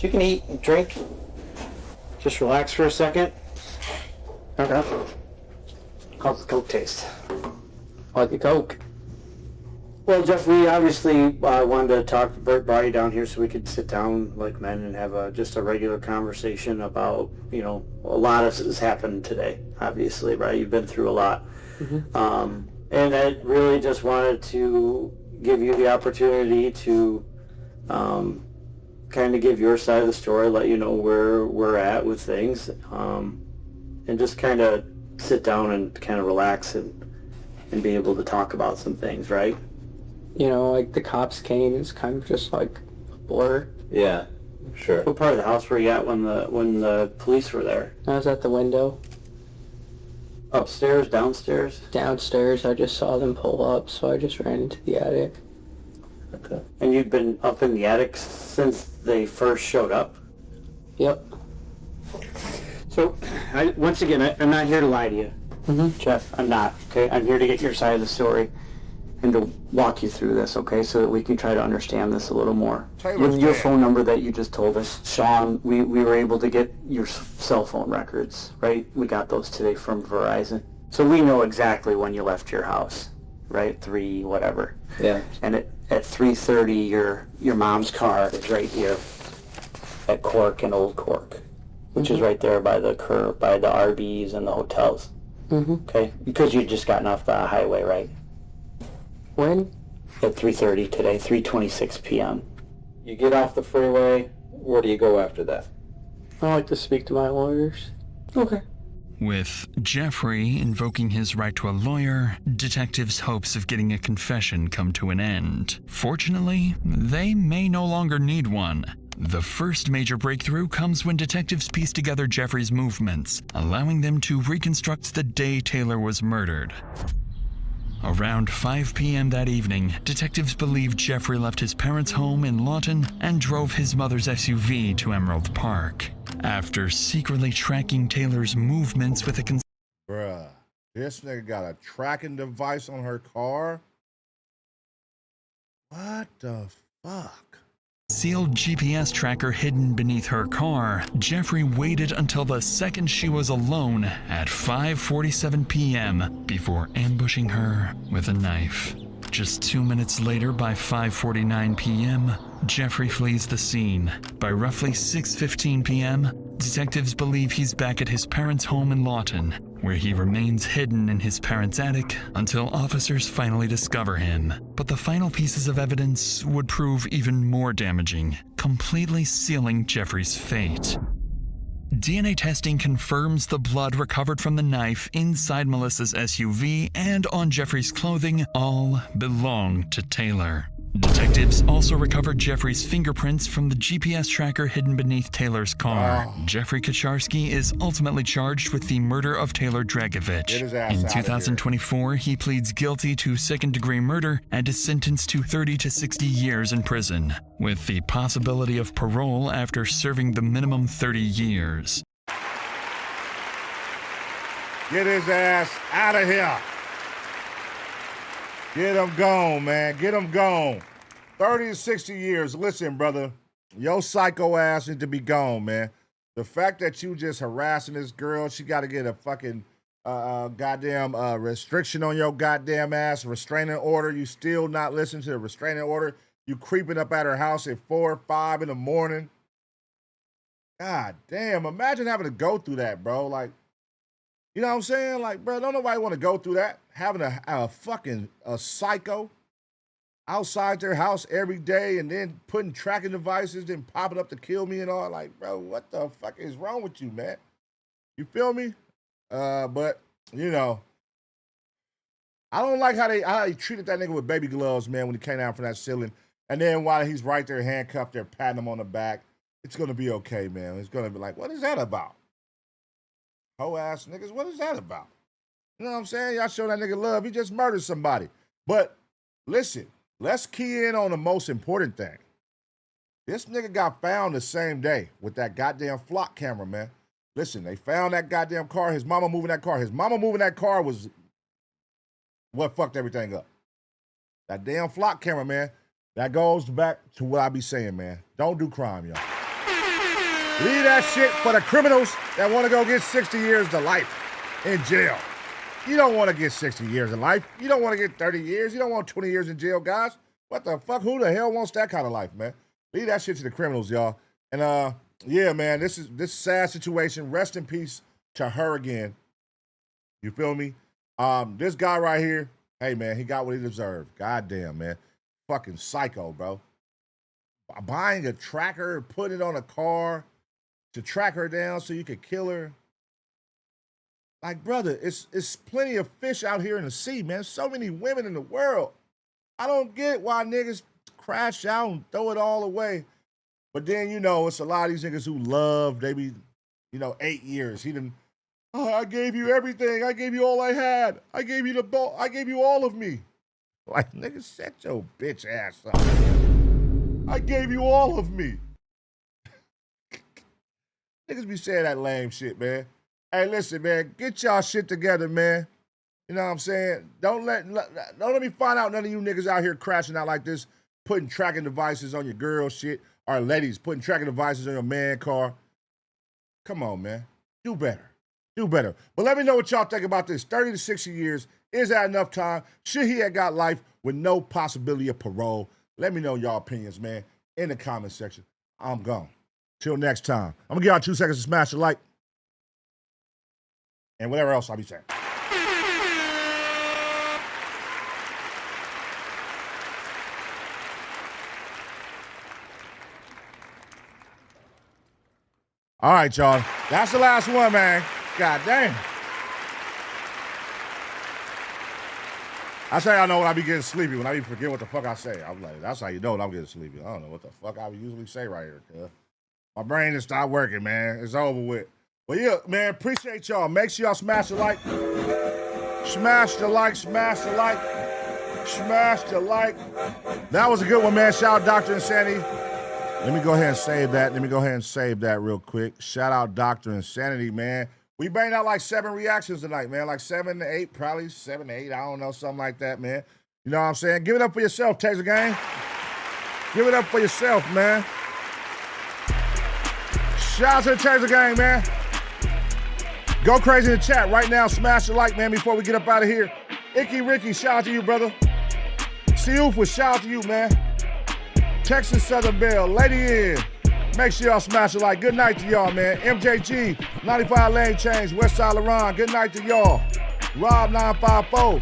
You can eat and drink. Just relax for a second. Okay. How's the Coke taste? I like the Coke. Well, Jeff, we obviously wanted to talk to Bert Body down here so we could sit down like men and have just a regular conversation about, a lot has happened today, obviously, right? You've been through a lot. Mm-hmm. And I really just wanted to give you the opportunity to kind of give your side of the story, let you know where we're at with things, and just kind of sit down and kind of relax and be able to talk about some things, right? Like the cops came, it's kind of just like a blur. Yeah, sure. What part of the house were you at when the police were there? I was at the window. Upstairs, downstairs? Downstairs, I just saw them pull up, so I just ran into the attic. Okay. And you've been up in the attic since they first showed up? Yep. So, once again, I'm not here to lie to you. Mm-hmm. Jeff, I'm not, okay? I'm here to get your side of the story and to walk you through this, okay, so that we can try to understand this a little more. Your phone number that you just told us, Sean, we were able to get your cell phone records, right? We got those today from Verizon. So we know exactly when you left your house, right? 3 whatever. Yeah. And at 3:30, your mom's car is right here at Cork and Old Cork, which is right there by the curb, by the RBs and the hotels. Mm-hmm. Okay? Because you'd just gotten off the highway, right? When? At 3:30 today, 3:26 p.m. You get off the freeway, where do you go after that? I like to speak to my lawyers. Okay. With Jeffrey invoking his right to a lawyer, detectives' hopes of getting a confession come to an end. Fortunately, they may no longer need one. The first major breakthrough comes when detectives piece together Jeffrey's movements, allowing them to reconstruct the day Taylor was murdered. Around 5 p.m. that evening, detectives believe Jeffrey left his parents' home in Lawton and drove his mother's SUV to Emerald Park. After secretly tracking Taylor's movements with a Bruh, this nigga got a tracking device on her car? What the fuck? concealed GPS tracker hidden beneath her car, Jeffrey waited until the second she was alone at 5:47 p.m. before ambushing her with a knife. Just 2 minutes later, by 5:49 p.m., Jeffrey flees the scene. By roughly 6:15 p.m., detectives believe he's back at his parents' home in Lawton, where he remains hidden in his parents' attic until officers finally discover him. But the final pieces of evidence would prove even more damaging, completely sealing Jeffrey's fate. DNA testing confirms the blood recovered from the knife inside Melissa's SUV and on Jeffrey's clothing all belong to Taylor. Detectives also recovered Jeffrey's fingerprints from the GPS tracker hidden beneath Taylor's car. Jeffrey Kaczarski is ultimately charged with the murder of Taylor Dragovich. In 2024, he pleads guilty to second-degree murder and is sentenced to 30 to 60 years in prison, with the possibility of parole after serving the minimum 30 years. Get his ass out of here. Get him gone, man. Get him gone. 30 to 60 years. Listen, brother, your psycho ass need to be gone, man. The fact that you just harassing this girl, she got to get a fucking goddamn restriction on your goddamn ass, restraining order. You still not listening to the restraining order. You creeping up at her house at 4 or 5 in the morning. God damn, imagine having to go through that, bro. Like, you know what I'm saying? Like, bro, don't nobody want to go through that. Having a fucking psycho outside their house every day and then putting tracking devices, then popping up to kill me and all. Like, bro, what the fuck is wrong with you, man? You feel me? But, you know, I don't like how they treated that nigga with baby gloves, man, when he came down from that ceiling. And then while he's right there handcuffed, they're patting him on the back. It's going to be okay, man. It's going to be like, what is that about? Hoe ass niggas, what is that about? You know what I'm saying? Y'all show that nigga love. He just murdered somebody. But listen, let's key in on the most important thing. This nigga got found the same day with that goddamn flock camera, man. Listen, they found that goddamn car. His mama moving that car. His mama moving that car was what fucked everything up. That damn flock camera, man. That goes back to what I be saying, man. Don't do crime, y'all. Leave that shit for the criminals that want to go get 60 years to life in jail. You don't want to get 60 years in life. You don't want to get 30 years. You don't want 20 years in jail, guys. What the fuck? Who the hell wants that kind of life, man? Leave that shit to the criminals, y'all. And yeah, man, this sad situation. Rest in peace to her again. You feel me? This guy right here, hey, man, he got what he deserved. Goddamn, man. Fucking psycho, bro. Buying a tracker, putting it on a car to track her down so you could kill her. Like, brother, it's plenty of fish out here in the sea, man. So many women in the world. I don't get why niggas crash out and throw it all away. But then, you know, it's a lot of these niggas who love, they be, you know, 8 years. He done, oh, I gave you everything. I gave you all I had. I gave you I gave you all of me. Like, nigga, shut your bitch ass up. I gave you all of me. Niggas be saying that lame shit, man. Hey, listen, man, get y'all shit together, man. You know what I'm saying? Don't let me find out none of you niggas out here crashing out like this, putting tracking devices on your girl shit, or ladies putting tracking devices on your man car. Come on, man. Do better. Do better. But let me know what y'all think about this. 30 to 60 years. Is that enough time? Should he have got life with no possibility of parole? Let me know y'all opinions, man, in the comment section. I'm gone. Till next time. I'm going to give y'all 2 seconds to smash the like. And whatever else I'll be saying. All right, y'all. That's the last one, man. God damn. I say I know when I be getting sleepy, when I be forgetting what the fuck I say. I'm like, that's how you know when I'm getting sleepy. I don't know what the fuck I would usually say right here, cuz. My brain just stopped working, man. It's over with. But yeah, man, appreciate y'all. Make sure y'all smash the like. Smash the like, smash the like, smash the like. That was a good one, man. Shout out Dr. Insanity. Let me go ahead and save that. Let me go ahead and save that real quick. Shout out Dr. Insanity, man. We banged out like 7 reactions tonight, man. Like 7 to 8, probably 7 to 8. I don't know, something like that, man. You know what I'm saying? Give it up for yourself, Taser Gang. Give it up for yourself, man. Shout out to the Taser Gang, man. Go crazy in the chat right now. Smash the like, man, before we get up out of here. Icky Ricky, shout out to you, brother. Siufa, shout out to you, man. Texas Southern Belle, Lady in. Make sure y'all smash the like. Good night to y'all, man. MJG, 95 Lane Change, Westside Laron. Good night to y'all. Rob 954.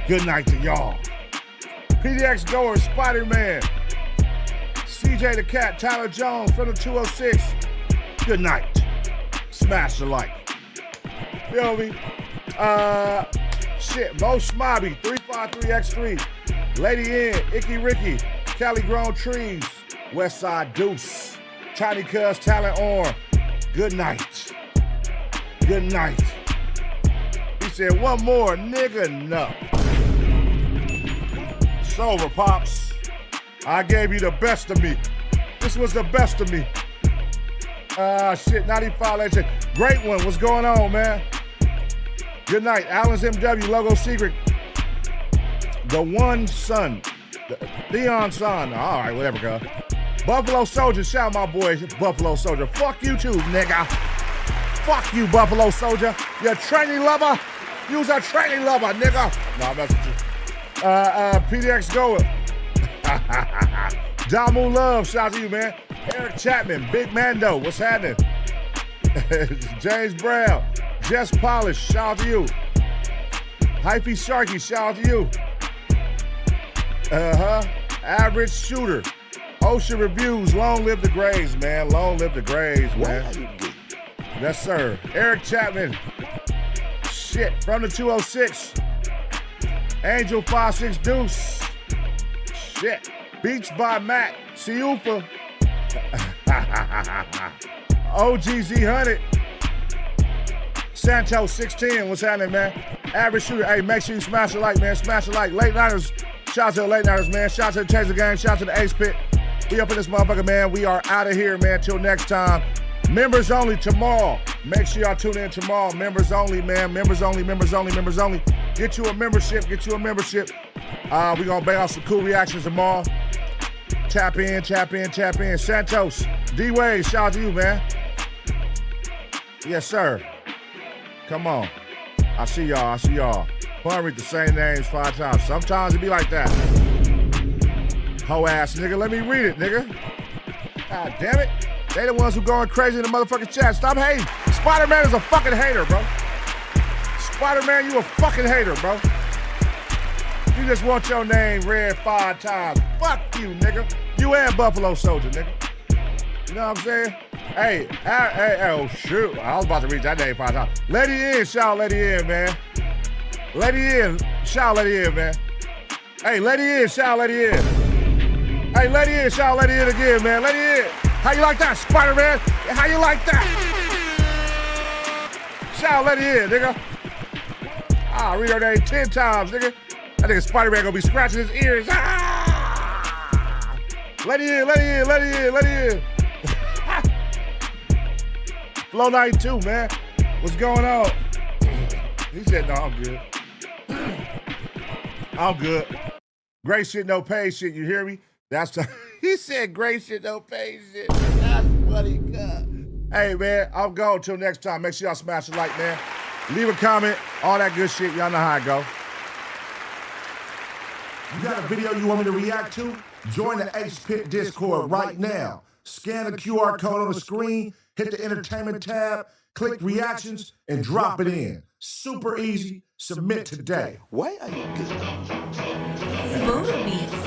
Good night to y'all. PDX Goer, Spider-Man. CJ the Cat, Tyler Jones from the 206. Good night. Smash the like. Feel me? Shit, Mo Smobby, 353X3. Lady in, Icky Ricky, Cali Grown Trees, Westside Deuce, Tiny Cuz, Talent On. Good night. Good night. He said, one more, nigga, no. It's over, Pops. I gave you the best of me. This was the best of me. Shit, 95 legend. Great one. What's going on, man? Good night. Allen's MW, Logo Secret. The One Son. Theon Son. All right, whatever, girl. Buffalo Soldier. Shout out my boy, Buffalo Soldier. Fuck you too, nigga. Fuck you, Buffalo Soldier. You a training lover? You's a training lover, nigga. No, I'm messing with you. PDX Goer. Damu Love, shout out to you, man. Eric Chapman, Big Mando, what's happening? James Brown, Jess Polish, shout out to you. Hyphy Sharky, shout out to you. Average Shooter. Ocean Reviews, long live the Grays, man. Long live the Grays, man. Yes, sir. Eric Chapman. Shit, from the 206. Angel 56 Deuce. Shit. Beats by Mac. Siufa. OGZ 100. Sancho 610. What's happening, man? Average Shooter. Hey, make sure you smash a like, man. Smash a like. Late Nighters. Shout out to the Late Nighters, man. Shout out to the Taser Gang. Shout out to the Ace Pit. We up in this motherfucker, man. We are out of here, man. Till next time. Members only tomorrow. Make sure y'all tune in tomorrow. Members only, man. Members only, members only, members only. Get you a membership. Get you a membership. We gonna bang out some cool reactions tomorrow. Tap in, tap in, tap in. Santos, D-Wade, shout out to you, man. Yes, sir. Come on. I see y'all. I see y'all. Pun read the same names 5 times. Sometimes it be like that. Ho ass nigga, let me read it, nigga. God damn it. They the ones who going crazy in the motherfucking chat. Stop hating. Spider-Man is a fucking hater, bro. Spider-Man, you a fucking hater, bro. You just want your name read 5 times. Fuck you, nigga. You and Buffalo Soldier, nigga. You know what I'm saying? Hey, oh shoot. I was about to read that name 5 times. Lady in, shout Lady in, man. Lady in, shout Lady in, man. Hey, Lady in, shout Lady in. Hey, Lady in, shout Lady in again, man. Lady in. How you like that, Spider-Man? How you like that? Shout Lady in, nigga. I'll read her name 10 times, nigga. That nigga Spider-Man gonna be scratching his ears. Ah! Lady in, Lady in, Lady in, Lady in. Flow 92, man. What's going on? He said, no, I'm good. I'm good. Great shit, no pay shit, you hear me? That's the, he said great shit, no pay shit. That's funny, God. Hey, man, I'm gone till next time. Make sure y'all smash a like, man. Leave a comment, all that good shit. Y'all know how it go. You got a video you want me to react to? Join the Ace Pit Discord right now. Scan the QR code on the screen, hit the entertainment tab, click reactions, and drop it in. Super easy. Submit today. Why are you good? Motor Beats.